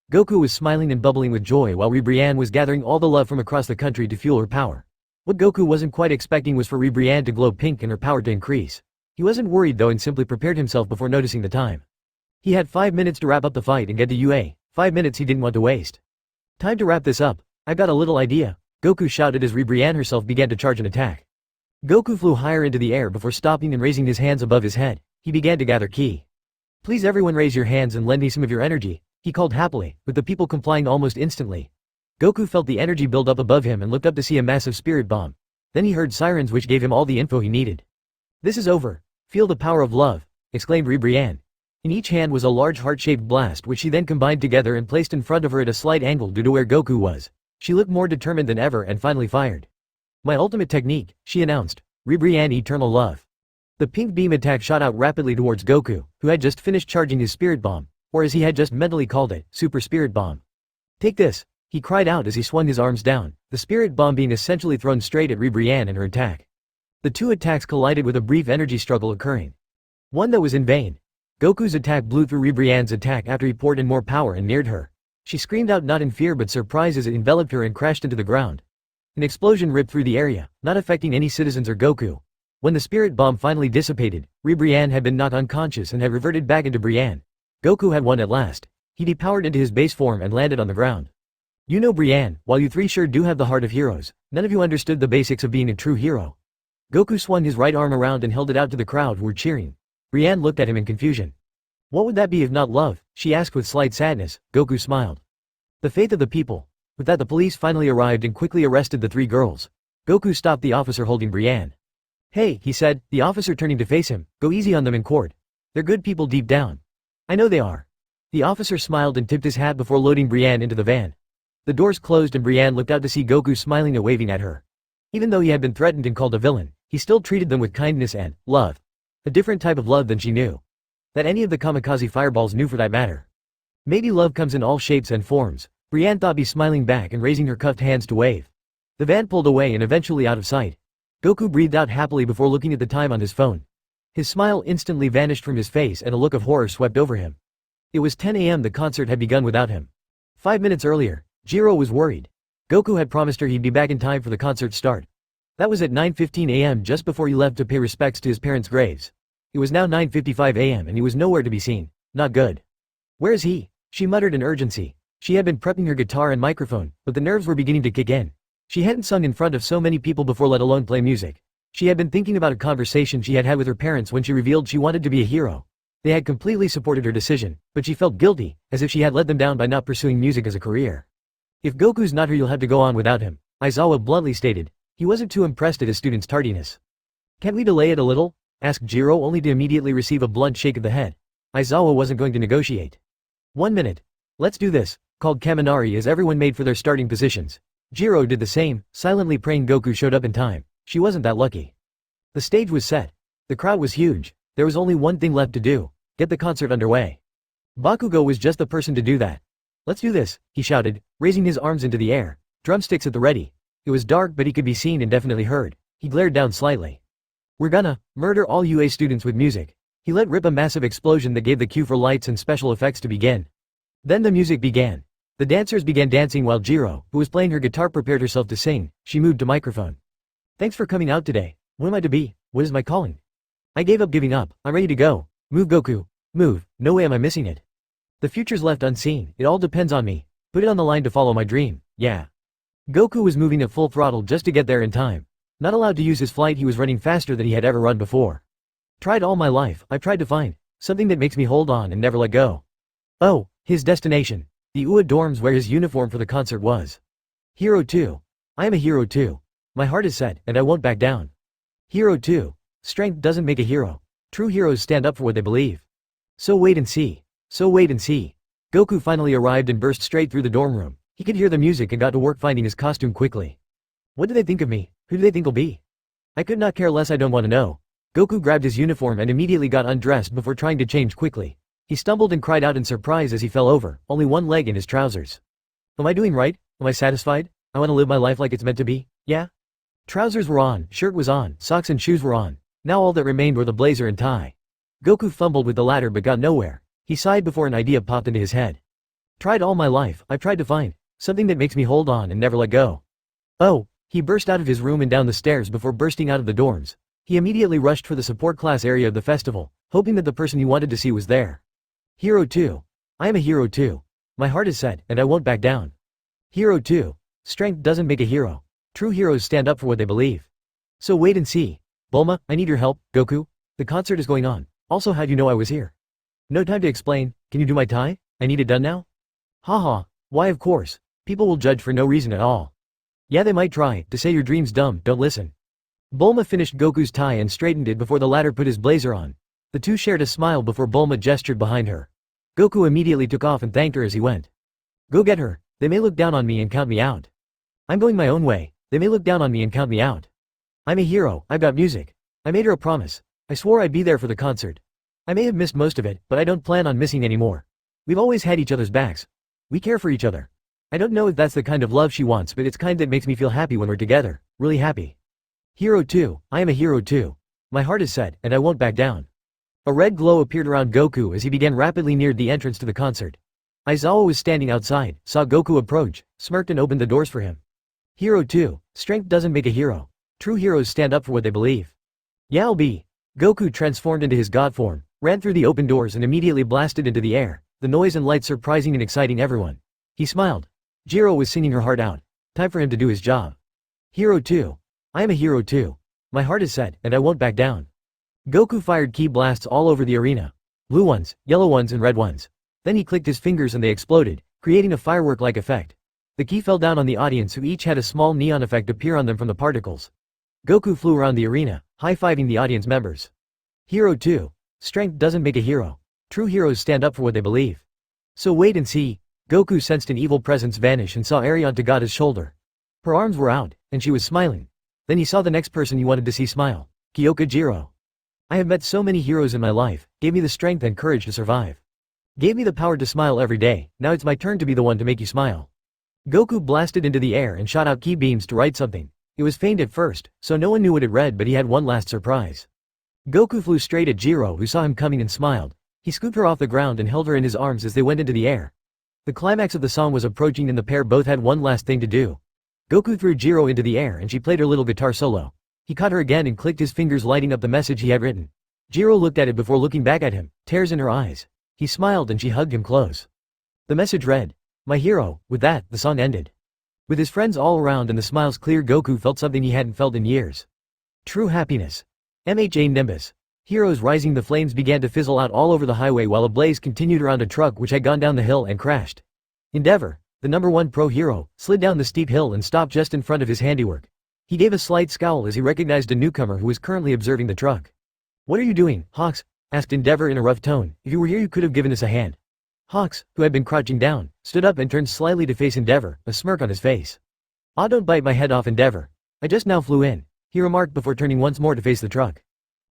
Goku was smiling and bubbling with joy while Ribrianne was gathering all the love from across the country to fuel her power. What Goku wasn't quite expecting was for Ribrianne to glow pink and her power to increase. He wasn't worried though and simply prepared himself before noticing the time. He had 5 minutes to wrap up the fight and get to UA, 5 minutes he didn't want to waste. "Time to wrap this up. I've got a little idea," Goku shouted as Ribrianne herself began to charge an attack. Goku flew higher into the air before stopping and raising his hands above his head. He began to gather ki. "Please everyone raise your hands and lend me some of your energy," he called happily, with the people complying almost instantly. Goku felt the energy build up above him and looked up to see a massive spirit bomb. Then he heard sirens which gave him all the info he needed. "This is over. Feel the power of love," exclaimed Ribrianne. In each hand was a large heart-shaped blast which she then combined together and placed in front of her at a slight angle due to where Goku was. She looked more determined than ever and finally fired. "My ultimate technique," she announced. "Ribrianne Eternal Love." The pink beam attack shot out rapidly towards Goku, who had just finished charging his spirit bomb, or as he had just mentally called it, Super Spirit Bomb. "Take this," he cried out as he swung his arms down, the spirit bomb being essentially thrown straight at Ribrianne and her attack. The two attacks collided with a brief energy struggle occurring. One that was in vain. Goku's attack blew through Ribrianne's attack after he poured in more power and neared her. She screamed out not in fear but surprise as it enveloped her and crashed into the ground. An explosion ripped through the area, not affecting any citizens or Goku. When the spirit bomb finally dissipated, Ribrianne had been knocked unconscious and had reverted back into Brianne. Goku had won at last. He depowered into his base form and landed on the ground. "You know Brianne, while you three sure do have the heart of heroes, none of you understood the basics of being a true hero." Goku swung his right arm around and held it out to the crowd who were cheering. Brianne looked at him in confusion. "What would that be if not love?" she asked with slight sadness. Goku smiled. "The faith of the people." With that the police finally arrived and quickly arrested the three girls. Goku stopped the officer holding Brianne. "Hey," he said, the officer turning to face him, "go easy on them in court. They're good people deep down." "I know they are." The officer smiled and tipped his hat before loading Brianne into the van. The doors closed and Brianne looked out to see Goku smiling and waving at her. Even though he had been threatened and called a villain, he still treated them with kindness and love. A different type of love than she knew. That any of the Kamikaze Fireballs knew for that matter. Maybe love comes in all shapes and forms, Brianne thought, be smiling back and raising her cuffed hands to wave. The van pulled away and eventually out of sight. Goku breathed out happily before looking at the time on his phone. His smile instantly vanished from his face and a look of horror swept over him. It was 10 a.m. The concert had begun without him. 5 minutes earlier, Jiro was worried. Goku had promised her he'd be back in time for the concert's start. That was at 9:15 a.m. just before he left to pay respects to his parents' graves. It was now 9:55 a.m. and he was nowhere to be seen. Not good. "Where is he?" she muttered in urgency. She had been prepping her guitar and microphone, but the nerves were beginning to kick in. She hadn't sung in front of so many people before, let alone play music. She had been thinking about a conversation she had had with her parents when she revealed she wanted to be a hero. They had completely supported her decision, but she felt guilty, as if she had let them down by not pursuing music as a career. "If Goku's not here, you'll have to go on without him," Aizawa bluntly stated. He wasn't too impressed at his student's tardiness. "Can't we delay it a little?" asked Jiro, only to immediately receive a blunt shake of the head. Aizawa wasn't going to negotiate. "1 minute. Let's do this," called Kaminari as everyone made for their starting positions. Jiro did the same, silently praying Goku showed up in time. She wasn't that lucky. The stage was set. The crowd was huge. There was only one thing left to do: get the concert underway. Bakugo was just the person to do that. "Let's do this," he shouted, raising his arms into the air, drumsticks at the ready. It was dark but he could be seen and definitely heard. He glared down slightly. "We're gonna murder all UA students with music." He let rip a massive explosion that gave the cue for lights and special effects to begin. Then the music began. The dancers began dancing while Jiro, who was playing her guitar, prepared herself to sing. She moved to microphone. "Thanks for coming out today. What am I to be? What is my calling? I gave up giving up. I'm ready to go. Move, Goku. Move. No way am I missing it. The future's left unseen. It all depends on me. Put it on the line to follow my dream. Yeah." Goku was moving at full throttle just to get there in time. Not allowed to use his flight, he was running faster than he had ever run before. "Tried all my life. I've tried to find something that makes me hold on and never let go." Oh, his destination. The UA dorms where his uniform for the concert was. Hero 2. I am a hero too. My heart is set, and I won't back down. Hero 2. Strength doesn't make a hero. True heroes stand up for what they believe. So wait and see. So wait and see. Goku finally arrived and burst straight through the dorm room. He could hear the music and got to work finding his costume quickly. What do they think of me? Who do they think I'll be? I could not care less, I don't want to know. Goku grabbed his uniform and immediately got undressed before trying to change quickly. He stumbled and cried out in surprise as he fell over, only one leg in his trousers. Am I doing right? Am I satisfied? I want to live my life like it's meant to be, yeah? Trousers were on, shirt was on, socks and shoes were on. Now all that remained were the blazer and tie. Goku fumbled with the latter but got nowhere. He sighed before an idea popped into his head. Tried all my life, I've tried to find something that makes me hold on and never let go. Oh, he burst out of his room and down the stairs before bursting out of the dorms. He immediately rushed for the support class area of the festival, hoping that the person he wanted to see was there. Hero 2. I am a hero too. My heart is set, and I won't back down. Hero 2. Strength doesn't make a hero. True heroes stand up for what they believe. So wait and see. Bulma, I need your help, Goku. The concert is going on. Also, how'd you know I was here? No time to explain. Can you do my tie? I need it done now? Haha, why of course. People will judge for no reason at all. Yeah, they might try to say your dream's dumb, don't listen. Bulma finished Goku's tie and straightened it before the latter put his blazer on. The two shared a smile before Bulma gestured behind her. Goku immediately took off and thanked her as he went. Go get her. They may look down on me and count me out. I'm going my own way. They may look down on me and count me out. I'm a hero, I've got music. I made her a promise. I swore I'd be there for the concert. I may have missed most of it, but I don't plan on missing anymore. We've always had each other's backs. We care for each other. I don't know if that's the kind of love she wants, but it's kind that makes me feel happy when we're together, really happy. Hero 2, I am a hero too. My heart is set, and I won't back down. A red glow appeared around Goku as he began rapidly neared the entrance to the concert. Aizawa was standing outside, saw Goku approach, smirked and opened the doors for him. Hero 2, strength doesn't make a hero. True heroes stand up for what they believe. Yeah, I'll be. Goku transformed into his god form, ran through the open doors and immediately blasted into the air, the noise and light surprising and exciting everyone. He smiled. Jiro was singing her heart out. Time for him to do his job. Hero 2. I am a hero too. My heart is set, and I won't back down. Goku fired ki blasts all over the arena. Blue ones, yellow ones and red ones. Then he clicked his fingers and they exploded, creating a firework-like effect. The ki fell down on the audience, who each had a small neon effect appear on them from the particles. Goku flew around the arena, high-fiving the audience members. Hero 2. Strength doesn't make a hero. True heroes stand up for what they believe. So wait and see. Goku sensed an evil presence vanish and saw Eri on Tagada's shoulder. Her arms were out, and she was smiling. Then he saw the next person he wanted to see smile. Kyoka Jiro. I have met so many heroes in my life, gave me the strength and courage to survive. Gave me the power to smile every day, now it's my turn to be the one to make you smile. Goku blasted into the air and shot out ki beams to write something. It was faint at first, so no one knew what it read, but he had one last surprise. Goku flew straight at Jiro, who saw him coming and smiled. He scooped her off the ground and held her in his arms as they went into the air. The climax of the song was approaching and the pair both had one last thing to do. Goku threw Jiro into the air and she played her little guitar solo. He caught her again and clicked his fingers, lighting up the message he had written. Jiro looked at it before looking back at him, tears in her eyes. He smiled and she hugged him close. The message read, "My hero." With that, the song ended. With his friends all around and the smiles clear, Goku felt something he hadn't felt in years. True happiness. mha Nimbus. Heroes rising, the flames began to fizzle out all over the highway while a blaze continued around a truck which had gone down the hill and crashed. Endeavor, the #1 pro hero, slid down the steep hill and stopped just in front of his handiwork. He gave a slight scowl as he recognized a newcomer who was currently observing the truck. What are you doing, Hawks? Asked Endeavor in a rough tone. If you were here you could have given us a hand. Hawks, who had been crouching down, stood up and turned slightly to face Endeavor, a smirk on his face. Ah, don't bite my head off, Endeavor. I just now flew in, he remarked before turning once more to face the truck.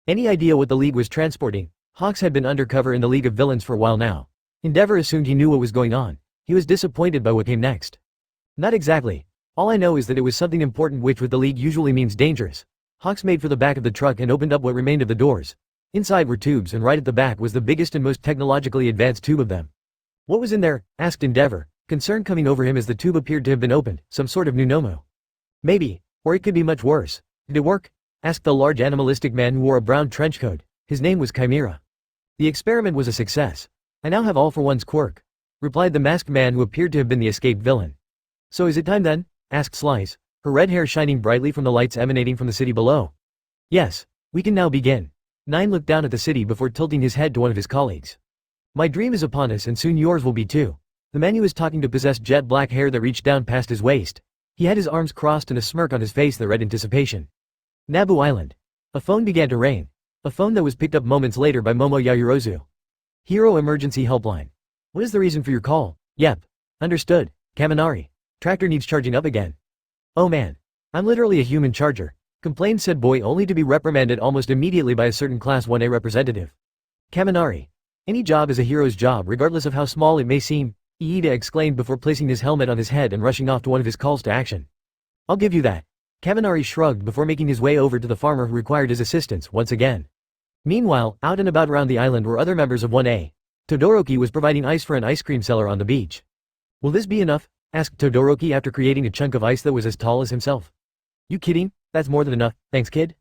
Any idea what the League was transporting? Hawks had been undercover in the League of Villains for a while now. Endeavor assumed he knew what was going on. He was disappointed by what came next. Not exactly. All I know is that it was something important, which with the League usually means dangerous. Hawks made for the back of the truck and opened up what remained of the doors. Inside were tubes, and right at the back was the biggest and most technologically advanced tube of them. What was in there? Asked Endeavor, concern coming over him as the tube appeared to have been opened, some sort of pneumono. Maybe. Or it could be much worse. Did it work? Asked the large animalistic man who wore a brown trench coat. His name was Chimera. The experiment was a success. I now have all for one's quirk, replied the masked man who appeared to have been the escaped villain. So is it time then? Asked Slice, her red hair shining brightly from the lights emanating from the city below. Yes, we can now begin. Nine looked down at the city before tilting his head to one of his colleagues. My dream is upon us and soon yours will be too. The man he was talking to possessed jet black hair that reached down past his waist. He had his arms crossed and a smirk on his face that read anticipation. Nabu Island. A phone began to ring. A phone that was picked up moments later by Momo Yaoyorozu. Hero Emergency Helpline. What is the reason for your call? Yep. Understood. Kaminari. Tractor needs charging up again. Oh man. I'm literally a human charger, complained said boy, only to be reprimanded almost immediately by a certain Class 1A representative. Kaminari. Any job is a hero's job regardless of how small it may seem, Iida exclaimed before placing his helmet on his head and rushing off to one of his calls to action. I'll give you that. Kaminari shrugged before making his way over to the farmer who required his assistance once again. Meanwhile, out and about around the island were other members of 1A. Todoroki was providing ice for an ice cream seller on the beach. Will this be enough? Asked Todoroki after creating a chunk of ice that was as tall as himself. You kidding? That's more than enough, thanks kid.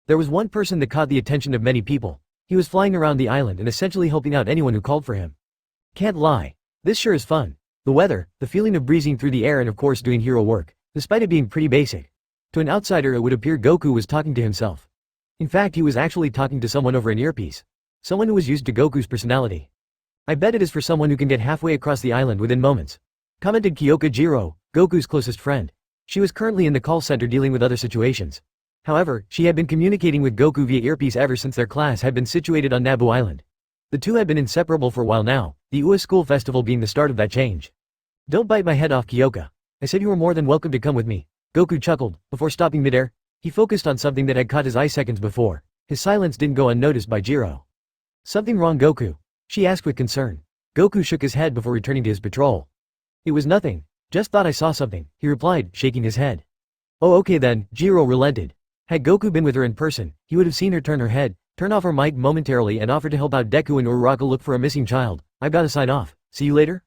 There was one person that caught the attention of many people. He was flying around the island and essentially helping out anyone who called for him. Can't lie. This sure is fun. The weather, the feeling of breezing through the air and of course doing hero work, despite it being pretty basic. To an outsider it would appear Goku was talking to himself. In fact he was actually talking to someone over an earpiece. Someone who was used to Goku's personality. I bet it is for someone who can get halfway across the island within moments. Commented Kyoka Jiro, Goku's closest friend. She was currently in the call center dealing with other situations. However, she had been communicating with Goku via earpiece ever since their class had been situated on Nabu Island. The two had been inseparable for a while now, the UA School Festival being the start of that change. Don't bite my head off, Kyoka. I said you were more than welcome to come with me. Goku chuckled, before stopping midair. He focused on something that had caught his eye seconds before. His silence didn't go unnoticed by Jiro. Something wrong, Goku? She asked with concern. Goku shook his head before returning to his patrol. It was nothing. Just thought I saw something, he replied, shaking his head. Oh okay then, Jiro relented. Had Goku been with her in person, he would have seen her turn her head, turn off her mic momentarily and offer to help out Deku and Uraraka look for a missing child. I've gotta sign off. See you later?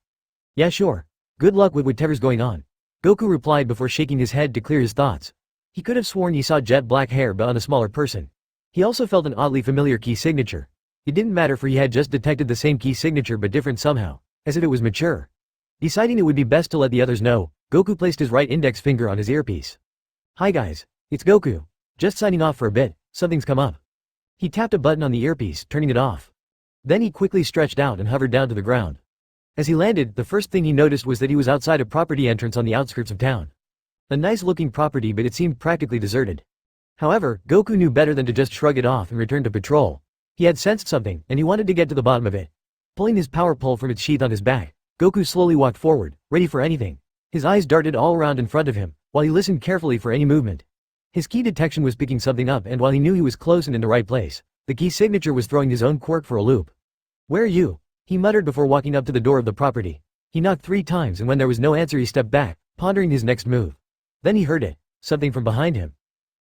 Yeah sure. Good luck with whatever's going on. Goku replied before shaking his head to clear his thoughts. He could have sworn he saw jet black hair but on a smaller person. He also felt an oddly familiar key signature. It didn't matter for he had just detected the same key signature but different somehow, as if it was mature. Deciding it would be best to let the others know, Goku placed his right index finger on his earpiece. Hi guys. It's Goku. Just signing off for a bit, something's come up. He tapped a button on the earpiece, turning it off. Then he quickly stretched out and hovered down to the ground. As he landed, the first thing he noticed was that he was outside a property entrance on the outskirts of town. A nice-looking property but it seemed practically deserted. However, Goku knew better than to just shrug it off and return to patrol. He had sensed something, and he wanted to get to the bottom of it. Pulling his power pole from its sheath on his back, Goku slowly walked forward, ready for anything. His eyes darted all around in front of him, while he listened carefully for any movement. His key detection was picking something up and while he knew he was close and in the right place, the key signature was throwing his own quirk for a loop. Where are you? He muttered before walking up to the door of the property. He knocked 3 times and when there was no answer he stepped back, pondering his next move. Then he heard it. Something from behind him.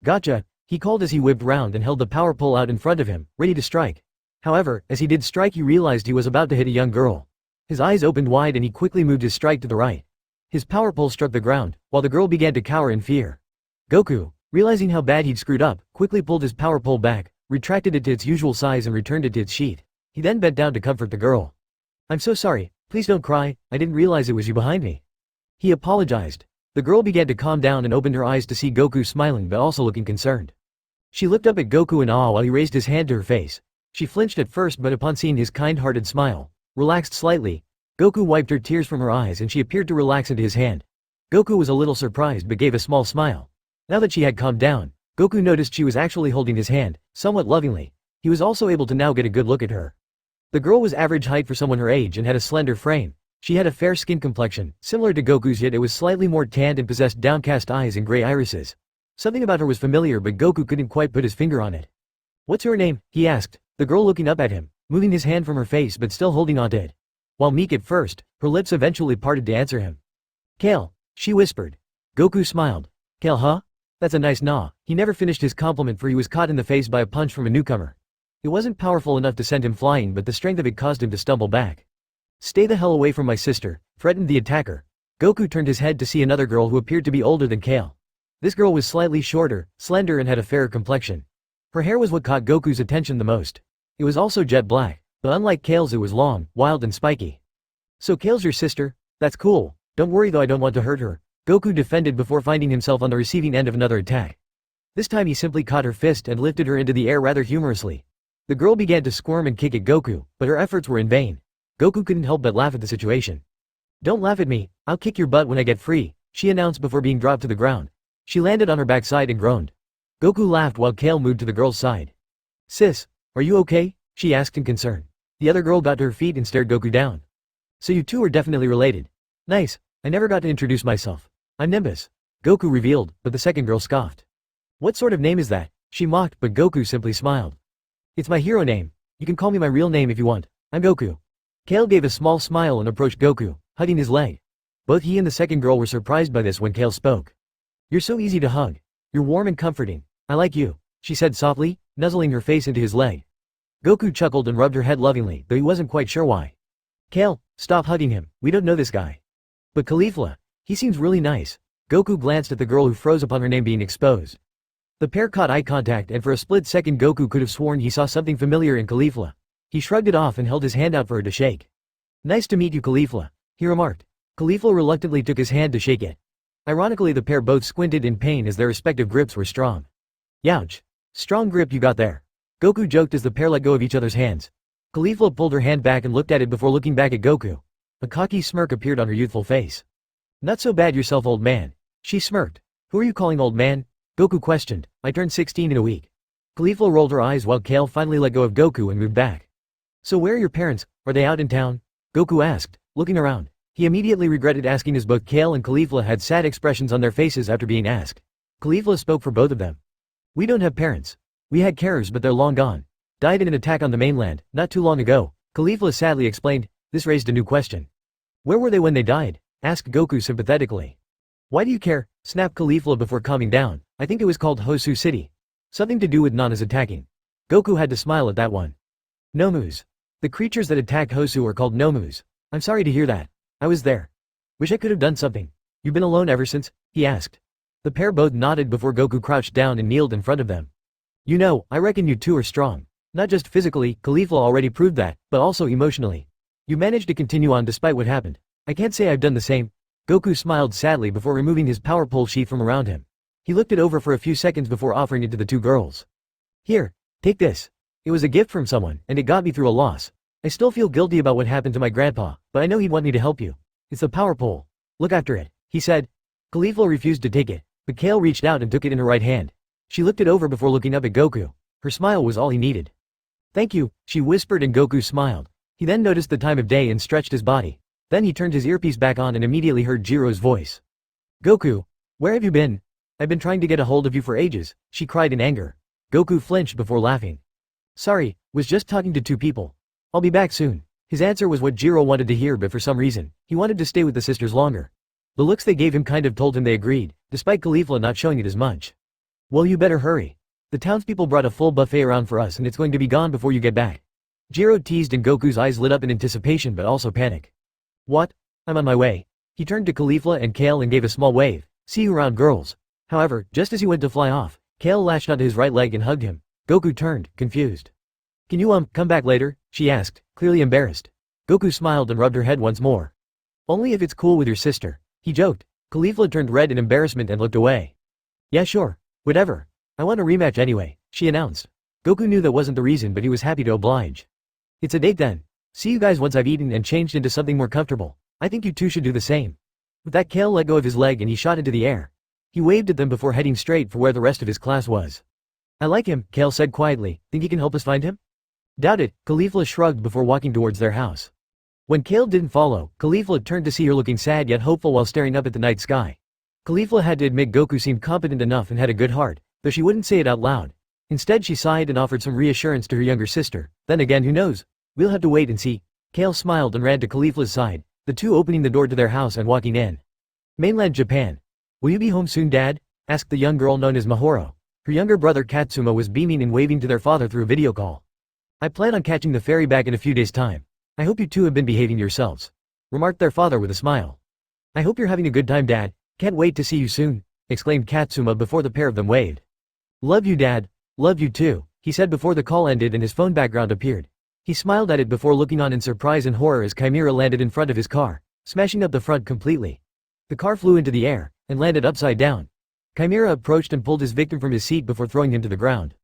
Gotcha, he called as he whipped round and held the power pole out in front of him, ready to strike. However, as he did strike he realized he was about to hit a young girl. His eyes opened wide and he quickly moved his strike to the right. His power pole struck the ground, while the girl began to cower in fear. Goku, realizing how bad he'd screwed up, quickly pulled his power pole back, retracted it to its usual size and returned it to its sheath. He then bent down to comfort the girl. I'm so sorry, please don't cry, I didn't realize it was you behind me. He apologized. The girl began to calm down and opened her eyes to see Goku smiling but also looking concerned. She looked up at Goku in awe while he raised his hand to her face. She flinched at first but upon seeing his kind-hearted smile, relaxed slightly. Goku wiped her tears from her eyes and she appeared to relax into his hand. Goku was a little surprised but gave a small smile. Now that she had calmed down, Goku noticed she was actually holding his hand, somewhat lovingly. He was also able to now get a good look at her. The girl was average height for someone her age and had a slender frame. She had a fair skin complexion, similar to Goku's yet it was slightly more tanned and possessed downcast eyes and gray irises. Something about her was familiar but Goku couldn't quite put his finger on it. What's your name? He asked, the girl looking up at him, moving his hand from her face but still holding onto it. While meek at first, her lips eventually parted to answer him. Kale, she whispered. Goku smiled. Kale, huh? That's a nice nah. He never finished his compliment for he was caught in the face by a punch from a newcomer. It wasn't powerful enough to send him flying, but the strength of it caused him to stumble back. Stay the hell away from my sister, threatened the attacker. Goku turned his head to see another girl who appeared to be older than Kale. This girl was slightly shorter, slender and had a fairer complexion. Her hair was what caught Goku's attention the most. It was also jet black, but unlike Kale's it was long, wild and spiky. So Kale's your sister? That's cool. Don't worry though, I don't want to hurt her. Goku defended before finding himself on the receiving end of another attack. This time he simply caught her fist and lifted her into the air rather humorously. The girl began to squirm and kick at Goku, but her efforts were in vain. Goku couldn't help but laugh at the situation. Don't laugh at me, I'll kick your butt when I get free, she announced before being dropped to the ground. She landed on her backside and groaned. Goku laughed while Kale moved to the girl's side. Sis, are you okay? She asked in concern. The other girl got to her feet and stared Goku down. So you two are definitely related. Nice, I never got to introduce myself. I'm Nimbus. Goku revealed, but the second girl scoffed. What sort of name is that? She mocked, but Goku simply smiled. It's my hero name. You can call me my real name if you want. I'm Goku. Kale gave a small smile and approached Goku, hugging his leg. Both he and the second girl were surprised by this when Kale spoke. You're so easy to hug. You're warm and comforting. I like you, she said softly, nuzzling her face into his leg. Goku chuckled and rubbed her head lovingly, though he wasn't quite sure why. Kale, stop hugging him, we don't know this guy. But Kifla, he seems really nice. Goku glanced at the girl who froze upon her name being exposed. The pair caught eye contact and for a split second Goku could have sworn he saw something familiar in Kifla. He shrugged it off and held his hand out for her to shake. Nice to meet you, Kifla, he remarked. Kifla reluctantly took his hand to shake it. Ironically, the pair both squinted in pain as their respective grips were strong. Youch. Strong grip you got there. Goku joked as the pair let go of each other's hands. Kifla pulled her hand back and looked at it before looking back at Goku. A cocky smirk appeared on her youthful face. Not so bad yourself, old man. She smirked. Who are you calling old man? Goku questioned. I turned 16 in a week. Kifla rolled her eyes while Kale finally let go of Goku and moved back. So where are your parents? Are they out in town? Goku asked, looking around. He immediately regretted asking as both Kale and Kifla had sad expressions on their faces after being asked. Kifla spoke for both of them. We don't have parents. We had carers but they're long gone. Died in an attack on the mainland, not too long ago. Kifla sadly explained. This raised a new question. Where were they when they died? Asked Goku sympathetically. Why do you care? Snapped Kifla before calming down. I think it was called Hosu City. Something to do with Nana's attacking. Goku had to smile at that one. Nomus. The creatures that attacked Hosu are called Nomus. I'm sorry to hear that. I was there. Wish I could have done something. You've been alone ever since? He asked. The pair both nodded before Goku crouched down and kneeled in front of them. You know, I reckon you two are strong. Not just physically, Kifla already proved that, but also emotionally. You managed to continue on despite what happened. I can't say I've done the same. Goku smiled sadly before removing his power pole sheath from around him. He looked it over for a few seconds before offering it to the two girls. Here, take this. It was a gift from someone, and it got me through a loss. I still feel guilty about what happened to my grandpa, but I know he'd want me to help you. It's the power pole. Look after it, he said. Kifla refused to take it, but Kale reached out and took it in her right hand. She looked it over before looking up at Goku. Her smile was all he needed. Thank you, she whispered and Goku smiled. He then noticed the time of day and stretched his body. Then he turned his earpiece back on and immediately heard Jiro's voice. Goku, where have you been? I've been trying to get a hold of you for ages, she cried in anger. Goku flinched before laughing. Sorry, was just talking to two people. I'll be back soon. His answer was what Jiro wanted to hear, but for some reason, he wanted to stay with the sisters longer. The looks they gave him kind of told him they agreed, despite Kifla not showing it as much. Well, you better hurry. The townspeople brought a full buffet around for us and it's going to be gone before you get back. Jiro teased and Goku's eyes lit up in anticipation but also panic. What? I'm on my way. He turned to Kifla and Kale and gave a small wave. See you around, girls. However, just as he went to fly off, Kale latched onto his right leg and hugged him. Goku turned, confused. Can you come back later? She asked, clearly embarrassed. Goku smiled and rubbed her head once more. Only if it's cool with your sister, he joked. Kifla turned red in embarrassment and looked away. Yeah sure, whatever. I want a rematch anyway, she announced. Goku knew that wasn't the reason but he was happy to oblige. It's a date then. See you guys once I've eaten and changed into something more comfortable. I think you two should do the same. With that, Kale let go of his leg and he shot into the air. He waved at them before heading straight for where the rest of his class was. I like him, Kale said quietly. Think he can help us find him? Doubt it, Kifla shrugged before walking towards their house. When Kale didn't follow, Kifla turned to see her looking sad yet hopeful while staring up at the night sky. Kifla had to admit Goku seemed competent enough and had a good heart, though she wouldn't say it out loud. Instead she sighed and offered some reassurance to her younger sister. Then again, who knows? We'll have to wait and see. Kale smiled and ran to Kifla's side, the two opening the door to their house and walking in. Mainland Japan. Will you be home soon, Dad? Asked the young girl known as Mahoro. Her younger brother Katsuma was beaming and waving to their father through a video call. I plan on catching the ferry back in a few days' time. I hope you two have been behaving yourselves, remarked their father with a smile. I hope you're having a good time, Dad. Can't wait to see you soon, exclaimed Katsuma before the pair of them waved. Love you, Dad. Love you too, he said before the call ended and his phone background appeared. He smiled at it before looking on in surprise and horror as Chimera landed in front of his car, smashing up the front completely. The car flew into the air and landed upside down. Chimera approached and pulled his victim from his seat before throwing him to the ground.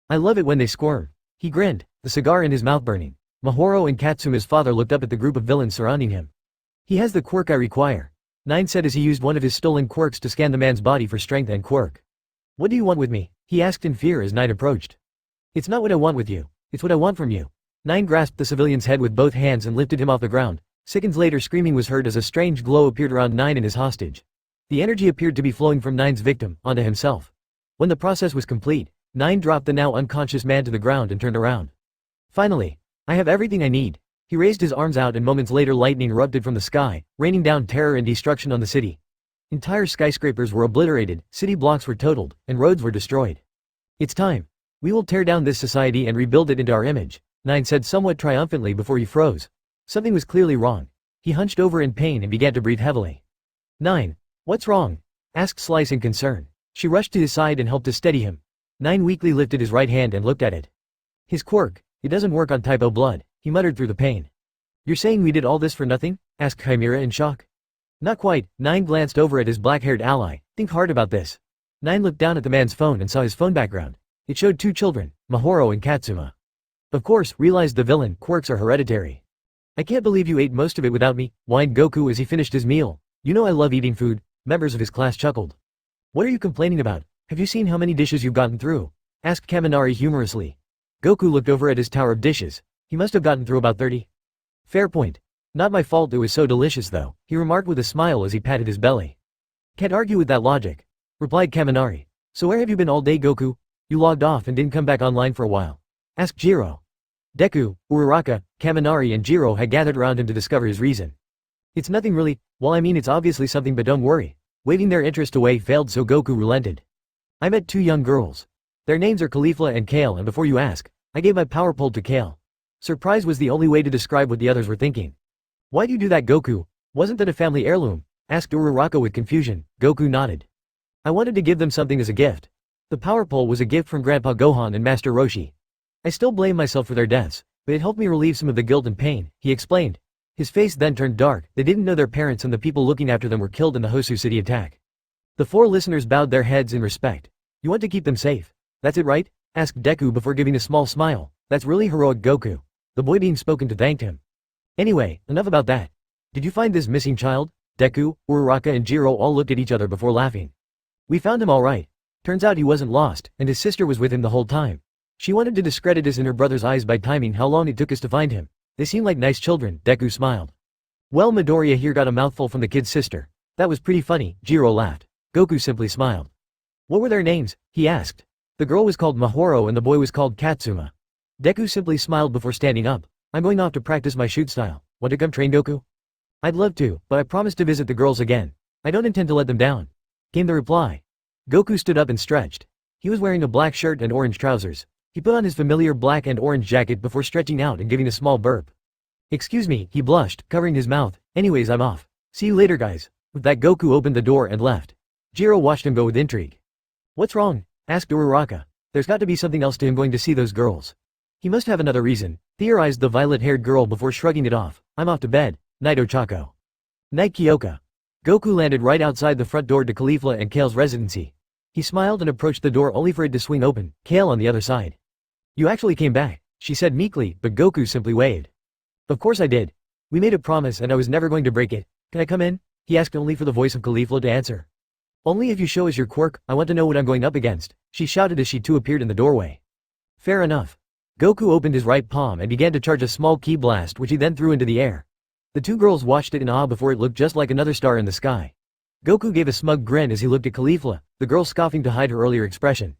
I love it when they squirm. He grinned, the cigar in his mouth burning. Mahoro and Katsuma's father looked up at the group of villains surrounding him. He has the quirk I require, Nine said as he used one of his stolen quirks to scan the man's body for strength and quirk. What do you want with me? He asked in fear as Nine approached. It's not what I want with you, it's what I want from you. Nine grasped the civilian's head with both hands and lifted him off the ground. Seconds later screaming was heard as a strange glow appeared around Nine and his hostage. The energy appeared to be flowing from Nine's victim onto himself. When the process was complete, Nine dropped the now unconscious man to the ground and turned around. Finally, I have everything I need. He raised his arms out and moments later lightning erupted from the sky, raining down terror and destruction on the city. Entire skyscrapers were obliterated, city blocks were totaled, and roads were destroyed. It's time. We will tear down this society and rebuild it into our image, Nine said somewhat triumphantly before he froze. Something was clearly wrong. He hunched over in pain and began to breathe heavily. Nine. What's wrong? Asked Slice in concern. She rushed to his side and helped to steady him. Nine weakly lifted his right hand and looked at it. His quirk, it doesn't work on typo blood, he muttered through the pain. You're saying we did all this for nothing? Asked Chimera in shock. Not quite. Nine glanced over at his black-haired ally. Think hard about this. Nine looked down at the man's phone and saw his phone background. It showed two children, Mahoro and Katsuma. Of course, realized the villain, quirks are hereditary. I can't believe you ate most of it without me, whined Goku as he finished his meal. You know I love eating food. Members of his class chuckled. What are you complaining about? Have you seen how many dishes you've gotten through? Asked Kaminari humorously. Goku looked over at his tower of dishes. He must have gotten through about 30. Fair point. Not my fault it was so delicious though, he remarked with a smile as he patted his belly. Can't argue with that logic, replied Kaminari. So where have you been all day, Goku? You logged off and didn't come back online for a while, asked Jiro. Deku, Uraraka, Kaminari and Jiro had gathered around him to discover his reason. It's nothing really, well I mean it's obviously something but don't worry. Waving their interest away failed so Goku relented. I met two young girls. Their names are Kifla and Kale and before you ask, I gave my power pole to Kale. Surprise was the only way to describe what the others were thinking. Why'd you do that, Goku? Wasn't that a family heirloom? Asked Uraraka with confusion. Goku nodded. I wanted to give them something as a gift. The power pole was a gift from Grandpa Gohan and Master Roshi. I still blame myself for their deaths, but it helped me relieve some of the guilt and pain, he explained. His face then turned dark. They didn't know their parents and the people looking after them were killed in the Hosu City attack. The four listeners bowed their heads in respect. You want to keep them safe? That's it, right? Asked Deku before giving a small smile. That's really heroic, Goku. The boy being spoken to thanked him. Anyway, enough about that. Did you find this missing child? Deku, Uraraka and Jiro all looked at each other before laughing. We found him all right. Turns out he wasn't lost, and his sister was with him the whole time. She wanted to discredit us in her brother's eyes by timing how long it took us to find him. They seem like nice children, Deku smiled. Well, Midoriya here got a mouthful from the kid's sister. That was pretty funny, Jiro laughed. Goku simply smiled. What were their names? He asked. The girl was called Mahoro and the boy was called Katsuma. Deku simply smiled before standing up. I'm going off to practice my shoot style. Want to come train, Goku? I'd love to, but I promised to visit the girls again. I don't intend to let them down, came the reply. Goku stood up and stretched. He was wearing a black shirt and orange trousers. He put on his familiar black and orange jacket before stretching out and giving a small burp. Excuse me, he blushed, covering his mouth. Anyways, I'm off. See you later, guys. With that, Goku opened the door and left. Jiro watched him go with intrigue. What's wrong? Asked Uraraka. There's got to be something else to him going to see those girls. He must have another reason, theorized the violet-haired girl before shrugging it off. I'm off to bed. Night, Ochako. Night, Kyoka. Goku landed right outside the front door to Kifla and Kale's residency. He smiled and approached the door only for it to swing open, Kale on the other side. You actually came back, she said meekly, but Goku simply waved. Of course I did. We made a promise and I was never going to break it. Can I come in? He asked only for the voice of Kifla to answer. Only if you show us your quirk, I want to know what I'm going up against, she shouted as she too appeared in the doorway. Fair enough. Goku opened his right palm and began to charge a small ki blast which he then threw into the air. The two girls watched it in awe before it looked just like another star in the sky. Goku gave a smug grin as he looked at Kifla, the girl scoffing to hide her earlier expression.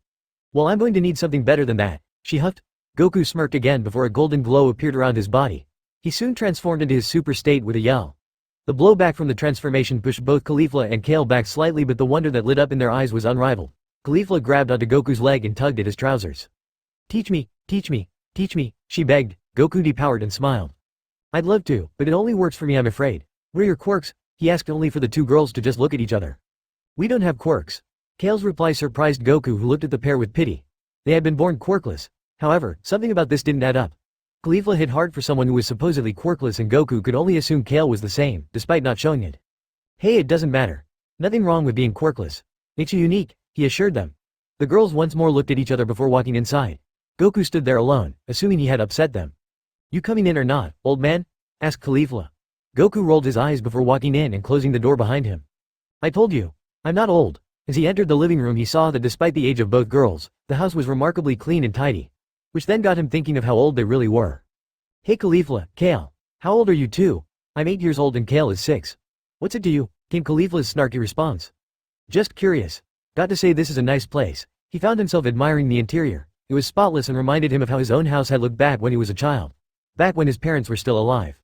Well, I'm going to need something better than that, she huffed. Goku smirked again before a golden glow appeared around his body. He soon transformed into his super state with a yell. The blowback from the transformation pushed both Kifla and Kale back slightly, but the wonder that lit up in their eyes was unrivaled. Kifla grabbed onto Goku's leg and tugged at his trousers. Teach me, teach me, teach me, she begged. Goku depowered and smiled. I'd love to, but it only works for me, I'm afraid. What are your quirks? He asked, only for the two girls to just look at each other. We don't have quirks. Kale's reply surprised Goku, who looked at the pair with pity. They had been born quirkless. However, something about this didn't add up. Kifla hit hard for someone who was supposedly quirkless, and Goku could only assume Kale was the same, despite not showing it. Hey, it doesn't matter. Nothing wrong with being quirkless. Makes you unique, he assured them. The girls once more looked at each other before walking inside. Goku stood there alone, assuming he had upset them. You coming in or not, old man? Asked Kifla. Goku rolled his eyes before walking in and closing the door behind him. I told you. I'm not old. As he entered the living room, he saw that despite the age of both girls, the house was remarkably clean and tidy. Which then got him thinking of how old they really were. Hey Kifla, Kale. How old are you two? I'm 8 years old and Kale is 6. What's it to you? Came Kifla's snarky response. Just curious. Got to say, this is a nice place. He found himself admiring the interior. It was spotless and reminded him of how his own house had looked back when he was a child. Back when his parents were still alive.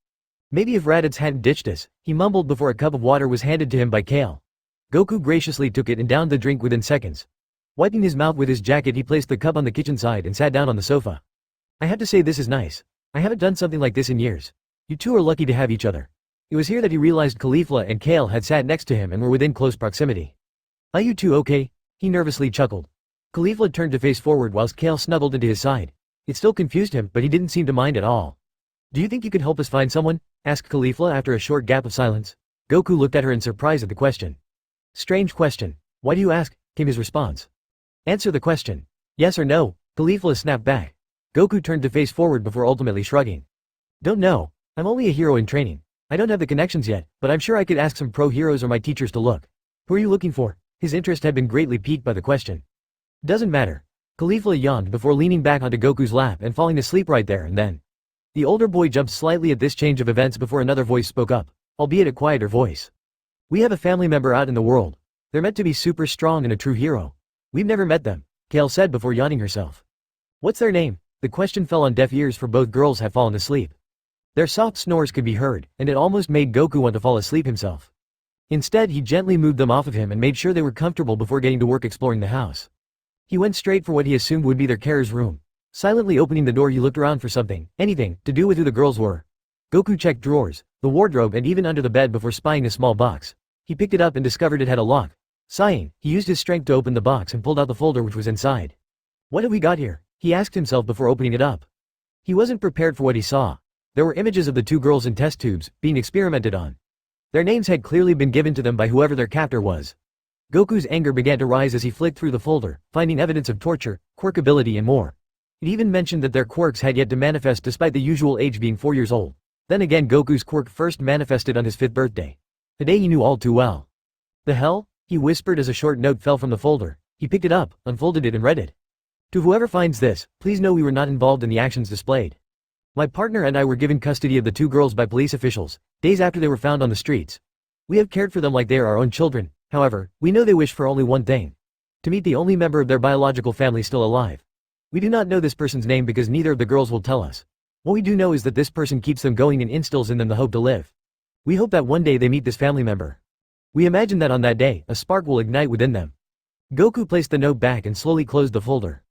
Maybe if Raditz hadn't ditched us, he mumbled before a cup of water was handed to him by Kale. Goku graciously took it and downed the drink within seconds. Wiping his mouth with his jacket, he placed the cup on the kitchen side and sat down on the sofa. I have to say, this is nice. I haven't done something like this in years. You two are lucky to have each other. It was here that he realized Kifla and Kale had sat next to him and were within close proximity. Are you two okay? He nervously chuckled. Kifla turned to face forward whilst Kale snuggled into his side. It still confused him, but he didn't seem to mind at all. Do you think you could help us find someone? Asked Kifla after a short gap of silence. Goku looked at her in surprise at the question. Strange question. Why do you ask? Came his response. Answer the question. Yes or no? Kifla snapped back. Goku turned to face forward before ultimately shrugging. Don't know. I'm only a hero in training. I don't have the connections yet, but I'm sure I could ask some pro heroes or my teachers to look. Who are you looking for? His interest had been greatly piqued by the question. Doesn't matter. Kifla yawned before leaning back onto Goku's lap and falling asleep right there and then. The older boy jumped slightly at this change of events before another voice spoke up, albeit a quieter voice. We have a family member out in the world. They're meant to be super strong and a true hero. We've never met them, Kale said before yawning herself. What's their name? The question fell on deaf ears, for both girls had fallen asleep. Their soft snores could be heard, and it almost made Goku want to fall asleep himself. Instead, he gently moved them off of him and made sure they were comfortable before getting to work exploring the house. He went straight for what he assumed would be their carer's room. Silently opening the door, he looked around for something, anything, to do with who the girls were. Goku checked drawers, the wardrobe, and even under the bed before spying a small box. He picked it up and discovered it had a lock. Sighing, he used his strength to open the box and pulled out the folder which was inside. What have we got here? He asked himself before opening it up. He wasn't prepared for what he saw. There were images of the two girls in test tubes, being experimented on. Their names had clearly been given to them by whoever their captor was. Goku's anger began to rise as he flicked through the folder, finding evidence of torture, quirk ability, and more. It even mentioned that their quirks had yet to manifest despite the usual age being 4 years old. Then again, Goku's quirk first manifested on his 5th birthday. A day he knew all too well. The hell? He whispered as a short note fell from the folder. He picked it up, unfolded it, and read it. To whoever finds this, please know we were not involved in the actions displayed. My partner and I were given custody of the two girls by police officials, days after they were found on the streets. We have cared for them like they are our own children. However, we know they wish for only one thing. To meet the only member of their biological family still alive. We do not know this person's name because neither of the girls will tell us. What we do know is that this person keeps them going and instills in them the hope to live. We hope that one day they meet this family member. We imagine that on that day, a spark will ignite within them. Goku placed the note back and slowly closed the folder.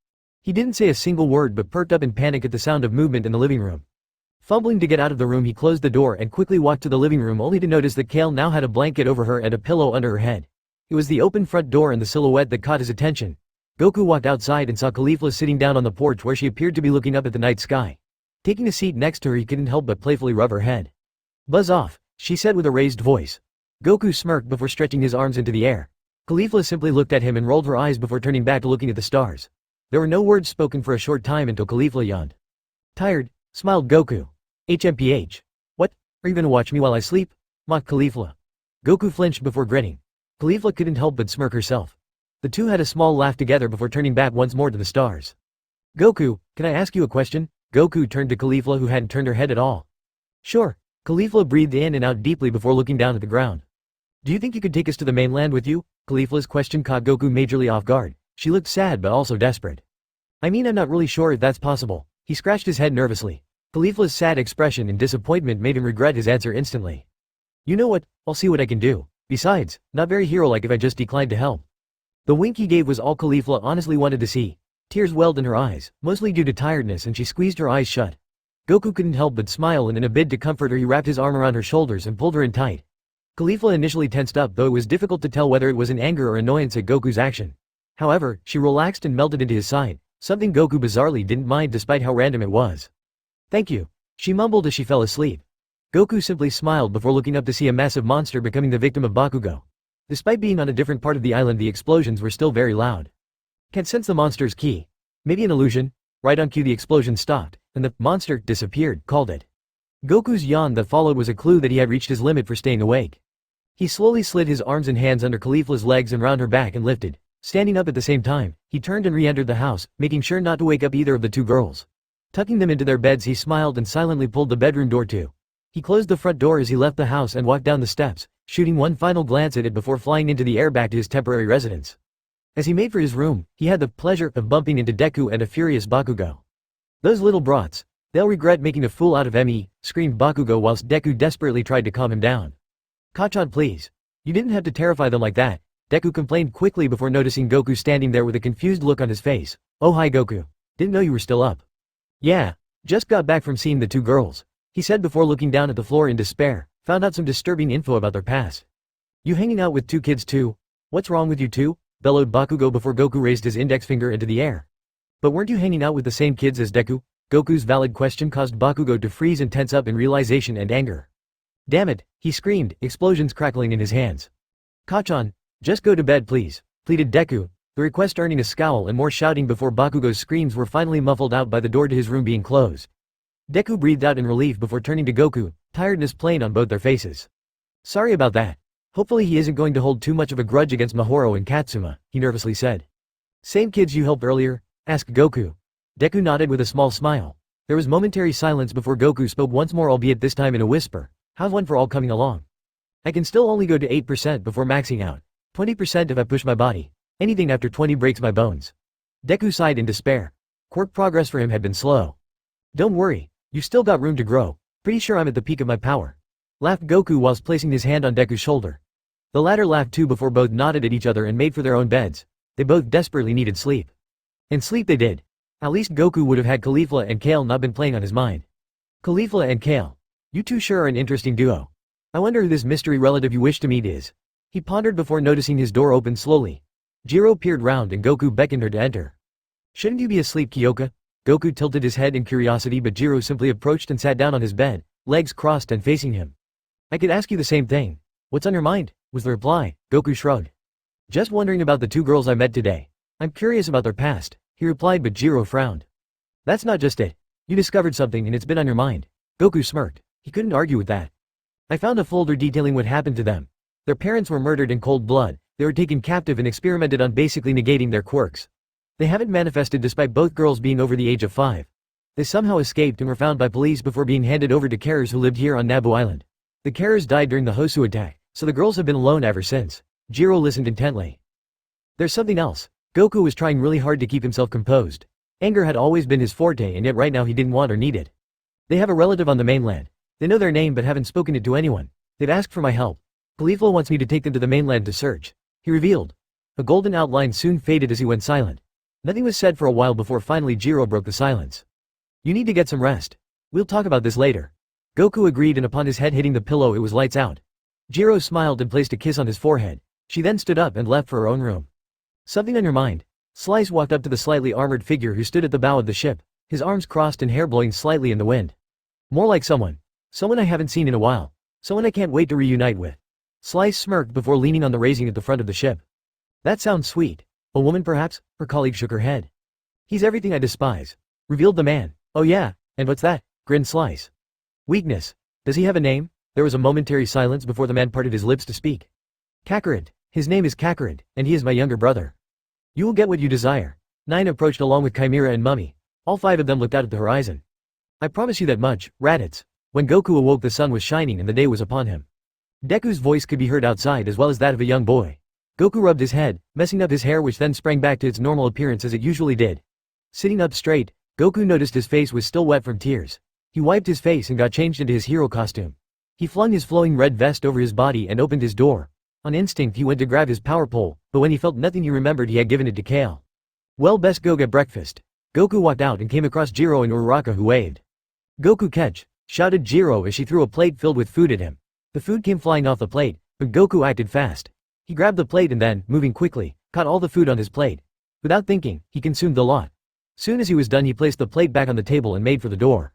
He didn't say a single word but perked up in panic at the sound of movement in the living room. Fumbling to get out of the room, he closed the door and quickly walked to the living room, only to notice that Kale now had a blanket over her and a pillow under her head. It was the open front door and the silhouette that caught his attention. Goku walked outside and saw Kifla sitting down on the porch where she appeared to be looking up at the night sky. Taking a seat next to her, he couldn't help but playfully rub her head. Buzz off, she said with a raised voice. Goku smirked before stretching his arms into the air. Kifla simply looked at him and rolled her eyes before turning back to looking at the stars. There were no words spoken for a short time until Kifla yawned. Tired, smiled Goku. HMPH. What? Are you gonna watch me while I sleep? Mocked Kifla. Goku flinched before grinning. Kifla couldn't help but smirk herself. The two had a small laugh together before turning back once more to the stars. Goku, can I ask you a question? Goku turned to Kifla, who hadn't turned her head at all. Sure. Kifla breathed in and out deeply before looking down at the ground. Do you think you could take us to the mainland with you? Kifla's question caught Goku majorly off guard. She looked sad but also desperate. I mean, I'm not really sure if that's possible. He scratched his head nervously. Kifla's sad expression and disappointment made him regret his answer instantly. You know what, I'll see what I can do. Besides, not very hero-like if I just declined to help. The wink he gave was all Kifla honestly wanted to see. Tears welled in her eyes, mostly due to tiredness, and she squeezed her eyes shut. Goku couldn't help but smile, and in a bid to comfort her he wrapped his arm around her shoulders and pulled her in tight. Kifla initially tensed up, though it was difficult to tell whether it was in anger or annoyance at Goku's action. However, she relaxed and melted into his side, something Goku bizarrely didn't mind despite how random it was. Thank you, she mumbled as she fell asleep. Goku simply smiled before looking up to see a massive monster becoming the victim of Bakugo. Despite being on a different part of the island, the explosions were still very loud. Can't sense the monster's ki. Maybe an illusion? Right on cue the explosion stopped, and the monster disappeared, called it. Goku's yawn that followed was a clue that he had reached his limit for staying awake. He slowly slid his arms and hands under Kifla's legs and round her back and lifted. Standing up at the same time, he turned and re-entered the house, making sure not to wake up either of the two girls. Tucking them into their beds, he smiled and silently pulled the bedroom door to. He closed the front door as he left the house and walked down the steps, shooting one final glance at it before flying into the air back to his temporary residence. As he made for his room, he had the pleasure of bumping into Deku and a furious Bakugo. Those little brats, they'll regret making a fool out of me, screamed Bakugo whilst Deku desperately tried to calm him down. Kachan, please. You didn't have to terrify them like that, Deku complained quickly before noticing Goku standing there with a confused look on his face. Oh hi Goku. Didn't know you were still up. Yeah, just got back from seeing the two girls, he said before looking down at the floor in despair. Found out some disturbing info about their past. You hanging out with two kids too? What's wrong with you two? Bellowed Bakugo before Goku raised his index finger into the air. But weren't you hanging out with the same kids as Deku? Goku's valid question caused Bakugo to freeze and tense up in realization and anger. Damn it, he screamed, explosions crackling in his hands. Kachan, just go to bed please, pleaded Deku, the request earning a scowl and more shouting before Bakugo's screams were finally muffled out by the door to his room being closed. Deku breathed out in relief before turning to Goku, tiredness plain on both their faces. Sorry about that. Hopefully he isn't going to hold too much of a grudge against Mahoro and Katsuma, he nervously said. Same kids you helped earlier? Asked Goku. Deku nodded with a small smile. There was momentary silence before Goku spoke once more, albeit this time in a whisper. How's one for all coming along? I can still only go to 8% before maxing out. 20% if I push my body. Anything after 20 breaks my bones. Deku sighed in despair. Quirk progress for him had been slow. Don't worry, you've still got room to grow. Pretty sure I'm at the peak of my power. Laughed Goku whilst placing his hand on Deku's shoulder. The latter laughed too before both nodded at each other and made for their own beds. They both desperately needed sleep. And sleep they did. At least Goku would have had Kifla and Kale not been playing on his mind. Kifla and Kale. You two sure are an interesting duo. I wonder who this mystery relative you wish to meet is. He pondered before noticing his door open slowly. Jiro peered round and Goku beckoned her to enter. Shouldn't you be asleep, Kyoka? Goku tilted his head in curiosity, but Jiro simply approached and sat down on his bed, legs crossed and facing him. I could ask you the same thing. What's on your mind? Was the reply. Goku shrugged. Just wondering about the two girls I met today. I'm curious about their past, he replied, but Jiro frowned. That's not just it. You discovered something and it's been on your mind. Goku smirked. He couldn't argue with that. I found a folder detailing what happened to them. Their parents were murdered in cold blood. They were taken captive and experimented on, basically negating their quirks. They haven't manifested despite both girls being over the age of 5. They somehow escaped and were found by police before being handed over to carers who lived here on Nabu Island. The carers died during the Hosu attack, so the girls have been alone ever since. Jiro listened intently. There's something else. Goku was trying really hard to keep himself composed. Anger had always been his forte, and yet right now he didn't want or need it. They have a relative on the mainland. They know their name but haven't spoken it to anyone. They've asked for my help. Kifla wants me to take them to the mainland to search, he revealed. A golden outline soon faded as he went silent. Nothing was said for a while before finally Jiro broke the silence. You need to get some rest. We'll talk about this later. Goku agreed, and upon his head hitting the pillow it was lights out. Jiro smiled and placed a kiss on his forehead. She then stood up and left for her own room. Something on your mind? Slice walked up to the slightly armored figure who stood at the bow of the ship, his arms crossed and hair blowing slightly in the wind. More like someone I haven't seen in a while. Someone I can't wait to reunite with. Slice smirked before leaning on the railing at the front of the ship. That sounds sweet. A woman perhaps? Her colleague shook her head. He's everything I despise, revealed the man. Oh yeah, and what's that? Grinned Slice. Weakness. Does he have a name? There was a momentary silence before the man parted his lips to speak. Kakarot. His name is Kakarot, and he is my younger brother. You will get what you desire. 9 approached along with Chimera and Mummy. All 5 of them looked out at the horizon. I promise you that much, Raditz. When Goku awoke, the sun was shining and the day was upon him. Deku's voice could be heard outside as well as that of a young boy. Goku rubbed his head, messing up his hair, which then sprang back to its normal appearance as it usually did. Sitting up straight, Goku noticed his face was still wet from tears. He wiped his face and got changed into his hero costume. He flung his flowing red vest over his body and opened his door. On instinct he went to grab his power pole, but when he felt nothing he remembered he had given it to Kale. Well, best go get breakfast. Goku walked out and came across Jiro and Uraraka, who waved. Goku catch, shouted Jiro as she threw a plate filled with food at him. The food came flying off the plate, but Goku acted fast. He grabbed the plate and then, moving quickly, caught all the food on his plate. Without thinking, he consumed the lot. Soon as he was done he placed the plate back on the table and made for the door.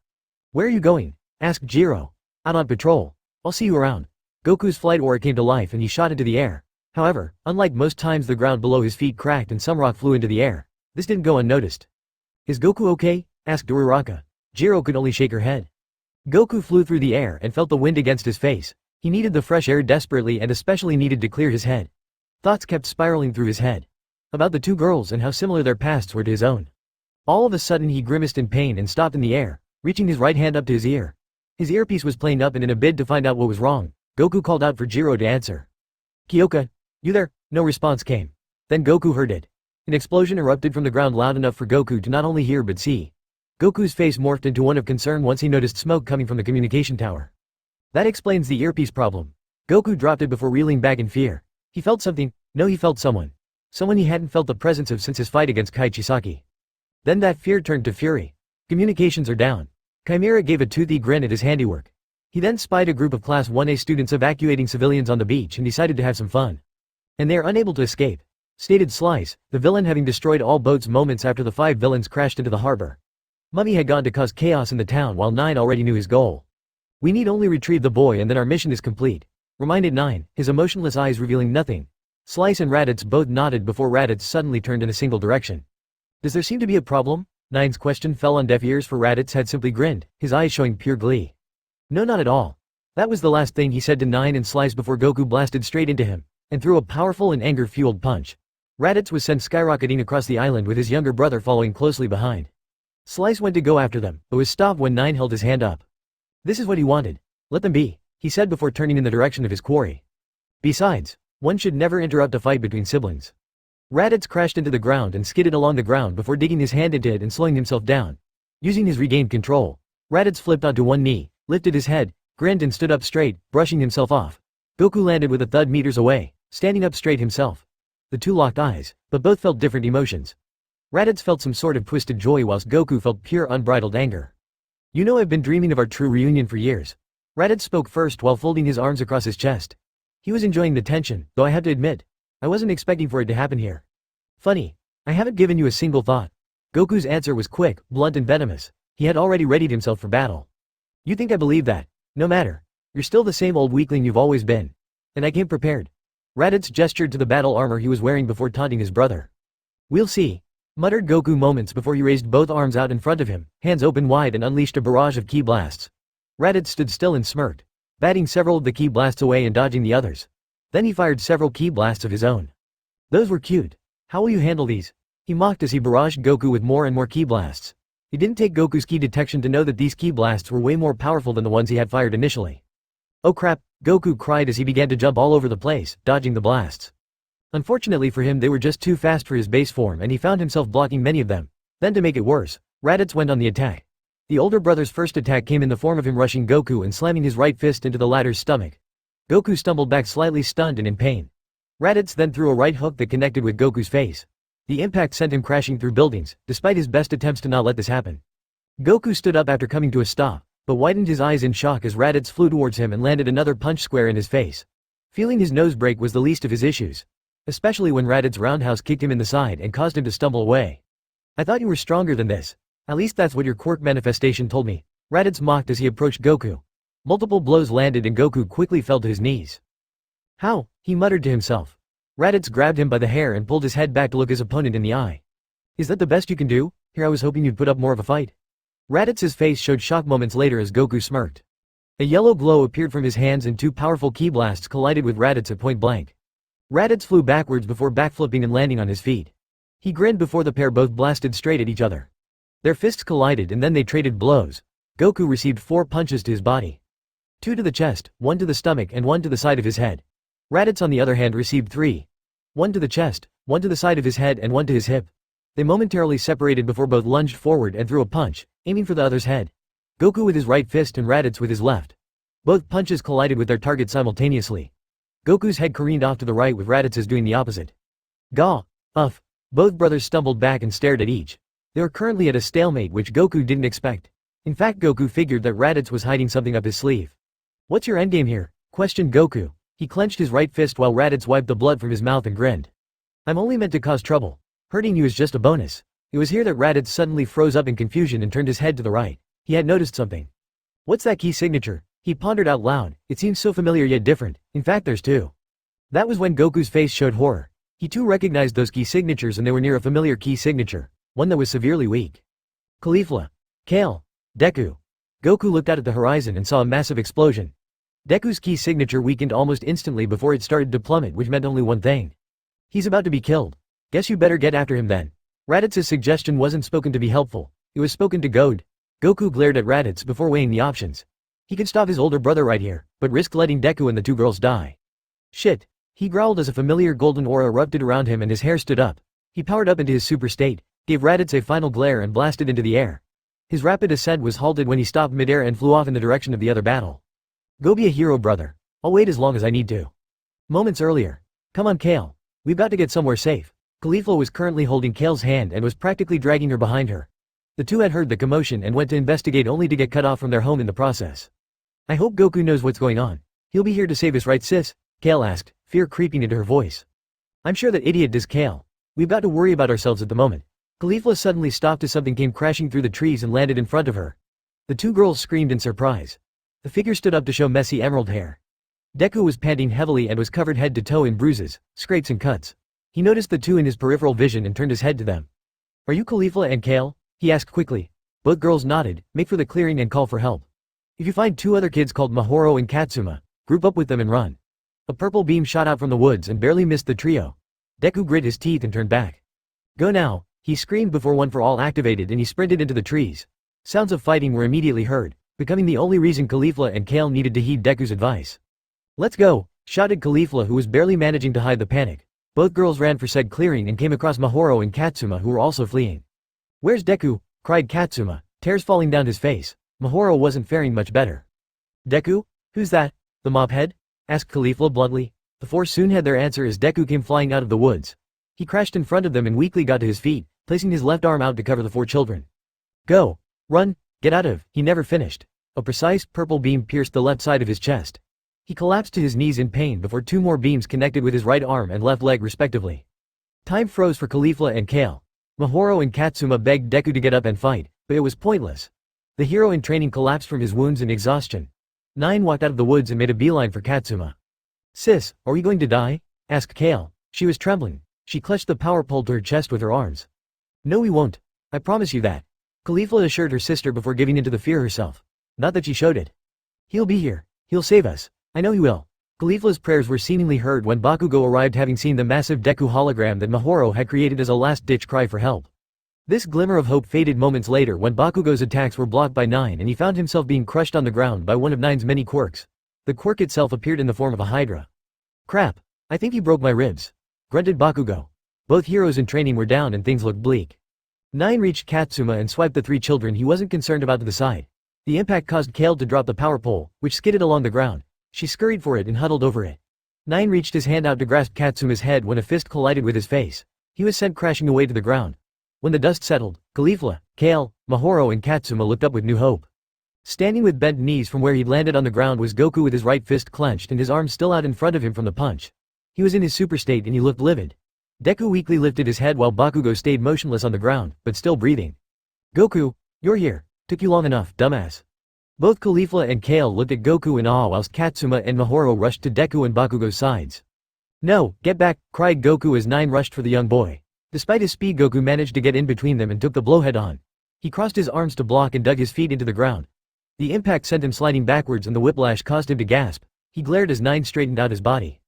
Where are you going? Asked Jiro. Out on patrol. I'll see you around. Goku's flight aura came to life and he shot into the air. However, unlike most times, the ground below his feet cracked and some rock flew into the air. This didn't go unnoticed. Is Goku okay? Asked Uraraka. Jiro could only shake her head. Goku flew through the air and felt the wind against his face. He needed the fresh air desperately and especially needed to clear his head. Thoughts kept spiraling through his head. About the two girls and how similar their pasts were to his own. All of a sudden he grimaced in pain and stopped in the air, reaching his right hand up to his ear. His earpiece was playing up, and in a bid to find out what was wrong, Goku called out for Jiro to answer. Kyoka, you there? No response came. Then Goku heard it. An explosion erupted from the ground loud enough for Goku to not only hear but see. Goku's face morphed into one of concern once he noticed smoke coming from the communication tower. That explains the earpiece problem. Goku dropped it before reeling back in fear. He felt something. No, he felt someone. Someone he hadn't felt the presence of since his fight against Chisaki. Then that fear turned to fury. Communications are down. Chimera gave a toothy grin at his handiwork. He then spied a group of Class 1A students evacuating civilians on the beach and decided to have some fun. And they are unable to escape. Stated Slice, the villain having destroyed all boats moments after the 5 villains crashed into the harbor. Mummy had gone to cause chaos in the town while 9 already knew his goal. We need only retrieve the boy and then our mission is complete. Reminded 9, his emotionless eyes revealing nothing. Slice and Raditz both nodded before Raditz suddenly turned in a single direction. Does there seem to be a problem? 9's question fell on deaf ears, for Raditz had simply grinned, his eyes showing pure glee. No, not at all. That was the last thing he said to 9 and Slice before Goku blasted straight into him, and threw a powerful and anger-fueled punch. Raditz was sent skyrocketing across the island with his younger brother following closely behind. Slice went to go after them, but was stopped when 9 held his hand up. This is what he wanted. Let them be, he said before turning in the direction of his quarry. Besides, one should never interrupt a fight between siblings. Raditz crashed into the ground and skidded along the ground before digging his hand into it and slowing himself down. Using his regained control, Raditz flipped onto one knee, lifted his head, grinned and stood up straight, brushing himself off. Goku landed with a thud meters away, standing up straight himself. The two locked eyes, but both felt different emotions. Raditz felt some sort of twisted joy whilst Goku felt pure unbridled anger. You know, I've been dreaming of our true reunion for years. Raditz spoke first while folding his arms across his chest. He was enjoying the tension, though I have to admit, I wasn't expecting for it to happen here. Funny, I haven't given you a single thought. Goku's answer was quick, blunt and venomous. He had already readied himself for battle. You think I believe that? No matter. You're still the same old weakling you've always been. And I came prepared. Raditz gestured to the battle armor he was wearing before taunting his brother. We'll see, muttered Goku moments before he raised both arms out in front of him, hands open wide, and unleashed a barrage of ki blasts. Raditz stood still and smirked, batting several of the ki blasts away and dodging the others. Then he fired several ki blasts of his own. Those were cute. How will you handle these? He mocked as he barraged Goku with more and more ki blasts. It didn't take Goku's ki detection to know that these ki blasts were way more powerful than the ones he had fired initially. Oh crap, Goku cried as he began to jump all over the place, dodging the blasts. Unfortunately for him, they were just too fast for his base form and he found himself blocking many of them. Then to make it worse, Raditz went on the attack. The older brother's first attack came in the form of him rushing Goku and slamming his right fist into the latter's stomach. Goku stumbled back slightly, stunned and in pain. Raditz then threw a right hook that connected with Goku's face. The impact sent him crashing through buildings, despite his best attempts to not let this happen. Goku stood up after coming to a stop, but widened his eyes in shock as Raditz flew towards him and landed another punch square in his face. Feeling his nose break was the least of his issues, especially when Raditz's roundhouse kicked him in the side and caused him to stumble away. I thought you were stronger than this. At least that's what your quirk manifestation told me, Raditz mocked as he approached Goku. Multiple blows landed and Goku quickly fell to his knees. How? He muttered to himself. Raditz grabbed him by the hair and pulled his head back to look his opponent in the eye. Is that the best you can do? Here I was hoping you'd put up more of a fight. Raditz's face showed shock moments later as Goku smirked. A yellow glow appeared from his hands and two powerful ki blasts collided with Raditz at point blank. Raditz flew backwards before backflipping and landing on his feet. He grinned before the pair both blasted straight at each other. Their fists collided and then they traded blows. Goku received 4 punches to his body. 2 to the chest, 1 to the stomach and 1 to the side of his head. Raditz on the other hand received 3. One to the chest, one to the side of his head and one to his hip. They momentarily separated before both lunged forward and threw a punch, aiming for the other's head. Goku with his right fist and Raditz with his left. Both punches collided with their target simultaneously. Goku's head careened off to the right with Raditz's doing the opposite. Gah! Uff! Both brothers stumbled back and stared at each. They were currently at a stalemate which Goku didn't expect. In fact, Goku figured that Raditz was hiding something up his sleeve. "What's your endgame here?" questioned Goku. He clenched his right fist while Raditz wiped the blood from his mouth and grinned. "I'm only meant to cause trouble. Hurting you is just a bonus." It was here that Raditz suddenly froze up in confusion and turned his head to the right. He had noticed something. "What's that key signature?" he pondered out loud. "It seems so familiar yet different. In fact, there's two." That was when Goku's face showed horror. He too recognized those key signatures and they were near a familiar key signature, one that was severely weak. Kifla. Kale. Deku. Goku looked out at the horizon and saw a massive explosion. Deku's key signature weakened almost instantly before it started to plummet, which meant only one thing. "He's about to be killed. Guess you better get after him then." Raditz's suggestion wasn't spoken to be helpful, it was spoken to goad. Goku glared at Raditz before weighing the options. He could stop his older brother right here, but risk letting Deku and the two girls die. "Shit," he growled as a familiar golden aura erupted around him and his hair stood up. He powered up into his super state, gave Raditz a final glare and blasted into the air. His rapid ascent was halted when he stopped midair and flew off in the direction of the other battle. "Go be a hero, brother. I'll wait as long as I need to." Moments earlier. "Come on, Kale. We've got to get somewhere safe." Kifla was currently holding Kale's hand and was practically dragging her behind her. The two had heard the commotion and went to investigate only to get cut off from their home in the process. "I hope Goku knows what's going on. He'll be here to save us, right sis?" Kale asked, fear creeping into her voice. "I'm sure that idiot does, Kale. We've got to worry about ourselves at the moment." Kifla suddenly stopped as something came crashing through the trees and landed in front of her. The two girls screamed in surprise. The figure stood up to show messy emerald hair. Deku was panting heavily and was covered head to toe in bruises, scrapes and cuts. He noticed the two in his peripheral vision and turned his head to them. "Are you Kifla and Kale?" he asked quickly. Both girls nodded. "Make for the clearing and call for help. If you find two other kids called Mahoro and Katsuma, group up with them and run." A purple beam shot out from the woods and barely missed the trio. Deku grit his teeth and turned back. "Go now," he screamed before One for All activated and he sprinted into the trees. Sounds of fighting were immediately heard, becoming the only reason Kifla and Kale needed to heed Deku's advice. "Let's go," shouted Kifla, who was barely managing to hide the panic. Both girls ran for said clearing and came across Mahoro and Katsuma, who were also fleeing. "Where's Deku?" cried Katsuma, tears falling down his face. Mahoro wasn't faring much better. "Deku? Who's that? The mop head?" asked Kifla bluntly. The four soon had their answer as Deku came flying out of the woods. He crashed in front of them and weakly got to his feet, placing his left arm out to cover the four children. "Go! Run! Get out of!" He never finished. A precise purple beam pierced the left side of his chest. He collapsed to his knees in pain before two more beams connected with his right arm and left leg respectively. Time froze for Kifla and Kale. Mahoro and Katsuma begged Deku to get up and fight, but it was pointless. The hero in training collapsed from his wounds and exhaustion. 9 walked out of the woods and made a beeline for Katsuma. "Sis, are we going to die?" asked Kale. She was trembling. She clutched the power pole to her chest with her arms. "No, we won't. I promise you that," Kifla assured her sister before giving in to the fear herself. Not that she showed it. "He'll be here. He'll save us. I know he will." Kifla's prayers were seemingly heard when Bakugo arrived, having seen the massive Deku hologram that Mahoro had created as a last-ditch cry for help. This glimmer of hope faded moments later when Bakugo's attacks were blocked by 9 and he found himself being crushed on the ground by one of 9's many quirks. The quirk itself appeared in the form of a hydra. "Crap, I think he broke my ribs," grunted Bakugo. Both heroes in training were down and things looked bleak. 9 reached Katsuma and swiped the 3 children he wasn't concerned about to the side. The impact caused Kale to drop the power pole, which skidded along the ground. She scurried for it and huddled over it. 9 reached his hand out to grasp Katsuma's head when a fist collided with his face. He was sent crashing away to the ground. When the dust settled, Kifla, Kale, Mahoro and Katsuma looked up with new hope. Standing with bent knees from where he'd landed on the ground was Goku with his right fist clenched and his arm still out in front of him from the punch. He was in his super state and he looked livid. Deku weakly lifted his head while Bakugo stayed motionless on the ground, but still breathing. "Goku, you're here. Took you long enough, dumbass." Both Kifla and Kale looked at Goku in awe whilst Katsuma and Mahoro rushed to Deku and Bakugo's sides. "No, get back," cried Goku as 9 rushed for the young boy. Despite his speed, Goku managed to get in between them and took the blow head on. He crossed his arms to block and dug his feet into the ground. The impact sent him sliding backwards and the whiplash caused him to gasp. He glared as 9 straightened out his body.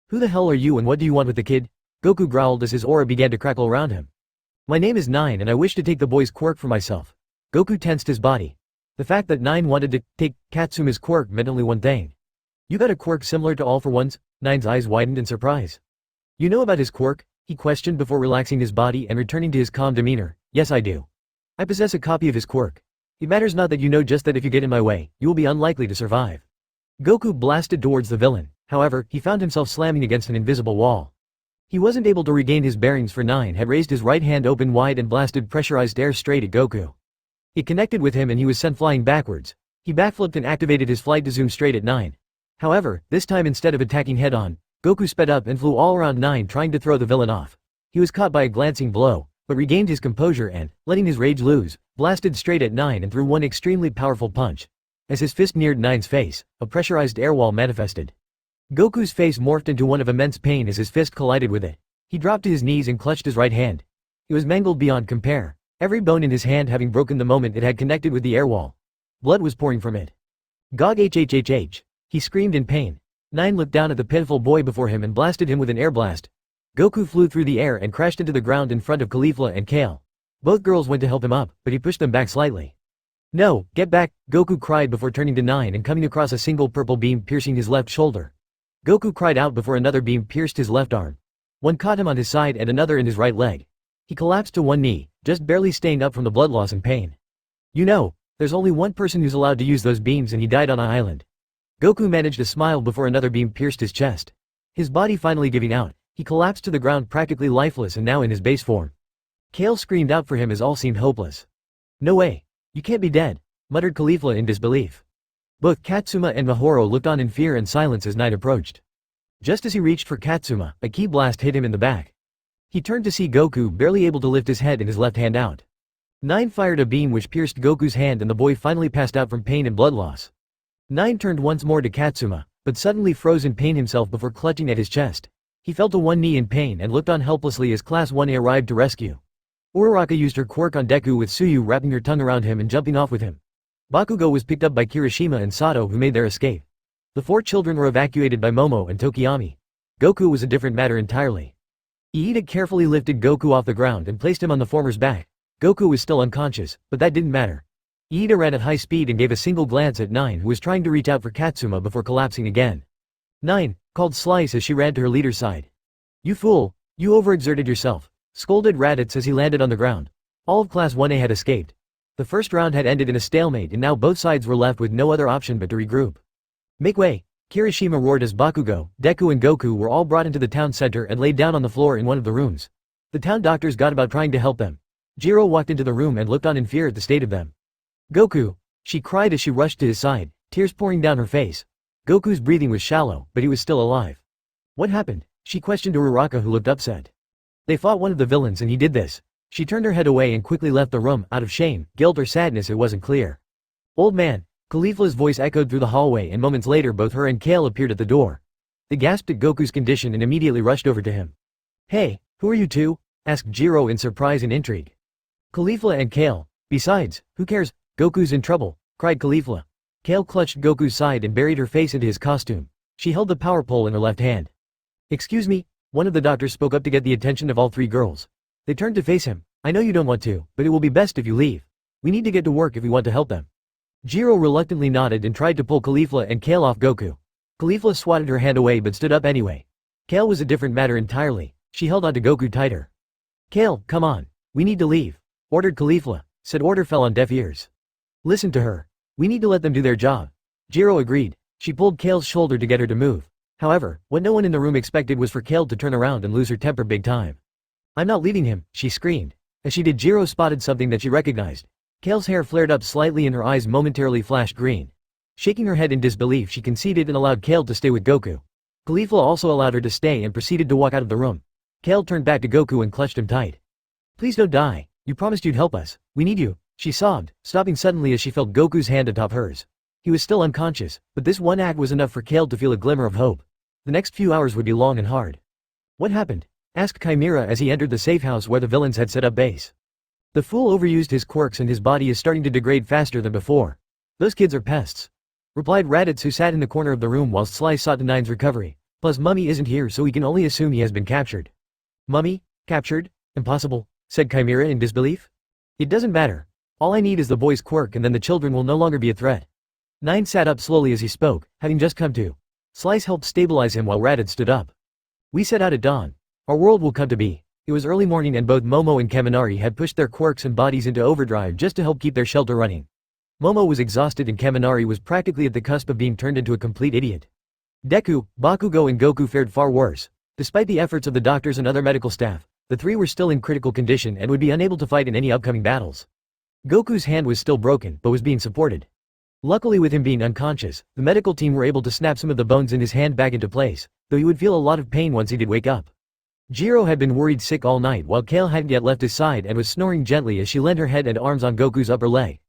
"Who the hell are you and what do you want with the kid?" Goku growled as his aura began to crackle around him. "My name is 9 and I wish to take the boy's quirk for myself." Goku tensed his body. The fact that 9 wanted to take Katsuma's quirk meant only one thing. "You got a quirk similar to All for One's?" 9's eyes widened in surprise. You know about his quirk? He questioned before relaxing his body and returning to his calm demeanor. Yes, I do. I possess a copy of his quirk. It matters not that you know, just that if you get in my way, you will be unlikely to survive. Goku blasted towards the villain. However, he found himself slamming against an invisible wall. He wasn't able to regain his bearings, for 9 had raised his right hand open wide and blasted pressurized air straight at Goku. It connected with him and he was sent flying backwards. He backflipped and activated his flight to zoom straight at 9. However, this time instead of attacking head-on, Goku sped up and flew all around 9, trying to throw the villain off. He was caught by a glancing blow, but regained his composure and, letting his rage loose, blasted straight at 9 and threw one extremely powerful punch. As his fist neared 9's face, a pressurized air wall manifested. Goku's face morphed into one of immense pain as his fist collided with it. He dropped to his knees and clutched his right hand. It was mangled beyond compare, every bone in his hand having broken the moment it had connected with the air wall. Blood was pouring from it. Gog hhhh. He screamed in pain. 9 looked down at the pitiful boy before him and blasted him with an air blast. Goku flew through the air and crashed into the ground in front of Kifla and Kale. Both girls went to help him up, but he pushed them back slightly. No, get back, Goku cried before turning to 9 and coming across a single purple beam piercing his left shoulder. Goku cried out before another beam pierced his left arm. One caught him on his side and another in his right leg. He collapsed to one knee, just barely staying up from the blood loss and pain. You know, there's only one person who's allowed to use those beams and he died on an island. Goku managed to smile before another beam pierced his chest. His body finally giving out, he collapsed to the ground practically lifeless and now in his base form. Kale screamed out for him as all seemed hopeless. No way. You can't be dead, muttered Kifla in disbelief. Both Katsuma and Mahoro looked on in fear and silence as 9 approached. Just as he reached for Katsuma, a ki blast hit him in the back. He turned to see Goku barely able to lift his head and his left hand out. 9 fired a beam which pierced Goku's hand and the boy finally passed out from pain and blood loss. 9 turned once more to Katsuma, but suddenly froze in pain himself before clutching at his chest. He fell to one knee in pain and looked on helplessly as Class 1A arrived to rescue. Uraraka used her quirk on Deku with Tsuyu wrapping her tongue around him and jumping off with him. Bakugo was picked up by Kirishima and Sato, who made their escape. The 4 children were evacuated by Momo and Tokiyami. Goku was a different matter entirely. Iida carefully lifted Goku off the ground and placed him on the former's back. Goku was still unconscious, but that didn't matter. Iida ran at high speed and gave a single glance at 9, who was trying to reach out for Katsuma before collapsing again. 9 called Slice as she ran to her leader's side. You fool, you overexerted yourself, scolded Raditz as he landed on the ground. All of Class 1A had escaped. The first round had ended in a stalemate and now both sides were left with no other option but to regroup. Make way, Kirishima roared as Bakugo, Deku and Goku were all brought into the town center and laid down on the floor in one of the rooms. The town doctors got about trying to help them. Jiro walked into the room and looked on in fear at the state of them. Goku, she cried as she rushed to his side, tears pouring down her face. Goku's breathing was shallow, but he was still alive. What happened? She questioned Uraraka, who looked upset. They fought one of the villains and he did this. She turned her head away and quickly left the room, out of shame, guilt or sadness, it wasn't clear. Old man, Kifla's voice echoed through the hallway and moments later both her and Kale appeared at the door. They gasped at Goku's condition and immediately rushed over to him. Hey, who are you two? Asked Jiro in surprise and intrigue. Kifla and Kale. Besides, who cares? Goku's in trouble, cried Kifla. Kale clutched Goku's side and buried her face into his costume. She held the power pole in her left hand. Excuse me, one of the doctors spoke up to get the attention of all 3 girls. They turned to face him. I know you don't want to, but it will be best if you leave. We need to get to work if we want to help them. Jiro reluctantly nodded and tried to pull Kifla and Kale off Goku. Kifla swatted her hand away but stood up anyway. Kale was a different matter entirely. She held onto Goku tighter. Kale, come on. We need to leave, ordered Kifla. Said order fell on deaf ears. Listen to her. We need to let them do their job. Jiro agreed. She pulled Kale's shoulder to get her to move. However, what no one in the room expected was for Kale to turn around and lose her temper big time. I'm not leaving him, she screamed. As she did, Jiro spotted something that she recognized. Kale's hair flared up slightly and her eyes momentarily flashed green. Shaking her head in disbelief, she conceded and allowed Kale to stay with Goku. Kifla also allowed her to stay and proceeded to walk out of the room. Kale turned back to Goku and clutched him tight. Please don't die. You promised you'd help us. We need you, she sobbed, stopping suddenly as she felt Goku's hand atop hers. He was still unconscious, but this one act was enough for Kale to feel a glimmer of hope. The next few hours would be long and hard. What happened? Asked Chimera as he entered the safe house where the villains had set up base. The fool overused his quirks and his body is starting to degrade faster than before. Those kids are pests, replied Raditz, who sat in the corner of the room while Slice sought to Nine's recovery. Plus Mummy isn't here, so we can only assume he has been captured. Mummy? Captured? Impossible, said Chimera in disbelief. It doesn't matter. All I need is the boy's quirk and then the children will no longer be a threat. Nine sat up slowly as he spoke, having just come to. Slice helped stabilize him while Raditz stood up. We set out at dawn. Our world will come to be. It was early morning and both Momo and Kaminari had pushed their quirks and bodies into overdrive just to help keep their shelter running. Momo was exhausted and Kaminari was practically at the cusp of being turned into a complete idiot. Deku, Bakugo and Goku fared far worse. Despite the efforts of the doctors and other medical staff, the three were still in critical condition and would be unable to fight in any upcoming battles. Goku's hand was still broken, but was being supported. Luckily, with him being unconscious, the medical team were able to snap some of the bones in his hand back into place, though he would feel a lot of pain once he did wake up. Jiro had been worried sick all night while Kale hadn't yet left his side and was snoring gently as she leaned her head and arms on Goku's upper leg.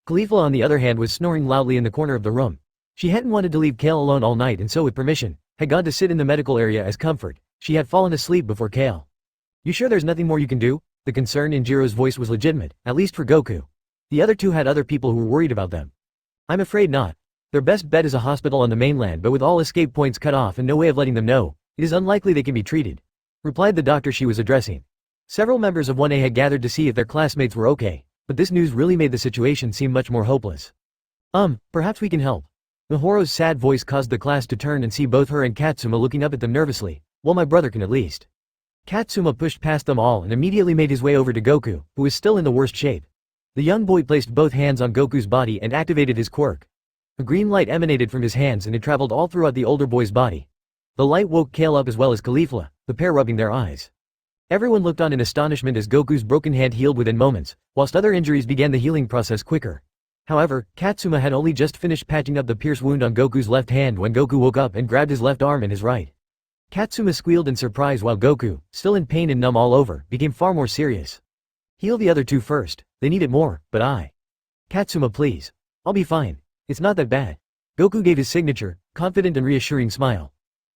Kifla on the other hand was snoring loudly in the corner of the room. She hadn't wanted to leave Kale alone all night and so with permission, had gone to sit in the medical area as comfort. She had fallen asleep before Kale. "You sure there's nothing more you can do?" The concern in Jiro's voice was legitimate, at least for Goku. The other two had other people who were worried about them. "I'm afraid not. Their best bet is a hospital on the mainland, but with all escape points cut off and no way of letting them know, it is unlikely they can be treated," replied the doctor she was addressing. Several members of 1A had gathered to see if their classmates were okay, but this news really made the situation seem much more hopeless. Perhaps we can help." Mihoro's sad voice caused the class to turn and see both her and Katsuma looking up at them nervously. "Well, my brother can at least." Katsuma pushed past them all and immediately made his way over to Goku, who was still in the worst shape. The young boy placed both hands on Goku's body and activated his quirk. A green light emanated from his hands and it traveled all throughout the older boy's body. The light woke Kale up as well as Kifla, the pair rubbing their eyes. Everyone looked on in astonishment as Goku's broken hand healed within moments, whilst other injuries began the healing process quicker. However, Katsuma had only just finished patching up the pierced wound on Goku's left hand when Goku woke up and grabbed his left arm and his right. Katsuma squealed in surprise while Goku, still in pain and numb all over, became far more serious. "Heal the other two first, they need it more, but I." "Katsuma, please. I'll be fine. It's not that bad." Goku gave his signature, confident and reassuring smile.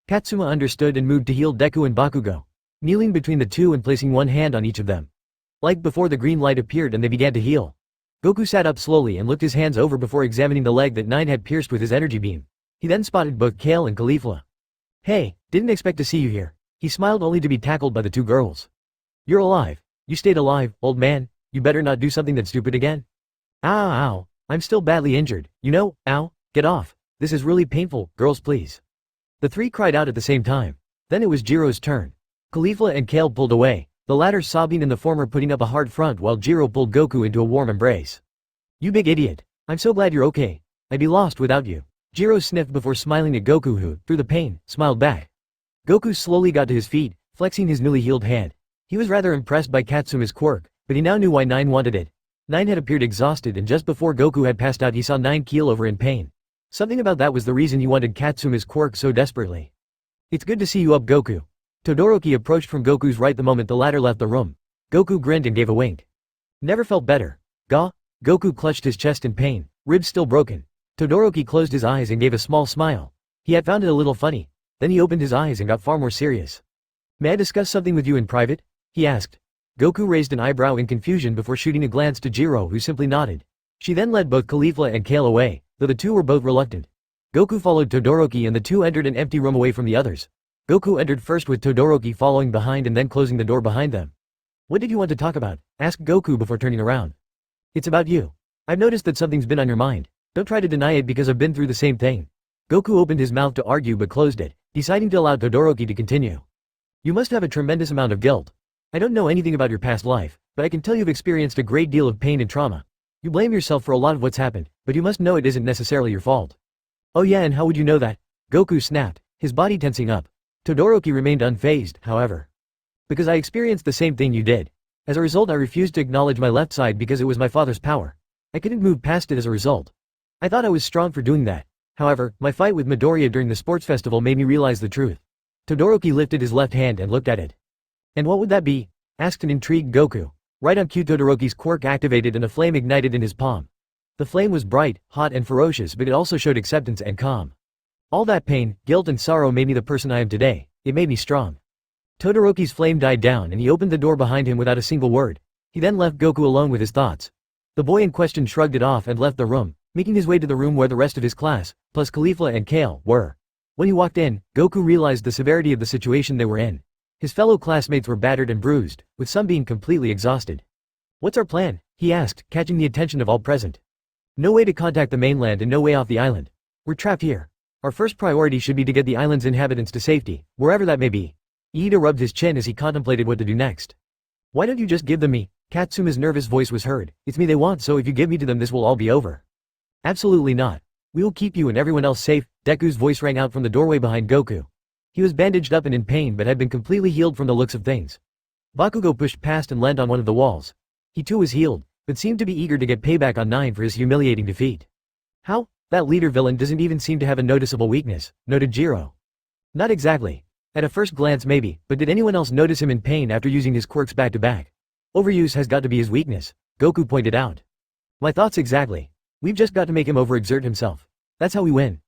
Katsuma understood and moved to heal Deku and Bakugo, kneeling between the two and placing one hand on each of them. Like before, the green light appeared and they began to heal. Goku sat up slowly and looked his hands over before examining the leg that Nine had pierced with his energy beam. He then spotted both Kale and Kifla. "Hey, didn't expect to see you here." He smiled only to be tackled by the two girls. "You're alive. You stayed alive, old man. You better not do something that's stupid again." "Ow, ow. I'm still badly injured, you know. Ow, get off. This is really painful, girls please." The three cried out at the same time. Then it was Jiro's turn. Kifla and Kale pulled away, the latter sobbing and the former putting up a hard front while Jiro pulled Goku into a warm embrace. "You big idiot. I'm so glad you're okay. I'd be lost without you." Jiro sniffed before smiling at Goku who, through the pain, smiled back. Goku slowly got to his feet, flexing his newly healed hand. He was rather impressed by Katsuma's quirk, but he now knew why Nine wanted it. Nine had appeared exhausted and just before Goku had passed out he saw Nine keel over in pain. Something about that was the reason he wanted Katsuma's quirk so desperately. "It's good to see you up, Goku." Todoroki approached from Goku's right the moment the latter left the room. Goku grinned and gave a wink. "Never felt better." "Gah?" Goku clutched his chest in pain, ribs still broken. Todoroki closed his eyes and gave a small smile. He had found it a little funny. Then he opened his eyes and got far more serious. "May I discuss something with you in private?" he asked. Goku raised an eyebrow in confusion before shooting a glance to Jiro who simply nodded. She then led both Kifla and Kale away, though the two were both reluctant. Goku followed Todoroki and the two entered an empty room away from the others. Goku entered first with Todoroki following behind and then closing the door behind them. "What did you want to talk about?" asked Goku before turning around. "It's about you. I've noticed that something's been on your mind. Don't try to deny it because I've been through the same thing." Goku opened his mouth to argue but closed it, deciding to allow Todoroki to continue. "You must have a tremendous amount of guilt. I don't know anything about your past life, but I can tell you've experienced a great deal of pain and trauma. You blame yourself for a lot of what's happened, but you must know it isn't necessarily your fault." "Oh yeah, and how would you know that?" Goku snapped, his body tensing up. Todoroki remained unfazed, however. "Because I experienced the same thing you did. As a result, I refused to acknowledge my left side because it was my father's power. I couldn't move past it as a result. I thought I was strong for doing that. However, my fight with Midoriya during the sports festival made me realize the truth." Todoroki lifted his left hand and looked at it. "And what would that be?" asked an intrigued Goku. Right on cue, Todoroki's quirk activated and a flame ignited in his palm. The flame was bright, hot and ferocious, but it also showed acceptance and calm. "All that pain, guilt and sorrow made me the person I am today. It made me strong." Todoroki's flame died down and he opened the door behind him without a single word. He then left Goku alone with his thoughts. The boy in question shrugged it off and left the room, making his way to the room where the rest of his class, plus Kifla and Kale, were. When he walked in, Goku realized the severity of the situation they were in. His fellow classmates were battered and bruised, with some being completely exhausted. "What's our plan?" he asked, catching the attention of all present. "No way to contact the mainland and no way off the island. We're trapped here. Our first priority should be to get the island's inhabitants to safety, wherever that may be. Iida rubbed his chin as he contemplated what to do next. Why don't you just give them me? Katsuma's nervous voice was heard. It's me they want, so if you give me to them this will all be over. Absolutely not. We will keep you and everyone else safe, Deku's voice rang out from the doorway behind Goku. He was bandaged up and in pain but had been completely healed from the looks of things. Bakugo pushed past and landed on one of the walls. He too was healed, but seemed to be eager to get payback on 9 for his humiliating defeat. How? That leader villain doesn't even seem to have a noticeable weakness, noted Jiro. Not exactly. At a first glance maybe, but did anyone else notice him in pain after using his quirks back to back? Overuse has got to be his weakness, Goku pointed out. My thoughts exactly. We've just got to make him overexert himself. That's how we win.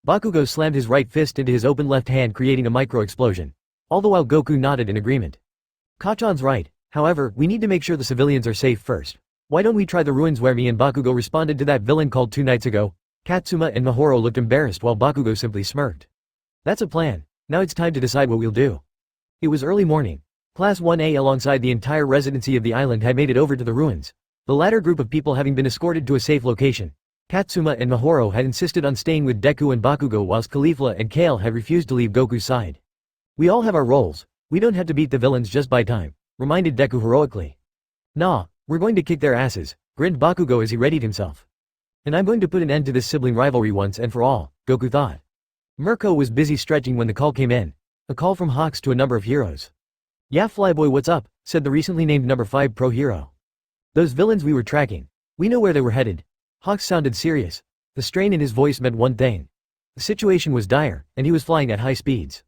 Bakugo slammed his right fist into his open left hand creating a micro-explosion. All the while Goku nodded in agreement. Kachan's right, however, we need to make sure the civilians are safe first. Why don't we try the ruins where me and Bakugo responded to that villain called 2 nights ago? Katsuma and Mahoro looked embarrassed while Bakugo simply smirked. That's a plan. Now it's time to decide what we'll do. It was early morning. Class 1A alongside the entire residency of the island had made it over to the ruins. The latter group of people having been escorted to a safe location. Katsuma and Mahoro had insisted on staying with Deku and Bakugo whilst Kifla and Kale had refused to leave Goku's side. We all have our roles. We don't have to beat the villains just by time, reminded Deku heroically. Nah, we're going to kick their asses, grinned Bakugo as he readied himself. And I'm going to put an end to this sibling rivalry once and for all, Goku thought. Merco was busy stretching when the call came in. A call from Hawks to a number of heroes. Yeah Flyboy what's up, said the recently named number 5 pro hero. Those villains we were tracking. We know where they were headed. Hawks sounded serious. The strain in his voice meant one thing. The situation was dire, and he was flying at high speeds.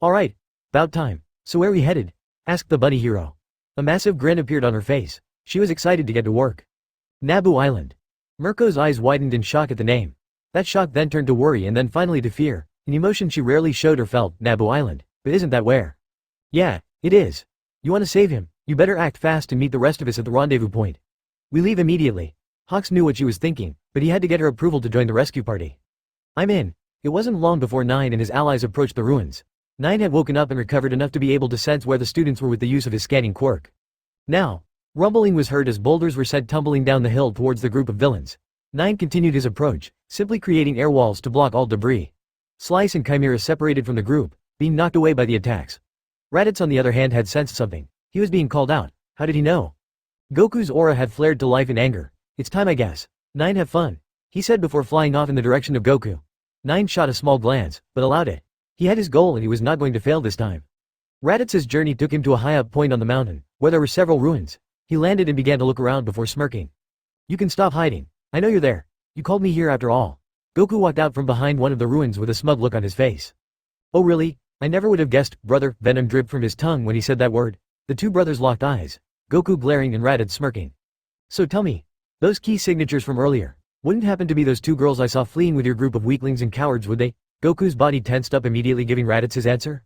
Alright. About time. So where are we headed? Asked the bunny hero. A massive grin appeared on her face. She was excited to get to work. Nabu Island. Merco's eyes widened in shock at the name. That shock then turned to worry and then finally to fear, an emotion she rarely showed or felt. Nabu Island. But isn't that where? Yeah, it is. You want to save him? You better act fast and meet the rest of us at the rendezvous point. We leave immediately. Hawks knew what she was thinking, but he had to get her approval to join the rescue party. I'm in. It wasn't long before 9 and his allies approached the ruins. 9 had woken up and recovered enough to be able to sense where the students were with the use of his scanning quirk. Now, rumbling was heard as boulders were sent tumbling down the hill towards the group of villains. 9 continued his approach, simply creating air walls to block all debris. Slice and Chimera separated from the group, being knocked away by the attacks. Raditz on the other hand had sensed something. He was being called out. How did he know? Goku's aura had flared to life in anger. It's time I guess. 9 have fun, he said before flying off in the direction of Goku. 9 shot a small glance, but allowed it. He had his goal and he was not going to fail this time. Raditz's journey took him to a high up point on the mountain, where there were several ruins. He landed and began to look around before smirking. You can stop hiding. I know you're there. You called me here after all. Goku walked out from behind one of the ruins with a smug look on his face. Oh really? I never would have guessed, brother. Venom dripped from his tongue when he said that word. The two brothers locked eyes. Goku glaring and Raditz smirking. So tell me. Those key signatures from earlier. Wouldn't happen to be those 2 girls I saw fleeing with your group of weaklings and cowards would they? Goku's body tensed up immediately giving Raditz his answer.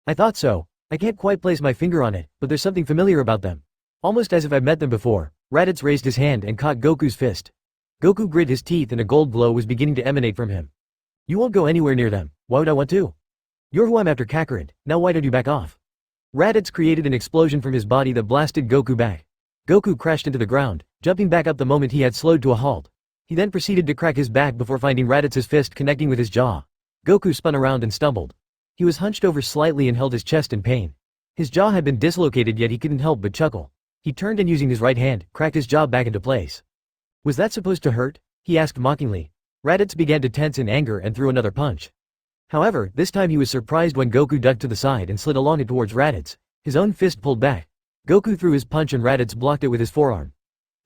I thought so. I can't quite place my finger on it, but there's something familiar about them. Almost as if I've met them before. Raditz raised his hand and caught Goku's fist. Goku grit his teeth and a gold glow was beginning to emanate from him. You won't go anywhere near them. Why would I want to? You're who I'm after, Kakarot. Now why don't you back off? Raditz created an explosion from his body that blasted Goku back. Goku crashed into the ground, jumping back up the moment he had slowed to a halt. He then proceeded to crack his back before finding Raditz's fist connecting with his jaw. Goku spun around and stumbled. He was hunched over slightly and held his chest in pain. His jaw had been dislocated yet he couldn't help but chuckle. He turned and using his right hand, cracked his jaw back into place. Was that supposed to hurt? He asked mockingly. Raditz began to tense in anger and threw another punch. However, this time he was surprised when Goku ducked to the side and slid along it towards Raditz. His own fist pulled back. Goku threw his punch and Raditz blocked it with his forearm.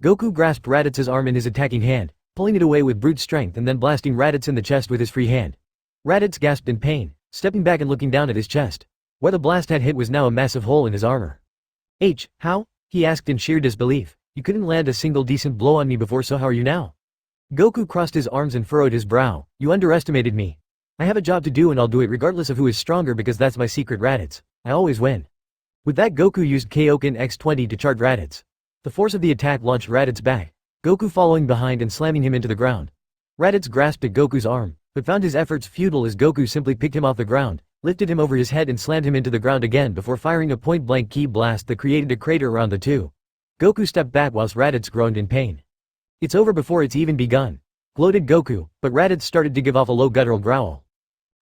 Goku grasped Raditz's arm in his attacking hand, pulling it away with brute strength and then blasting Raditz in the chest with his free hand. Raditz gasped in pain, stepping back and looking down at his chest. Where the blast had hit was now a massive hole in his armor. How? He asked in sheer disbelief. You couldn't land a single decent blow on me before, so how are you now? Goku crossed his arms and furrowed his brow. You underestimated me. I have a job to do and I'll do it regardless of who is stronger because that's my secret, Raditz. I always win. With that, Goku used Kaioken X20 to charge Raditz. The force of the attack launched Raditz back, Goku following behind and slamming him into the ground. Raditz grasped at Goku's arm, but found his efforts futile as Goku simply picked him off the ground, lifted him over his head and slammed him into the ground again before firing a point-blank ki blast that created a crater around the two. Goku stepped back whilst Raditz groaned in pain. It's over before it's even begun, gloated Goku, but Raditz started to give off a low guttural growl.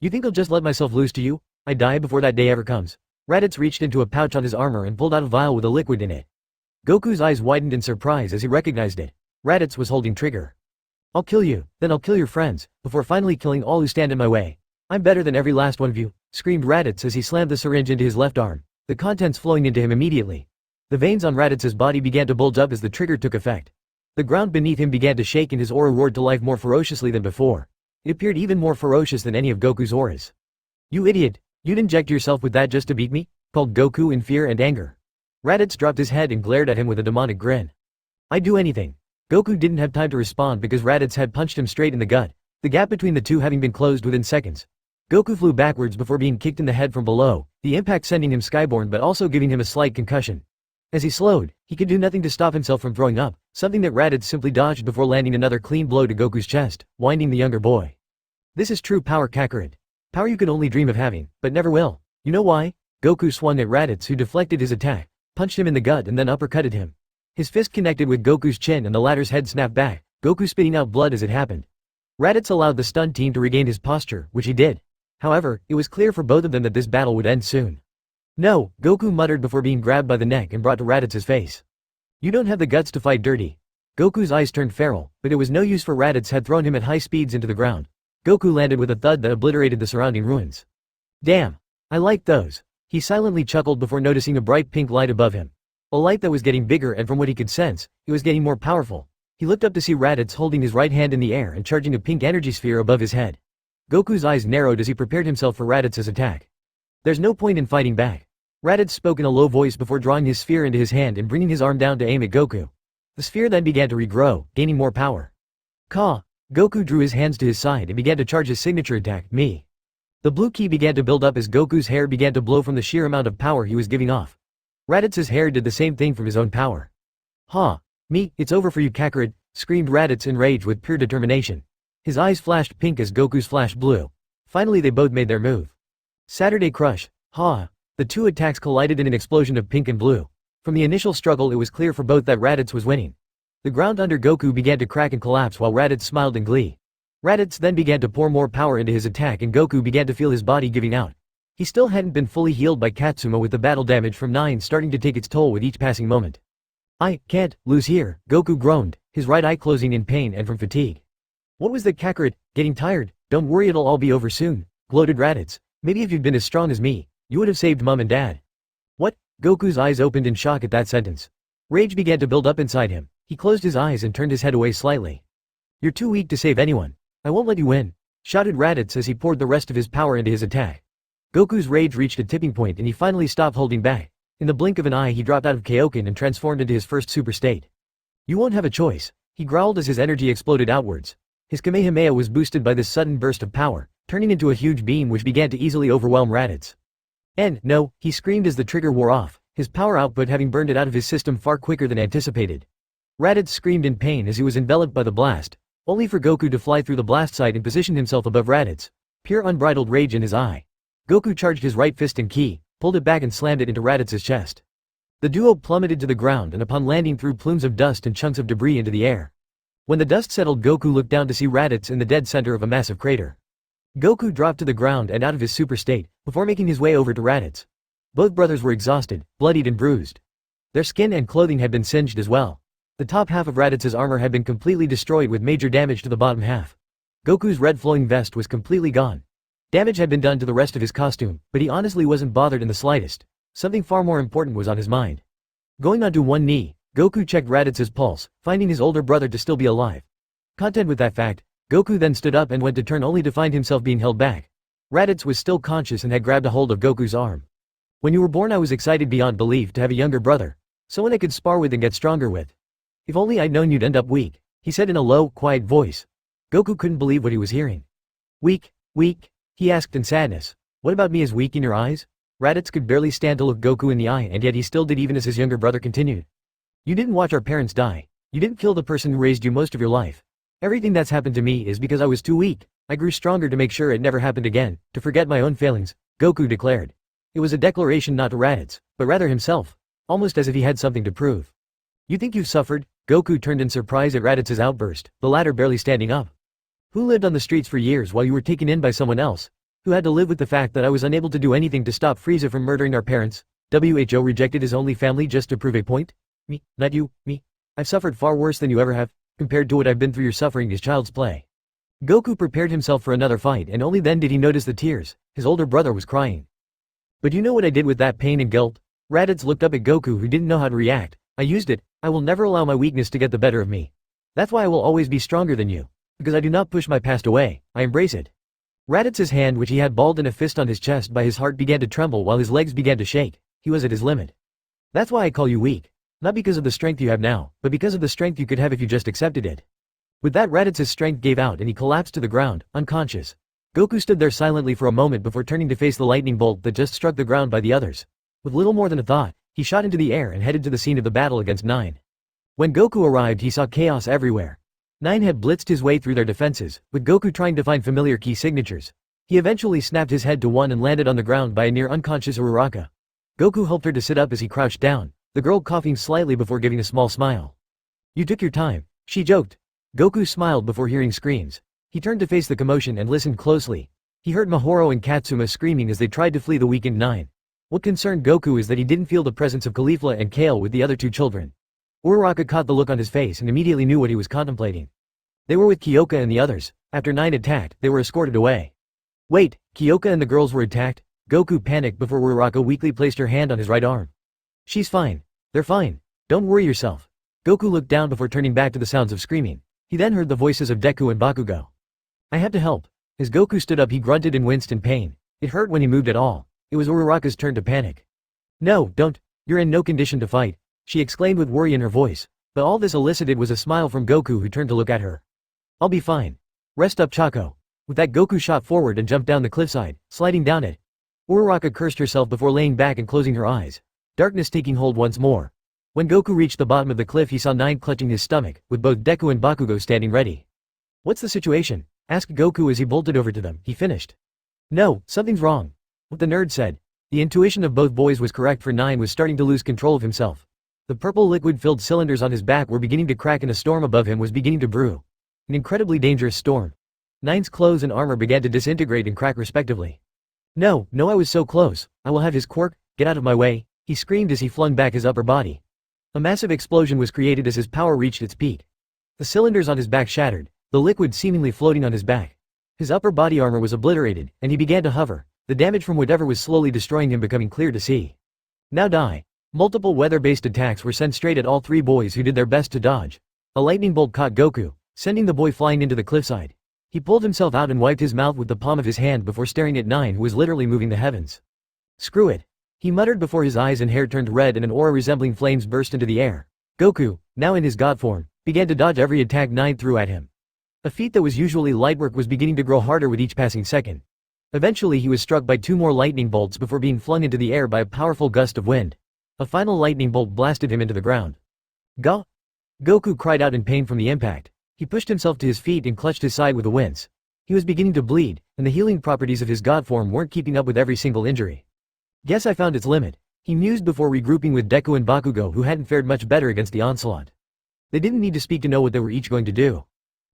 You think I'll just let myself loose to you? I die before that day ever comes. Raditz reached into a pouch on his armor and pulled out a vial with a liquid in it. Goku's eyes widened in surprise as he recognized it. Raditz was holding trigger. "I'll kill you, then I'll kill your friends, before finally killing all who stand in my way. I'm better than every last one of you," screamed Raditz as he slammed the syringe into his left arm, the contents flowing into him immediately. The veins on Raditz's body began to bulge up as the trigger took effect. The ground beneath him began to shake and his aura roared to life more ferociously than before. It appeared even more ferocious than any of Goku's auras. "You idiot, you'd inject yourself with that just to beat me?" called Goku in fear and anger. Raditz dropped his head and glared at him with a demonic grin. "I'd do anything." Goku didn't have time to respond because Raditz had punched him straight in the gut, the gap between the two having been closed within seconds. Goku flew backwards before being kicked in the head from below, the impact sending him skyborne but also giving him a slight concussion. As he slowed, he could do nothing to stop himself from throwing up, something that Raditz simply dodged before landing another clean blow to Goku's chest, winding the younger boy. "This is true power, Kakarot. Power you could only dream of having, but never will. You know why?" Goku swung at Raditz, who deflected his attack, punched him in the gut and then uppercutted him. His fist connected with Goku's chin and the latter's head snapped back, Goku spitting out blood as it happened. Raditz allowed the stunned team to regain his posture, which he did. However, it was clear for both of them that this battle would end soon. "No," Goku muttered before being grabbed by the neck and brought to Raditz's face. "You don't have the guts to fight dirty." Goku's eyes turned feral, but it was no use for Raditz had thrown him at high speeds into the ground. Goku landed with a thud that obliterated the surrounding ruins. "Damn. I like those." He silently chuckled before noticing a bright pink light above him. A light that was getting bigger and from what he could sense, it was getting more powerful. He looked up to see Raditz holding his right hand in the air and charging a pink energy sphere above his head. Goku's eyes narrowed as he prepared himself for Raditz's attack. "There's no point in fighting back." Raditz spoke in a low voice before drawing his sphere into his hand and bringing his arm down to aim at Goku. The sphere then began to regrow, gaining more power. "Ka!" Goku drew his hands to his side and began to charge his signature attack, Me. The blue ki began to build up as Goku's hair began to blow from the sheer amount of power he was giving off. Raditz's hair did the same thing from his own power. "Ha! Me, it's over for you, Kakarot," screamed Raditz in rage with pure determination. His eyes flashed pink as Goku's flashed blue. Finally they both made their move. Saturday Crush, ha! The two attacks collided in an explosion of pink and blue. From the initial struggle it was clear for both that Raditz was winning. The ground under Goku began to crack and collapse while Raditz smiled in glee. Raditz then began to pour more power into his attack and Goku began to feel his body giving out. He still hadn't been fully healed by Katsuma with the battle damage from 9 starting to take its toll with each passing moment. "I can't lose here," Goku groaned, his right eye closing in pain and from fatigue. "What was that, Kakarot? Getting tired? Don't worry, it'll all be over soon," gloated Raditz. "Maybe if you'd been as strong as me, you would have saved Mom and Dad." "What?" Goku's eyes opened in shock at that sentence. Rage began to build up inside him. He closed his eyes and turned his head away slightly. "You're too weak to save anyone. I won't let you win," shouted Raditz as he poured the rest of his power into his attack. Goku's rage reached a tipping point and he finally stopped holding back. In the blink of an eye he dropped out of Kaioken and transformed into his first super state. "You won't have a choice," he growled as his energy exploded outwards. His Kamehameha was boosted by this sudden burst of power, turning into a huge beam which began to easily overwhelm Raditz. "And, no," he screamed as the trigger wore off, his power output having burned it out of his system far quicker than anticipated. Raditz screamed in pain as he was enveloped by the blast, only for Goku to fly through the blast site and position himself above Raditz, pure unbridled rage in his eye. Goku charged his right fist and ki, pulled it back and slammed it into Raditz's chest. The duo plummeted to the ground and upon landing threw plumes of dust and chunks of debris into the air. When the dust settled, Goku looked down to see Raditz in the dead center of a massive crater. Goku dropped to the ground and out of his super state, before making his way over to Raditz. Both brothers were exhausted, bloodied and bruised. Their skin and clothing had been singed as well. The top half of Raditz's armor had been completely destroyed with major damage to the bottom half. Goku's red flowing vest was completely gone. Damage had been done to the rest of his costume, but he honestly wasn't bothered in the slightest. Something far more important was on his mind. Going onto one knee, Goku checked Raditz's pulse, finding his older brother to still be alive. Content with that fact, Goku then stood up and went to turn only to find himself being held back. Raditz was still conscious and had grabbed a hold of Goku's arm. "When you were born I was excited beyond belief to have a younger brother. Someone I could spar with and get stronger with. If only I'd known you'd end up weak," he said in a low, quiet voice. Goku couldn't believe what he was hearing. "Weak? Weak?" he asked in sadness. "What about me is weak in your eyes?" Raditz could barely stand to look Goku in the eye and yet he still did even as his younger brother continued. "You didn't watch our parents die. You didn't kill the person who raised you most of your life. Everything that's happened to me is because I was too weak. I grew stronger to make sure it never happened again, to forget my own failings," Goku declared. It was a declaration not to Raditz, but rather himself, almost as if he had something to prove. "You think you've suffered?" Goku turned in surprise at Raditz's outburst, the latter barely standing up. "Who lived on the streets for years while you were taken in by someone else?" Who had to live with the fact that I was unable to do anything to stop Frieza from murdering our parents. Who rejected his only family just to prove a point? Me, not you, me. I've suffered far worse than you ever have. Compared to what I've been through, your suffering is child's play. Goku prepared himself for another fight, and only then did he notice the tears. His older brother was crying. But you know what I did with that pain and guilt? Raditz looked up at Goku, who didn't know how to react. I used it. I will never allow my weakness to get the better of me. That's why I will always be stronger than you. Because I do not push my past away, I embrace it. Raditz's hand, which he had balled in a fist on his chest by his heart, began to tremble while his legs began to shake. He was at his limit. That's why I call you weak. Not because of the strength you have now, but because of the strength you could have if you just accepted it. With that, Raditz's strength gave out and he collapsed to the ground, unconscious. Goku stood there silently for a moment before turning to face the lightning bolt that just struck the ground by the others. With little more than a thought, he shot into the air and headed to the scene of the battle against Nine. When Goku arrived, he saw chaos everywhere. Nine had blitzed his way through their defenses, with Goku trying to find familiar key signatures. He eventually snapped his head to one and landed on the ground by a near unconscious Uraraka. Goku helped her to sit up as he crouched down, the girl coughing slightly before giving a small smile. You took your time, she joked. Goku smiled before hearing screams. He turned to face the commotion and listened closely. He heard Mahoro and Katsuma screaming as they tried to flee the weakened Nine. What concerned Goku is that he didn't feel the presence of Kifla and Kale with the other two children. Uraraka caught the look on his face and immediately knew what he was contemplating. They were with Kyoka and the others. After Nine attacked, they were escorted away. Wait, Kyoka and the girls were attacked? Goku panicked before Uraraka weakly placed her hand on his right arm. She's fine. They're fine. Don't worry yourself. Goku looked down before turning back to the sounds of screaming. He then heard the voices of Deku and Bakugo. I had to help. As Goku stood up, he grunted and winced in pain. It hurt when he moved at all. It was Uraraka's turn to panic. No, don't. You're in no condition to fight, she exclaimed with worry in her voice. But all this elicited was a smile from Goku, who turned to look at her. I'll be fine. Rest up, Chaco. With that, Goku shot forward and jumped down the cliffside, sliding down it. Uraraka cursed herself before laying back and closing her eyes. Darkness taking hold once more. When Goku reached the bottom of the cliff, he saw Nine clutching his stomach, with both Deku and Bakugo standing ready. What's the situation? Asked Goku as he bolted over to them. He finished. No, something's wrong. What the nerd said. The intuition of both boys was correct, for Nine was starting to lose control of himself. The purple liquid-filled cylinders on his back were beginning to crack and a storm above him was beginning to brew. An incredibly dangerous storm. Nine's clothes and armor began to disintegrate and crack respectively. No, I was so close. I will have his quirk, get out of my way, he screamed as he flung back his upper body. A massive explosion was created as his power reached its peak. The cylinders on his back shattered, the liquid seemingly floating on his back. His upper body armor was obliterated, and he began to hover, the damage from whatever was slowly destroying him becoming clear to see. Now die. Multiple weather-based attacks were sent straight at all three boys, who did their best to dodge. A lightning bolt caught Goku, sending the boy flying into the cliffside. He pulled himself out and wiped his mouth with the palm of his hand before staring at Nine, who was literally moving the heavens. Screw it. He muttered before his eyes and hair turned red and an aura resembling flames burst into the air. Goku, now in his god form, began to dodge every attack Nine threw at him. A feat that was usually light work was beginning to grow harder with each passing second. Eventually he was struck by two more lightning bolts before being flung into the air by a powerful gust of wind. A final lightning bolt blasted him into the ground. Gah! Goku cried out in pain from the impact. He pushed himself to his feet and clutched his side with a wince. He was beginning to bleed, and the healing properties of his god form weren't keeping up with every single injury. Guess I found its limit, he mused before regrouping with Deku and Bakugo, who hadn't fared much better against the onslaught. They didn't need to speak to know what they were each going to do.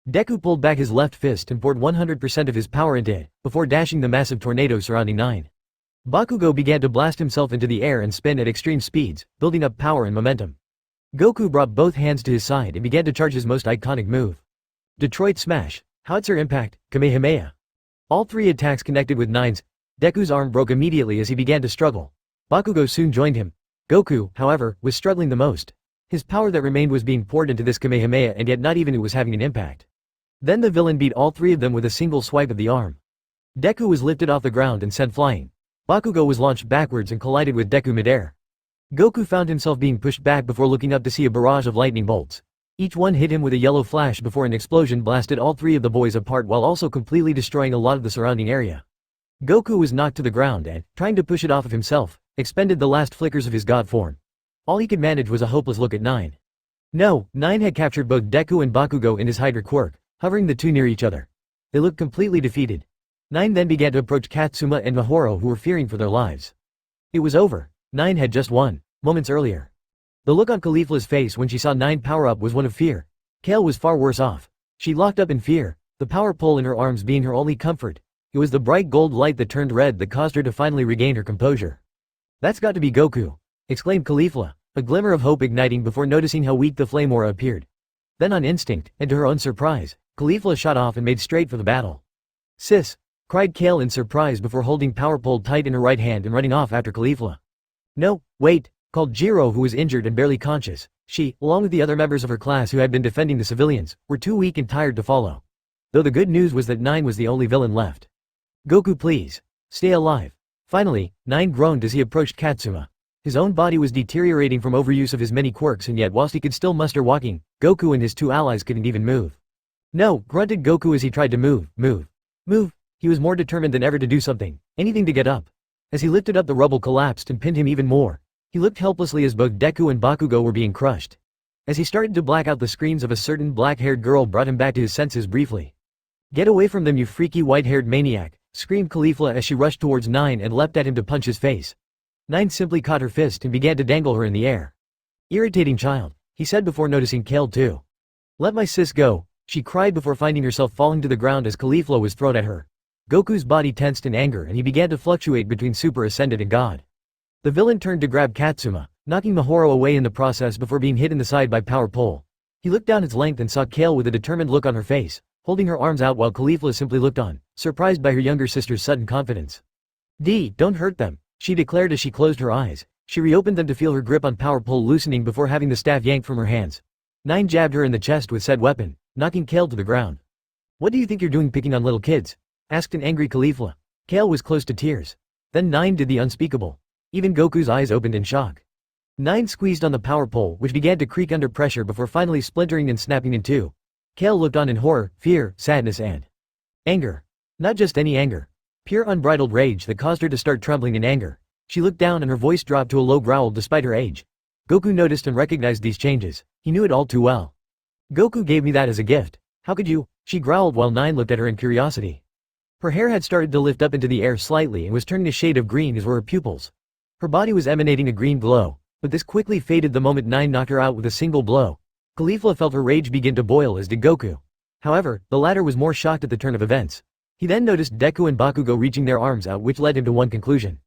Deku pulled back his left fist and poured 100% of his power into it, before dashing the massive tornado surrounding Nine. Bakugo began to blast himself into the air and spin at extreme speeds, building up power and momentum. Goku brought both hands to his side and began to charge his most iconic move. Detroit Smash, Howitzer Impact, Kamehameha. All three attacks connected with Nine's. Deku's arm broke immediately as he began to struggle. Bakugo soon joined him. Goku, however, was struggling the most. His power that remained was being poured into this Kamehameha, and yet not even it was having an impact. Then the villain beat all three of them with a single swipe of the arm. Deku was lifted off the ground and sent flying. Bakugo was launched backwards and collided with Deku midair. Goku found himself being pushed back before looking up to see a barrage of lightning bolts. Each one hit him with a yellow flash before an explosion blasted all three of the boys apart while also completely destroying a lot of the surrounding area. Goku was knocked to the ground and, trying to push it off of himself, expended the last flickers of his god form. All he could manage was a hopeless look at Nine. No, Nine had captured both Deku and Bakugo in his Hydra quirk, hovering the two near each other. They looked completely defeated. Nine then began to approach Katsuma and Mahoro, who were fearing for their lives. It was over. Nine had just won, moments earlier. The look on Kifla's face when she saw Nine power up was one of fear. Kale was far worse off. She locked up in fear, the power pole in her arms being her only comfort. It was the bright gold light that turned red that caused her to finally regain her composure. "That's got to be Goku," exclaimed Kifla, a glimmer of hope igniting before noticing how weak the flame aura appeared. Then on instinct, and to her own surprise, Kifla shot off and made straight for the battle. "Sis!" cried Kale in surprise before holding power pole tight in her right hand and running off after Kifla. "No, wait," called Jiro, who was injured and barely conscious. She, along with the other members of her class who had been defending the civilians, were too weak and tired to follow. Though the good news was that 9 was the only villain left. "Goku, please. Stay alive." Finally, 9 groaned as he approached Katsuma. His own body was deteriorating from overuse of his many quirks, and yet whilst he could still muster walking, Goku and his 2 allies couldn't even move. "No," grunted Goku as he tried to move. He was more determined than ever to do something, anything to get up. As he lifted up, the rubble collapsed and pinned him even more. He looked helplessly as both Deku and Bakugo were being crushed. As he started to black out, the screams of a certain black-haired girl brought him back to his senses briefly. "Get away from them, you freaky white-haired maniac," screamed Kifla as she rushed towards 9 and leapt at him to punch his face. 9 simply caught her fist and began to dangle her in the air. "Irritating child," he said before noticing Kale too. "Let my sis go," she cried before finding herself falling to the ground as Kifla was thrown at her. Goku's body tensed in anger and he began to fluctuate between Super Ascended and God. The villain turned to grab Katsuma, knocking Mahoro away in the process before being hit in the side by power pole. He looked down its length and saw Kale with a determined look on her face, holding her arms out while Kifla simply looked on, surprised by her younger sister's sudden confidence. Don't hurt them," she declared as she closed her eyes. She reopened them to feel her grip on power pole loosening before having the staff yanked from her hands. 9 jabbed her in the chest with said weapon, knocking Kale to the ground. "What do you think you're doing picking on little kids?" asked an angry Kifla. Kale was close to tears. Then 9 did the unspeakable. Even Goku's eyes opened in shock. 9 squeezed on the power pole, which began to creak under pressure before finally splintering and snapping in two. Kale looked on in horror, fear, sadness and anger. Not just any anger. Pure unbridled rage that caused her to start trembling in anger. She looked down and her voice dropped to a low growl despite her age. Goku noticed and recognized these changes. He knew it all too well. "Goku gave me that as a gift. How could you?" she growled while 9 looked at her in curiosity. Her hair had started to lift up into the air slightly and was turning a shade of green as were her pupils. Her body was emanating a green glow, but this quickly faded the moment 9 knocked her out with a single blow. Kifla felt her rage begin to boil, as did Goku. However, the latter was more shocked at the turn of events. He then noticed Deku and Bakugo reaching their arms out, which led him to one conclusion.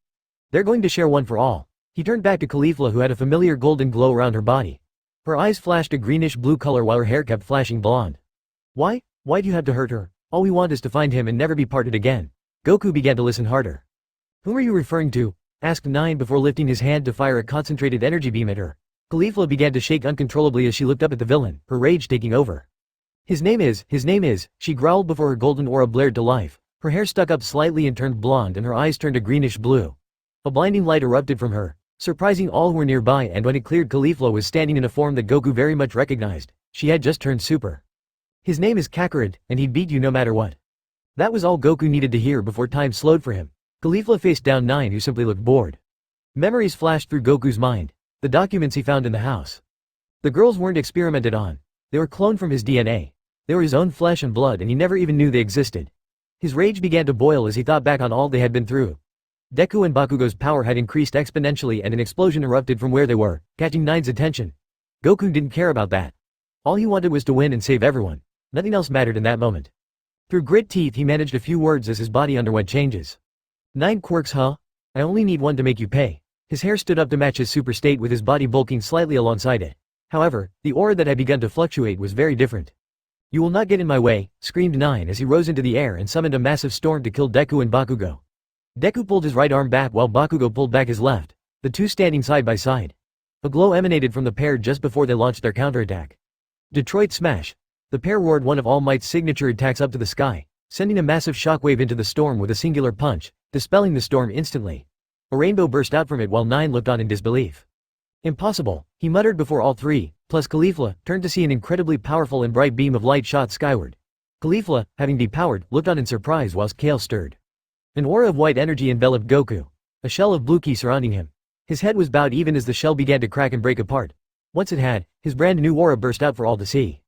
They're going to share one for all. He turned back to Kifla, who had a familiar golden glow around her body. Her eyes flashed a greenish-blue color while her hair kept flashing blonde. Why do you have to hurt her? All we want is to find him and never be parted again." Goku began to listen harder. "Whom are you referring to?" asked 9 before lifting his hand to fire a concentrated energy beam at her. Kifla began to shake uncontrollably as she looked up at the villain, her rage taking over. His name is, she growled before her golden aura blared to life. Her hair stuck up slightly and turned blonde and her eyes turned a greenish blue. A blinding light erupted from her, surprising all who were nearby, and when it cleared, Kifla was standing in a form that Goku very much recognized. She had just turned super. "His name is Kakarot, and he'd beat you no matter what." That was all Goku needed to hear before time slowed for him. Kifla faced down 9, who simply looked bored. Memories flashed through Goku's mind. The documents he found in the house. The girls weren't experimented on. They were cloned from his DNA. They were his own flesh and blood, and he never even knew they existed. His rage began to boil as he thought back on all they had been through. Deku and Bakugo's power had increased exponentially and an explosion erupted from where they were, catching 9's attention. Goku didn't care about that. All he wanted was to win and save everyone. Nothing else mattered in that moment. Through grit teeth he managed a few words as his body underwent changes. 9 quirks, huh? I only need one to make you pay. His hair stood up to match his super state with his body bulking slightly alongside it. However, the aura that had begun to fluctuate was very different. You will not get in my way, screamed 9 as he rose into the air and summoned a massive storm to kill Deku and Bakugo. Deku pulled his right arm back while Bakugo pulled back his left, the two standing side by side. A glow emanated from the pair just before they launched their counterattack. Detroit Smash. The pair roared one of All Might's signature attacks up to the sky, sending a massive shockwave into the storm with a singular punch, dispelling the storm instantly. A rainbow burst out from it while 9 looked on in disbelief. Impossible, he muttered before all three, plus Kifla, turned to see an incredibly powerful and bright beam of light shot skyward. Kifla, having depowered, looked on in surprise whilst Kale stirred. An aura of white energy enveloped Goku, a shell of blue ki surrounding him. His head was bowed even as the shell began to crack and break apart. Once it had, his brand new aura burst out for all to see.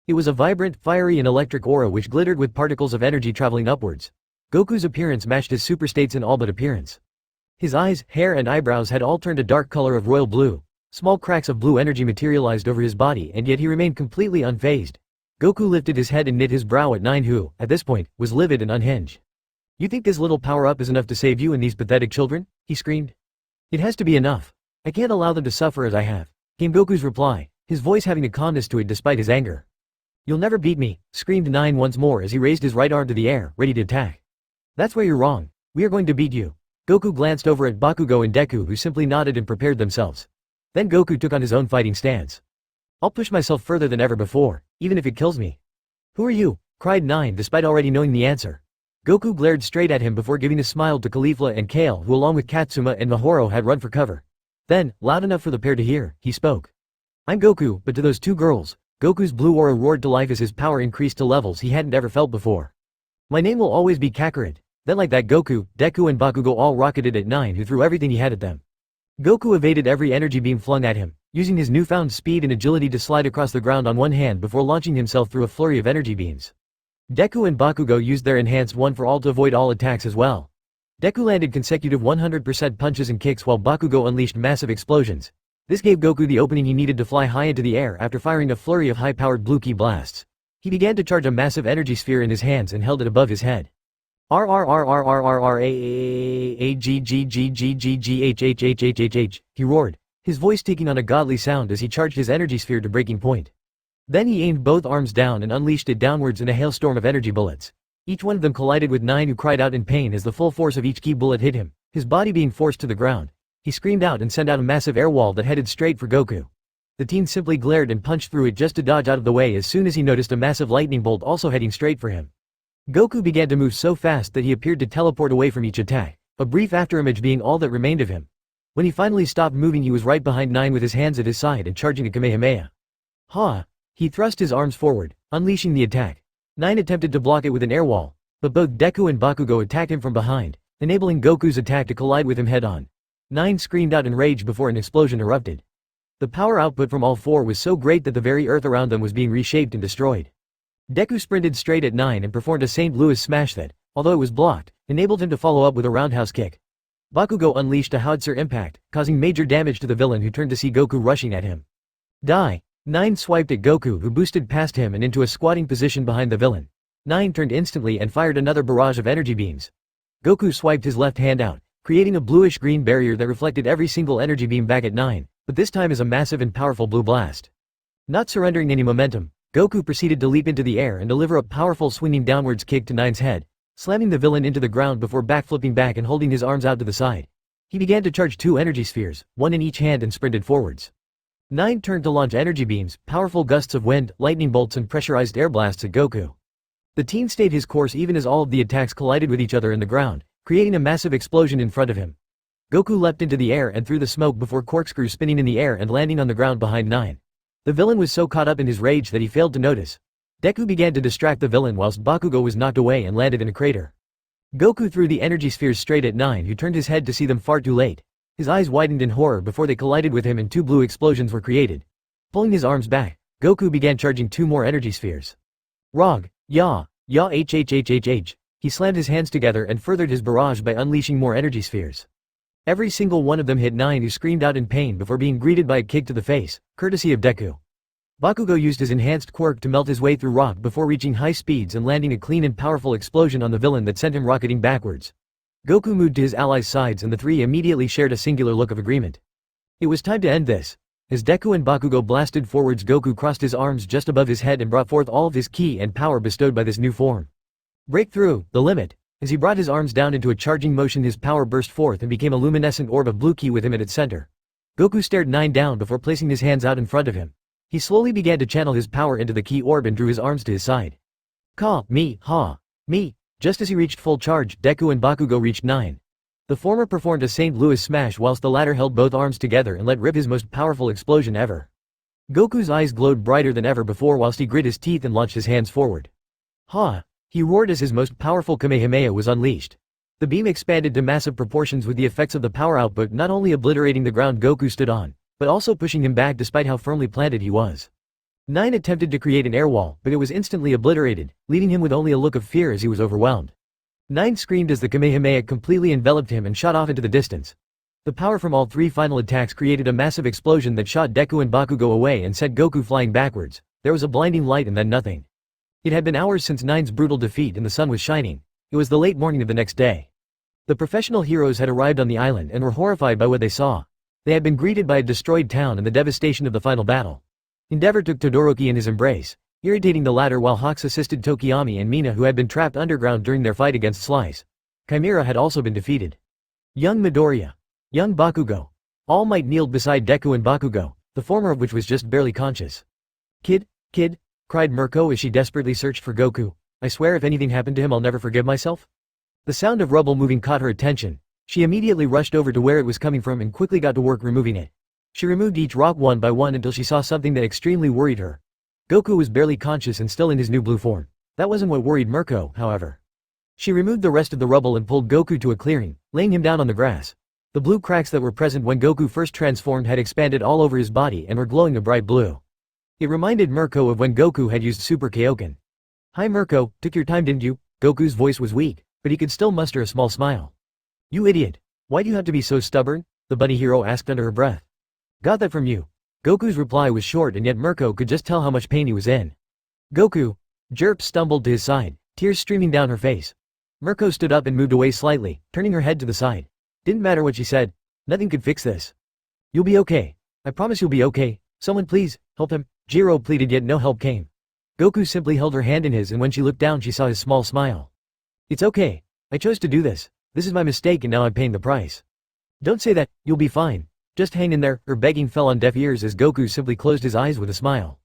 It was a vibrant, fiery and electric aura which glittered with particles of energy traveling upwards. Goku's appearance matched his super states in all but appearance. His eyes, hair and eyebrows had all turned a dark color of royal blue. Small cracks of blue energy materialized over his body and yet he remained completely unfazed. Goku lifted his head and knit his brow at 9 who, at this point, was livid and unhinged. You think this little power-up is enough to save you and these pathetic children? He screamed. It has to be enough. I can't allow them to suffer as I have, came Goku's reply, his voice having a calmness to it despite his anger. You'll never beat me, screamed Nine once more as he raised his right arm to the air, ready to attack. That's where you're wrong. We are going to beat you. Goku glanced over at Bakugo and Deku, who simply nodded and prepared themselves. Then Goku took on his own fighting stance. I'll push myself further than ever before, even if it kills me. Who are you? Cried Nine despite already knowing the answer. Goku glared straight at him before giving a smile to Kifla and Kale, who along with Katsuma and Mahoro had run for cover. Then, loud enough for the pair to hear, he spoke. I'm Goku, but to those two girls. Goku's blue aura roared to life as his power increased to levels he hadn't ever felt before. My name will always be Kakarot. Then like that Goku, Deku and Bakugo all rocketed at Nine, who threw everything he had at them. Goku evaded every energy beam flung at him, using his newfound speed and agility to slide across the ground on one hand before launching himself through a flurry of energy beams. Deku and Bakugo used their enhanced one for all to avoid all attacks as well. Deku landed consecutive 100% punches and kicks while Bakugo unleashed massive explosions. This gave Goku the opening he needed to fly high into the air after firing a flurry of high-powered blue ki blasts. He began to charge a massive energy sphere in his hands and held it above his head. RRRRRRRAGGGGGGHHHHHH, he roared, his voice taking on a godly sound as he charged his energy sphere to breaking point. Then he aimed both arms down and unleashed it downwards in a hailstorm of energy bullets. Each one of them collided with Nine, who cried out in pain as the full force of each ki bullet hit him, his body being forced to the ground. He screamed out and sent out a massive air wall that headed straight for Goku. The teen simply glared and punched through it just to dodge out of the way as soon as he noticed a massive lightning bolt also heading straight for him. Goku began to move so fast that he appeared to teleport away from each attack, a brief afterimage being all that remained of him. When he finally stopped moving, he was right behind Nine with his hands at his side and charging a Kamehameha. Ha! He thrust his arms forward, unleashing the attack. Nine attempted to block it with an air wall, but both Deku and Bakugo attacked him from behind, enabling Goku's attack to collide with him head-on. Nine screamed out in rage before an explosion erupted. The power output from all four was so great that the very earth around them was being reshaped and destroyed. Deku sprinted straight at Nine and performed a St. Louis smash that, although it was blocked, enabled him to follow up with a roundhouse kick. Bakugo unleashed a howitzer impact, causing major damage to the villain, who turned to see Goku rushing at him. Die! Nine swiped at Goku, who boosted past him and into a squatting position behind the villain. Nine turned instantly and fired another barrage of energy beams. Goku swiped his left hand out, creating a bluish-green barrier that reflected every single energy beam back at Nine, but this time as a massive and powerful blue blast. Not surrendering any momentum, Goku proceeded to leap into the air and deliver a powerful swinging downwards kick to Nine's head, slamming the villain into the ground before backflipping back and holding his arms out to the side. He began to charge two energy spheres, one in each hand, and sprinted forwards. Nine turned to launch energy beams, powerful gusts of wind, lightning bolts and pressurized air blasts at Goku. The teen stayed his course even as all of the attacks collided with each other in the ground, creating a massive explosion in front of him. Goku leapt into the air and through the smoke before corkscrew spinning in the air and landing on the ground behind Nine. The villain was so caught up in his rage that he failed to notice. Deku began to distract the villain whilst Bakugo was knocked away and landed in a crater. Goku threw the energy spheres straight at Nine, who turned his head to see them far too late. His eyes widened in horror before they collided with him and two blue explosions were created. Pulling his arms back, Goku began charging two more energy spheres. Rog, ya hhhhhh. He slammed his hands together and furthered his barrage by unleashing more energy spheres. Every single one of them hit Nine, who screamed out in pain before being greeted by a kick to the face, courtesy of Deku. Bakugo used his enhanced quirk to melt his way through rock before reaching high speeds and landing a clean and powerful explosion on the villain that sent him rocketing backwards. Goku moved to his allies' sides and the three immediately shared a singular look of agreement. It was time to end this. As Deku and Bakugo blasted forwards, Goku crossed his arms just above his head and brought forth all of his ki and power bestowed by this new form. Breakthrough, the limit. As he brought his arms down into a charging motion, his power burst forth and became a luminescent orb of blue ki with him at its center. Goku stared Nine down before placing his hands out in front of him. He slowly began to channel his power into the ki orb and drew his arms to his side. Ka, me, ha, me. Just as he reached full charge, Deku and Bakugo reached Nine. The former performed a St. Louis smash whilst the latter held both arms together and let rip his most powerful explosion ever. Goku's eyes glowed brighter than ever before whilst he grit his teeth and launched his hands forward. Ha! He roared as his most powerful Kamehameha was unleashed. The beam expanded to massive proportions with the effects of the power output not only obliterating the ground Goku stood on, but also pushing him back despite how firmly planted he was. Nine attempted to create an air wall, but it was instantly obliterated, leaving him with only a look of fear as he was overwhelmed. Nine screamed as the Kamehameha completely enveloped him and shot off into the distance. The power from all three final attacks created a massive explosion that shot Deku and Bakugo away and sent Goku flying backwards. There was a blinding light and then nothing. It had been hours since Nine's brutal defeat and the sun was shining. It was the late morning of the next day. The professional heroes had arrived on the island and were horrified by what they saw. They had been greeted by a destroyed town and the devastation of the final battle. Endeavor took Todoroki in his embrace, irritating the latter while Hawks assisted Tokiyami and Mina, who had been trapped underground during their fight against Slice. Chimera had also been defeated. Young Midoriya. Young Bakugo. All Might kneeled beside Deku and Bakugo, the former of which was just barely conscious. Kid, cried Merco as she desperately searched for Goku. I swear if anything happened to him I'll never forgive myself. The sound of rubble moving caught her attention. She immediately rushed over to where it was coming from and quickly got to work removing it. She removed each rock one by one until she saw something that extremely worried her. Goku was barely conscious and still in his new blue form. That wasn't what worried Merco, however. She removed the rest of the rubble and pulled Goku to a clearing, laying him down on the grass. The blue cracks that were present when Goku first transformed had expanded all over his body and were glowing a bright blue. It reminded Merco of when Goku had used Super Kaioken. Hi Merco, took your time didn't you? Goku's voice was weak, but he could still muster a small smile. You idiot. Why do you have to be so stubborn? The bunny hero asked under her breath. Got that from you. Goku's reply was short and yet Merco could just tell how much pain he was in. Goku. Jerp stumbled to his side, tears streaming down her face. Merco stood up and moved away slightly, turning her head to the side. Didn't matter what she said. Nothing could fix this. You'll be okay. I promise you'll be okay. Someone please, help him. Jiro pleaded yet no help came. Goku simply held her hand in his and when she looked down she saw his small smile. It's okay. I chose to do this. This is my mistake and now I'm paying the price. Don't say that, you'll be fine. Just hang in there. Her begging fell on deaf ears as Goku simply closed his eyes with a smile.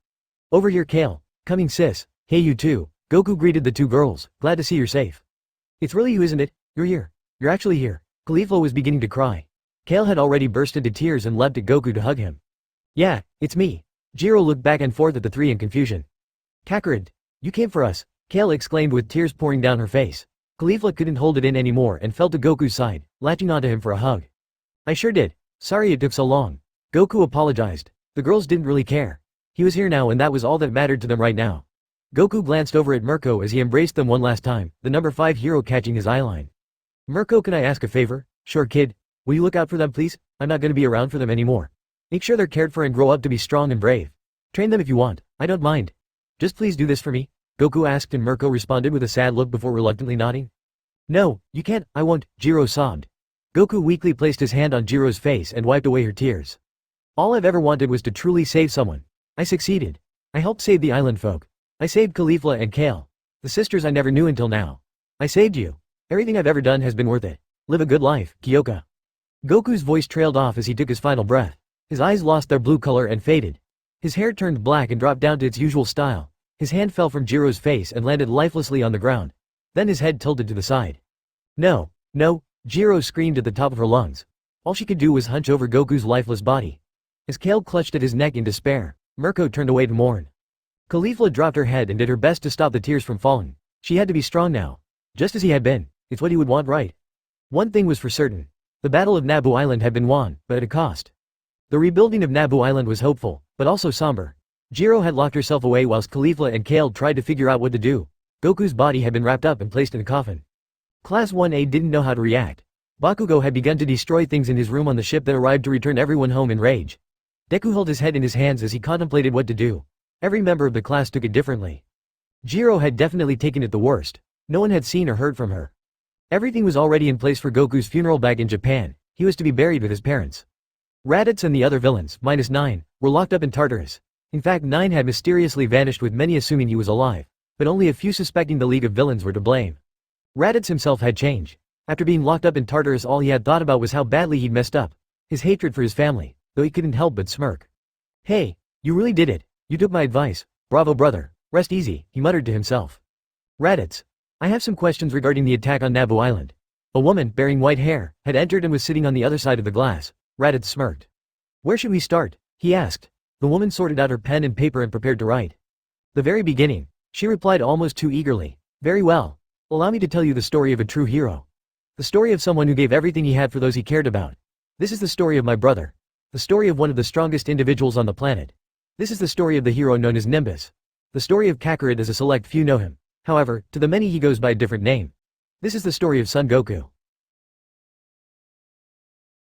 Over here Kale. Coming sis. Hey you too. Goku greeted the two girls. Glad to see you're safe. It's really you isn't it? You're here. You're actually here. Kifla was beginning to cry. Kale had already burst into tears and leapt at Goku to hug him. Yeah, it's me. Jiro looked back and forth at the three in confusion. Kakarot, you came for us, Kale exclaimed with tears pouring down her face. Kifla couldn't hold it in anymore and fell to Goku's side, latching onto him for a hug. I sure did. Sorry it took so long. Goku apologized. The girls didn't really care. He was here now and that was all that mattered to them right now. Goku glanced over at Merco as he embraced them one last time, the number 5 hero catching his eyeline. Merco, can I ask a favor? Sure kid. Will you look out for them please? I'm not gonna be around for them anymore. Make sure they're cared for and grow up to be strong and brave. Train them if you want, I don't mind. Just please do this for me? Goku asked and Merco responded with a sad look before reluctantly nodding. No, you can't, I won't, Jiro sobbed. Goku weakly placed his hand on Jiro's face and wiped away her tears. All I've ever wanted was to truly save someone. I succeeded. I helped save the island folk. I saved Kifla and Kale. The sisters I never knew until now. I saved you. Everything I've ever done has been worth it. Live a good life, Kyoka. Goku's voice trailed off as he took his final breath. His eyes lost their blue color and faded. His hair turned black and dropped down to its usual style. His hand fell from Jiro's face and landed lifelessly on the ground. Then his head tilted to the side. No, no, Jiro screamed at the top of her lungs. All she could do was hunch over Goku's lifeless body. As Kale clutched at his neck in despair, Merco turned away to mourn. Kifla dropped her head and did her best to stop the tears from falling. She had to be strong now. Just as he had been. It's what he would want, right? One thing was for certain. The Battle of Nabu Island had been won, but at a cost. The rebuilding of Nabu Island was hopeful, but also somber. Jiro had locked herself away whilst Kifla and Kale tried to figure out what to do. Goku's body had been wrapped up and placed in a coffin. Class 1A didn't know how to react. Bakugo had begun to destroy things in his room on the ship that arrived to return everyone home in rage. Deku held his head in his hands as he contemplated what to do. Every member of the class took it differently. Jiro had definitely taken it the worst. No one had seen or heard from her. Everything was already in place for Goku's funeral back in Japan. He was to be buried with his parents. Raditz and the other villains, minus 9, were locked up in Tartarus. In fact 9 had mysteriously vanished with many assuming he was alive, but only a few suspecting the League of Villains were to blame. Raditz himself had changed. After being locked up in Tartarus all he had thought about was how badly he'd messed up. His hatred for his family, though he couldn't help but smirk. Hey, you really did it. You took my advice. Bravo brother. Rest easy, he muttered to himself. Raditz. I have some questions regarding the attack on Nabu Island. A woman, bearing white hair, had entered and was sitting on the other side of the glass. Raditz smirked. Where should we start? He asked. The woman sorted out her pen and paper and prepared to write. The very beginning. She replied almost too eagerly. Very well. Allow me to tell you the story of a true hero. The story of someone who gave everything he had for those he cared about. This is the story of my brother. The story of one of the strongest individuals on the planet. This is the story of the hero known as Nimbus. The story of Kakarot as a select few know him. However, to the many he goes by a different name. This is the story of Son Goku.